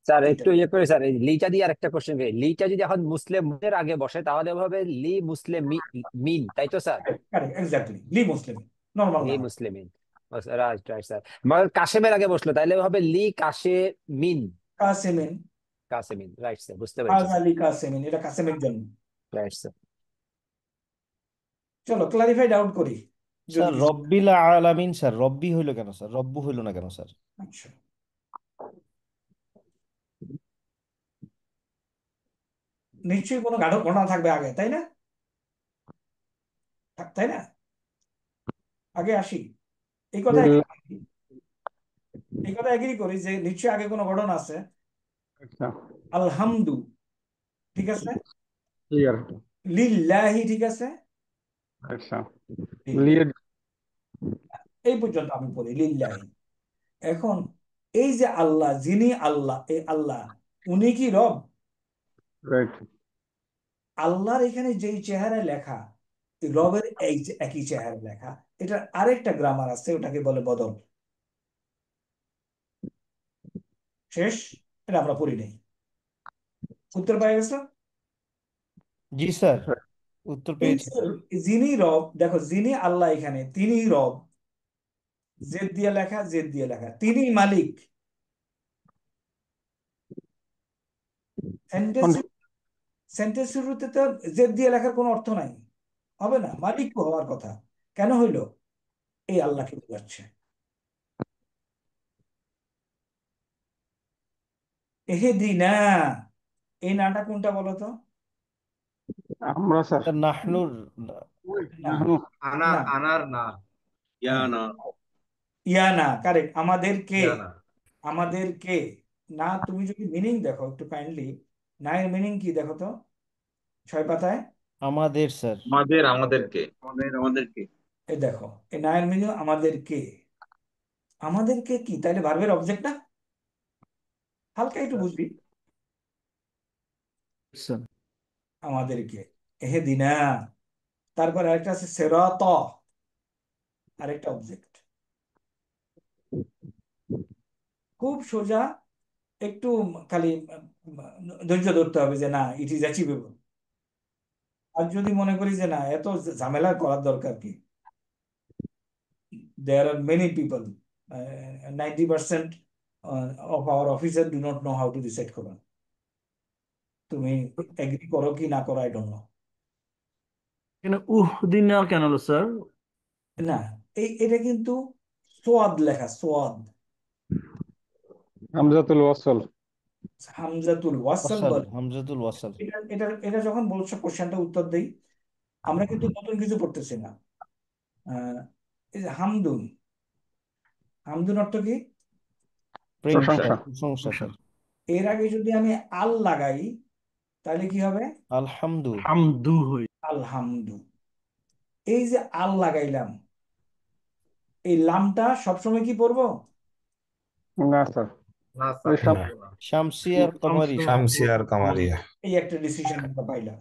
স্যার এটা। একটু ইয়ে করে স্যার, এই লিটা দিয়ে আরেকটা কোশ্চেন করি, লিটা যদি এখন মুসলিমের আগে বসে তাহলে হবে লি মুসলিম মিন, তাই তো স্যার? কারেক্ট, এক্স্যাক্টলি, লি মুসলিম, নরমাল লি নাম। মুসলিমিন। Right right sir. কাশেমের আগে বসলো তাহলে হবে লি কাশেমিন। কাসেমিন, কাসেমিন, রাইট স্যার, বুঝতে পেরেছি হাজা স্যার। লি কাসেমিন, এটা কাসেমের জন্য। Right sir. চলো ক্লারিফাই ডাউট করি যদি স্যার কিছু। রব্বিল আলামিন, স্যার রব্বি হইলো কেন স্যার? রব্বু হইলো না কেন স্যার? আচ্ছা, নিশ্চয়ই কোনো গাঢ় ঘটনা থাকবে আগে, তাই না? তাই না? আগে আসি, এই কথা এই কথা এগ্রি করি যে নিশ্চয়ই আগে কোনো ঘটনা আছে। আচ্ছা, আলহামদু ঠিক আছে, ক্লিয়ার। লিল্লাহি ঠিক আছে, আচ্ছা, লিল্লাহি। লিয়ের। এই পর্যন্ত আমি পড়ি লিল্লাহি। এখন এই যে আল্লাহ, যিনি আল্লাহ, এই আল্লাহ উনি কি রব? রাইট। আল্লাহর এখানে যেই চেহারায় লেখা, এই রবের এই যে একই চেহারা লেখা, এটার আরেকটা গ্রামার আছে, ওটাকে বলে বদল। শেষ, এটা আমরা পড়ি নাই। উত্তর পেয়ে গেছো? জি স্যার, উত্তর এই পেয়েছি। যে যিনি রব, দেখো যিনি আল্লাহ, এখানে তিনি রব, জেদ দিয়ে লেখা, জেদ দিয়ে লেখা, তিনি মালিক। সেন্টেন্স সেন্টেন্স শুরুতে তো জেদ দিয়ে লেখার কোনো অর্থ নাই, হবে না, মালিক হওয়ার কথা। কেন হইলো? এই আল্লাহকে বোঝাচ্ছে। এহেদিনা, এই নাটা কোনটা বলো তো? আমরা স্যার স্যার নাহনুর। না, আনা, না, আনার না, ইয়া হ্যাঁ, না। ইয়ানা কারেক্ট। আমাদেরকে, ইয়ানা। আমাদেরকে। না, তুমি যদি মিনিং দেখো একটু কাইন্ডলি, না এর মিনিং কি দেখো তো 6 পাতায়। আমাদের স্যার। আমাদেরকে। আমাদেরকে। এই দেখো, এই না এর মিনিং আমাদেরকে। আমাদেরকে কি তাইলে ভার্বের অবজেক্ট না? হালকা একটু বুঝবি। স্যার আমাদেরকে, এহেদিনা। তারপর আরেকটা আছে সিরাত, আরেকটা অবজেক্ট। খুব সোজা, একটু খালি ধৈর্য ধরতে হবে যে না ইট ইজ অ্যাচিভেবল। আর যদি মনে করি যে না এত ঝামেলা করার দরকার কি, there are many people, 90% of our officers do not know how to recite Quran. তুমি এগ্রি করো কি না করো, আই ডোন্ট নো। এখানে উহদিনা কেন হলো স্যার? না, এটা কিন্তু সোয়াদ লেখা, সোয়াদ, হামজাতুল ওয়াসল। হামজাতুল ওয়াসাল ওয়াসাল, বলে। হামজাতুল ওয়াসাল। এটা এটা এটা যখন বলছো কোশ্চেনটা উত্তর দেই। আমরা কিন্তু নতুন কিছু পড়তেছি না। আহ, এই যে হামদুন, হামদুন অর্থ কি? প্রশংসা, প্রশংসা। প্রশংসা স্যার। এর আগে যদি আমি আল লাগাই তাহলে কি হবে? আলহামদু। হামদু হই। আলহামদু। এই যে আল লাগাইলাম, এই লামটা সবসময় কি পড়বো? না স্যার, না ওই স্যার, সব না, না। শামসিয়ার কমারি স্যার। শামসিয়ার কামারিয়া। এই একটা ডিসিশন আমরা পাইলাম।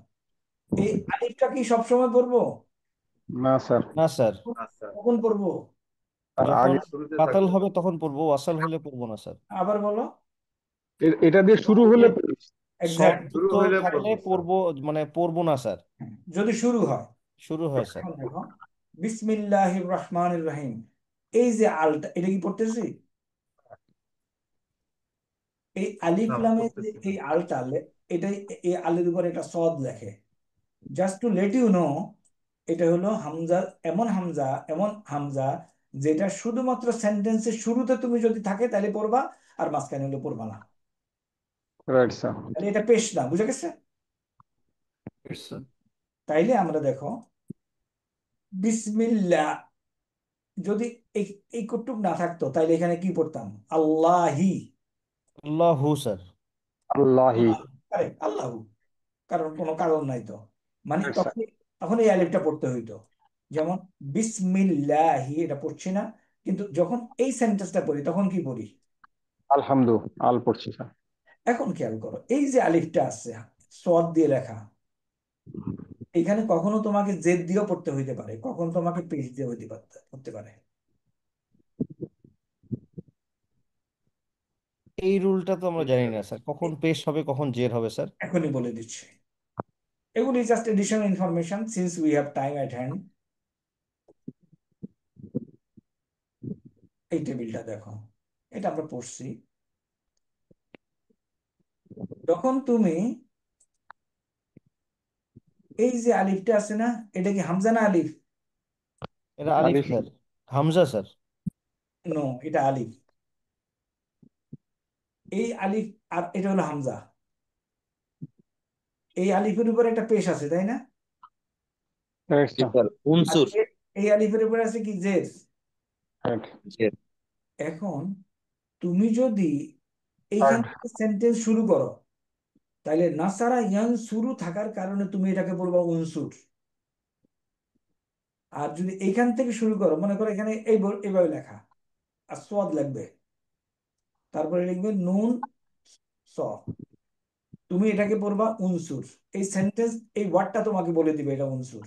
এই আলিফটা কি সবসময় পড়বো? না স্যার, না স্যার, না স্যার, কখন পড়বো? আর যখন আগে শুরুতে কাতাল থাকবে। হবে তখন পড়বো, ওয়াসাল হলে পড়বো না স্যার। আবার বলো। এটা দিয়ে শুরু হলে সব এক্স্যাক্ট। শুরু যুক্ত হইলে থাকলে পড়বো স্যার। পড়বো, মানে পড়বো না স্যার। যদি শুরু হয়, শুরু হয় স্যার। এখন দেখো, বিসমিল্লাহির রহমানির রহিম, এই যে আলটা, এটা কি পড়তেছি? এই আলিফ না, লামে যে পড়তেছি না। এই আলটা, এটাই, এই আলের উপর একটা সদ লেখে। Just to let you know, এটা হলো হামজা, এমন হামজা, এমন হামজা যেটা শুধুমাত্র সেন্টেন্সের শুরুতে তুমি যদি থাকে তাহলে পড়বা, আর মাঝখানে হলে পড়বা না। Right sir. তাহলে এটা পেশ না, বুঝে গেছে? স্যার তাইলে আমরা দেখো বিসমিল্লাহ, যদি এই এই কটুক না থাকতো তাইলে এখানে কি পড়তাম? আল্লাহি। আল্লাহু স্যার। আল্লাহি। আল্লাহ, আরে আল্লাহু, কারণ কোনো কারণ নাই তো, মানে রাইট স্যার। তখন তখন এই আলিফটা পড়তে হইতো। যেমন বিসমিল্লাহি, এটা পড়ছি না, কিন্তু যখন এই সেন্টেন্সটা পড়ি তখন কি পড়ি? আলহামদু, আল পড়ছি স্যার। এখন খেয়াল করো, এই যে আলিফটা আছে সদ দিয়ে লেখা, এখানে কখনো তোমাকে জেদ দিয়েও পড়তে হইতে পারে, কখনো তোমাকে পেশ দিয়ে পড়তে পারে। এই রুলটা তো আমরা জানি না স্যার, কখন পেশ হবে কখন জের হবে স্যার। এখনই বলে দিচ্ছি। এগুলি just additional information since we have time at hand. এই টেবিলটা দেখো, এটা আমরা পড়ছি। যখন তুমি এই যে আলিফটা আছে না, এটা কি হামজা না আলিফ? এটা আলিফ আলিফ। Sir, Hamza sir. নো, এটা আলিফ। এই আলিফ, আর এটা হলো হামজা। এই আলিফের উপর একটা পেশ আছে, তাই না? রাইট জি স্যার। স্যার, আর উনসুর। এই আলিফের উপর আছে কি? জের। রাইট। জের। এখন তুমি যদি এইখান থার্ড। থেকে সেন্টেন্স শুরু করো, তাহলে নাসারা ইয়ান শুরু থাকার কারণে তুমি এটাকে বলবো উনসুর। আর যদি এইখান থেকে শুরু করো, মনে করো এখানে এইভাবে লেখা, আর সোয়াদ লাগবে, তারপরে লিখবে নুন স, তুমি এটাকে পড়বা উনসুর। এই সেন্টেন্স, এই ওয়ার্ডটা তোমাকে বলে দিবে এটা উনসুর,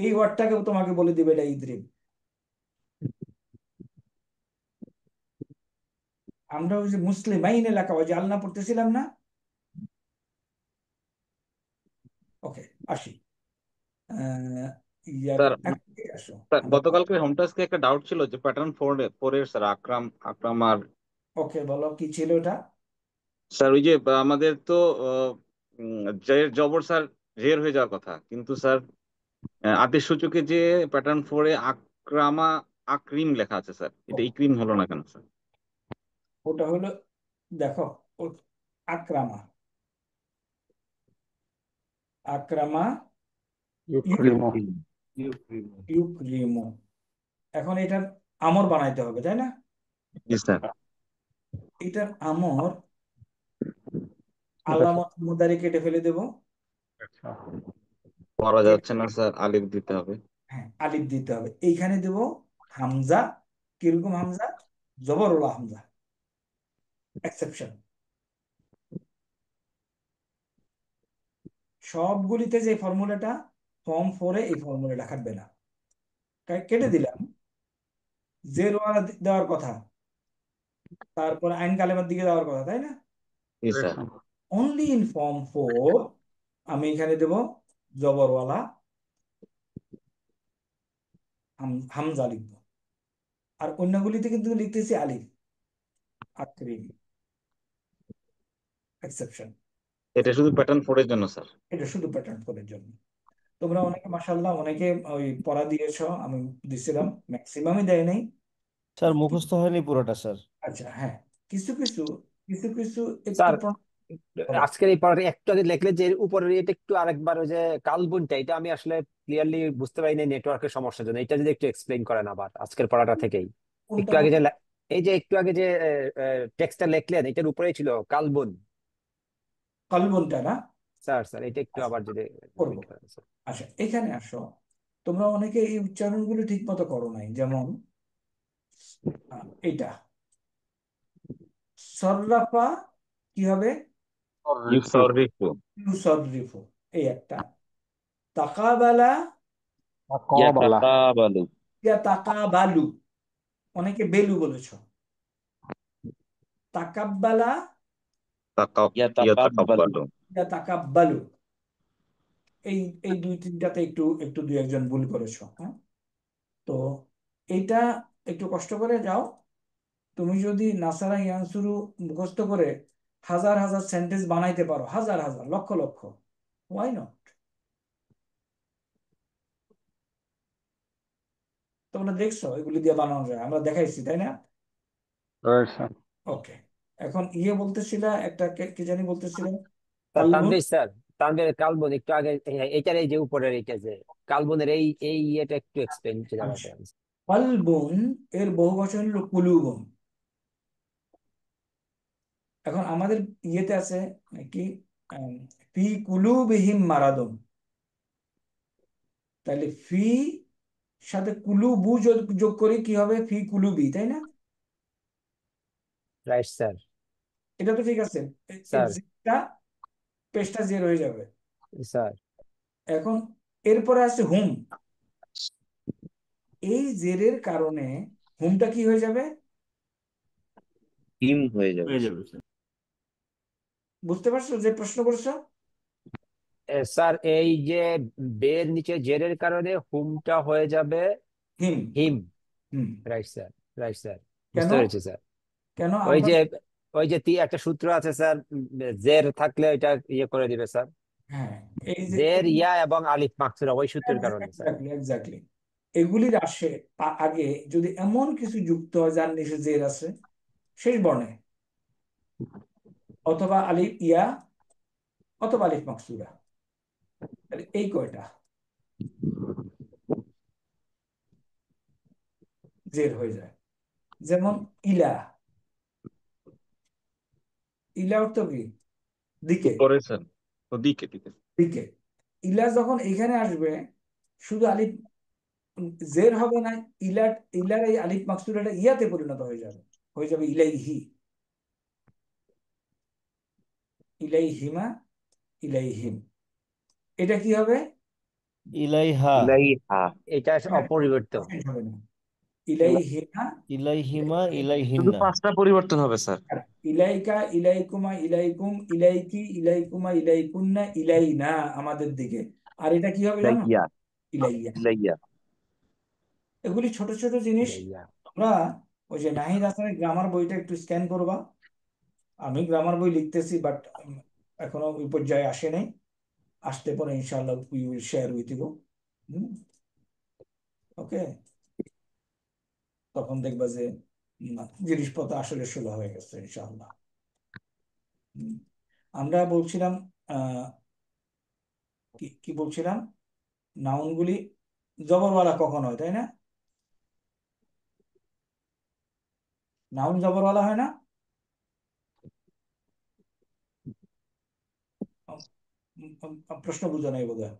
এই ওয়ার্ডটাকে তোমাকে বলে দিবে এটা ইদ্রিব। আমরা ওই যে মুসলিমাইন এলাকা, ওই যে আল্লাহ পড়তেছিলাম না, ওকে, আসি। ইয়াতে স্যার আসো স্যার আমরা। গতকালকে হোম টাস্কে একটা ডাউট ছিল যে প্যাটার্ন ফোরের স্যার আকরাম আর ওকে, বলো কি ছিল এটা? স্যার ওই যে আমাদের তো জের জবর স্যার জের হয়ে যাওয়ার কথা, কিন্তু স্যার আদেশ সূচকে যে প্যাটার্ন ফোরে আকরিম লেখা আছে স্যার, এটা ইক্রিম হলো না কেন স্যার? ওটা হলো, দেখো, আক্রামা আক্রামা ইউক্রিমো। ইউক্রিমো। এখন এটার আমর বানাইতে হবে, তাই না? জি স্যার। এটার আমর আলামত মুদারি কেটে ফেলে দেব। পড়া যাচ্ছে না স্যার, আলিফ দিতে হবে। হ্যাঁ, আলিফ দিতে হবে। এইখানে দেব হামজা। কিরকম হামজা? জবরুল্লাহ হামজা, এক্সেপশন। সবগুলিতে যে ফর্মুলাটা, ফর্ম 4-এ এই ফর্মুলাটা খাটবে না। কেটে দিলাম। জের ওয়ালা দেওয়ার কথা, তারপর আইন কালেমার দিকে দেওয়ার কথা, তাই না? জি স্যার। অনলি ইন ফর্ম 4 আমি এখানে দেব জবরওয়ালা হামজা লিখব। আর অন্যগুলিতে কিন্তু লিখতেছি আলিফ। আকরিম, এক্সেপশন। এটা শুধু প্যাটার্ন ফোরের জন্য স্যার। এটা শুধু প্যাটার্ন কোডের জন্য। তোমরা অনেকে মাশাআল্লাহ অনেকে ওই পড়া দিয়েছো, আমি দিছিলাম, ম্যাক্সিমামই দেয় নাই। স্যার মুখস্থ হয়নি পুরোটা স্যার। আচ্ছা, হ্যাঁ, কিছু কিছু কিছু কিছু একটু স্যার আজকের এই পড়াটা একটু আগে লিখলে যে উপরের এটা একটু আরেকবার ওই যে কালবনটা, এটা আমি আসলে ক্লিয়ারলি বুঝতে পারিনি নেটওয়ার্কের সমস্যার জন্য। এটা যদি একটু এক্সপ্লেইন করেন আবার আজকের পড়াটা থেকেই। কোনটা একটু আগে যে এই যে একটু আগে যে টেক্সটটা লিখলেন এটার উপরেই ছিল কালবন। কালবনটা না? স্যার স্যার এটা একটু আবার যদি করবো। explain করেন, স্যার। আচ্ছা, এখানে আসো। তোমরা অনেকে এই উচ্চারণগুলো ঠিক মতো করো নাই। যেমন এটা সররাফা কি হবে? ইউসাররিফু। ইউসররিফু, এই একটা। তাকাবালা তাকাবালা। ইয়াতাকাবালু। তাকাবালু, অনেকে বেলু বলেছো। তাকাব্বালা ইয়াতাকাব্বালু। তাকাব্বালু। এই এই দুই তিনটাতে একটু একটু দুই একজন ভুল করেছো। হ্যাঁ, তো এইটা একটু কষ্ট করে যাও। তুমি যদি নাসারা ইয়ানসুরু মুখস্থ করে হাজার হাজার সেন্টেন্স বানাইতে পারো, হাজার হাজার লক্ষ লক্ষ, ওয়াই নট? তোমরা দেখছো এগুলি দিয়ে বানানো যায়, আমরা দেখাইছি, তাই না? ওকে, এখন বলতেছিল একটা, কি জানি বলতেছিল, স্যার কালবুন। তানভীর স্যার, তানভীর কালবন একটু আগে এটার এই যে উপরের এইটা যে কালবনের এই এই ইয়েটা একটু এক্সপ্লেইন জানা করেন। কালবুন এর বহু বচন হলো কুলুবুন। এখন আমাদের ইয়েতে আছে কি, ফি কুলুবিহিম মারাদুন। তাহলে ফি সাথে কুলুবু যোগ করে কি হবে? ফি কুলুবি, তাই না? Right sir. এটা তো ঠিক আছে। স্যার পেশটা জের হয়ে যাবে। স্যার এখন এরপরে আছে হুম। এই জেরের কারণে হুমটা কি হয়ে যাবে? হিম হয়ে যাবে। বুঝতে পারছো যে প্রশ্ন করছো? স্যার এই যে বের নিচে জেরের কারণে হুমটা হয়ে যাবে হিম। হিম। হুম। রাইট স্যার, রাইট স্যার, কেন? বুঝতে পেরেছি স্যার। কেন ওই আমরা? যে একটা সূত্র আছে স্যার, জের থাকলে এটা ইয়ে করে দিবে স্যার। হ্যাঁ, এই যে জের ইয়া এবং আলিফ মাকসুরা ওই সূত্রের কারণে স্যার। এক্স্যাক্টলি এগুলির আসে আগে যদি এমন কিছু যুক্ত হয় যার নিচে জের আছে শেষ বর্ণে, অথবা আলিফ ইয়া, অথবা আলিফ মাকসুরা, তাহলে এই কয়টা জের হয়ে যায়। যেমন ইলা। ইলা অর্থ কি? দিকে। করে স্যার, দিকে দিকে। দিকে। ইলা যখন এখানে আসবে শুধু আলিফ জের হবে না, ইলার এই আলিফ মাকসুরাটা ইয়াতে পরিণত হয়ে যাবে, ইলাইহি। ইলাইহিমা, ইলাইহিম। এটা কি হবে? ইলাইহা। ইলাইহা। এটা অপরিবর্তিত। হবে না। ইলাইহিমা, ইলাইহিমা, শুধু ইলাইহিন্না। 5টা পরিবর্তন হবে স্যার। ইলাইকা, ইলাইকুমা, ইলাইকুম, ইলাইকি, ইলাইকুমা, ইলাইকুন্না, ইলাইনা আমাদের দিকে। আর এটা কি হবে জানো? ইলাইয়া ইলাইয়া। ইলাইয়া এগুলি ছোট ছোট জিনিস। ইলাইয়া। তোমরা ওই যে নাহিদ হাসানের গ্রামার বইটা একটু স্ক্যান করবা। আমি গ্রামার বই লিখতেছি, বাট এখনো ওই পর্যায়ে আসে নাই। আসতে পরে ইনশাআল্লাহ we will share with you. Okay, তখন দেখবা যে জিনিসপত্র আসলে সুলভ হয়ে গেছে ইনশাআল্লাহ। আমরা বলছিলাম কি কি বলছিলাম, নাউনগুলি জবরওয়ালা কখন হয়, তাই না? নাউন জবরওয়ালা হয় না? প্রশ্ন বুঝো নাই বোধ হয়।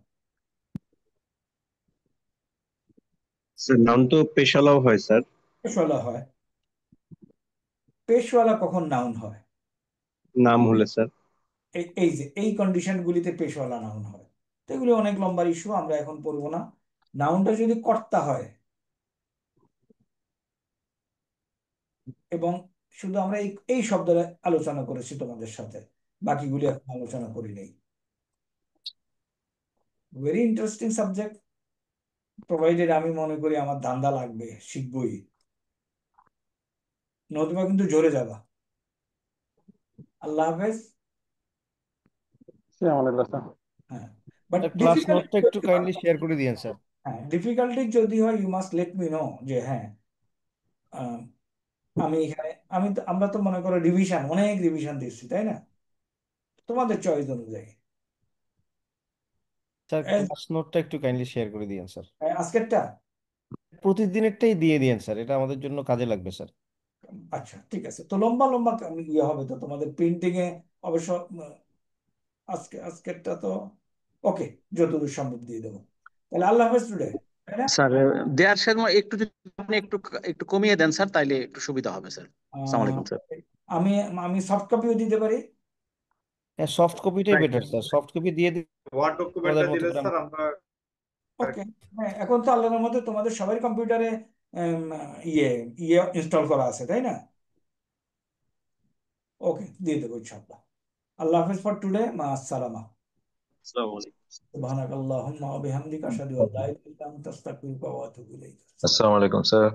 স্যার নাম তো পেশালাও হয় স্যার। পেশওয়ালা হয়। পেশওয়ালা কখন নাউন হয়? নাম হলে স্যার। এই যে এই কন্ডিশন গুলিতে পেশওয়ালা নাউন হয়। তো এগুলি অনেক লম্বা ইস্যু, আমরা এখন পড়বো না। নাউনটা যদি কর্তা হয়, এবং শুধু আমরা এই শব্দটা আলোচনা করেছি তোমাদের সাথে, বাকিগুলি এখন আলোচনা করি নাই। ভেরি ইন্টারেস্টিং সাবজেক্ট, প্রোভাইডেড আমি মনে করি আমার ধান্দা লাগবে, শিখবই, নতুবা কিন্তু জোরে যাবা। আল্লাহ হাফেজ। হ্যাঁ, বাট ক্লাস নোটটা একটু ডিফিকাল্টি, কাইন্ডলি শেয়ার করে দিয়েন স্যার। হ্যাঁ ডিফিকাল্টি যদি হয় you must let me know, যে হ্যাঁ আমি এখানে আমরা তো মনে করো রিভিশন, অনেক রিভিশন দিচ্ছি, তাই না? তোমাদের চয়েস অনুযায়ী। স্যার ক্লাস নোটটা একটু কাইন্ডলি শেয়ার করে দিয়েন স্যার। আজকেরটা প্রতিদিনেরটাই দিয়ে দিয়েন স্যার, এটা আমাদের জন্য কাজে লাগবে স্যার। আচ্ছা ঠিক আছে, তো লম্বা লম্বা ইয়ে হবে তো তোমাদের প্রিন্টিং এ অবশ্য। আজকেরটা তো ওকে, যতদূর সম্ভব দিয়ে দেবো। তাহলে আল্লাহ হাফেজ টুডে, তাই না? স্যার দেয়ার সময় একটু যদি আপনি একটু একটু কমিয়ে দেন স্যার, তাইলে একটু সুবিধা হবে স্যার। আসসালামু আলাইকুম স্যার। আমি আমি সফট কপিও দিতে পারি। হ্যাঁ, সফট কপিটাই বেটার স্যার, সফট কপি দিয়ে ওয়ার্ড ডকুমেন্টটা আমাদের মতো দিলে করে স্যার আমরা ওকে, হ্যাঁ এখন তো আল্লাহর মধ্যে তোমাদের সবাই কম্পিউটারে ইয়ে ইয়ে ইনস্টল করা আছে, তাই না? ওকে, দিয়ে দেবো ইনশাআল্লাহ। আল্লাহ হাফেজ ফর টুডে, মা আসসালামা। আসসালামু আলাইকুম। সুবহানাকাল্লাহুম্মা ওয়া বিহামদিকা আশহাদু আল্লা ইলাহা ইল্লা আনতা আস্তাগফিরুকা ওয়া আতুবু ইলাইক। আসসালামু আলাইকুম স্যার।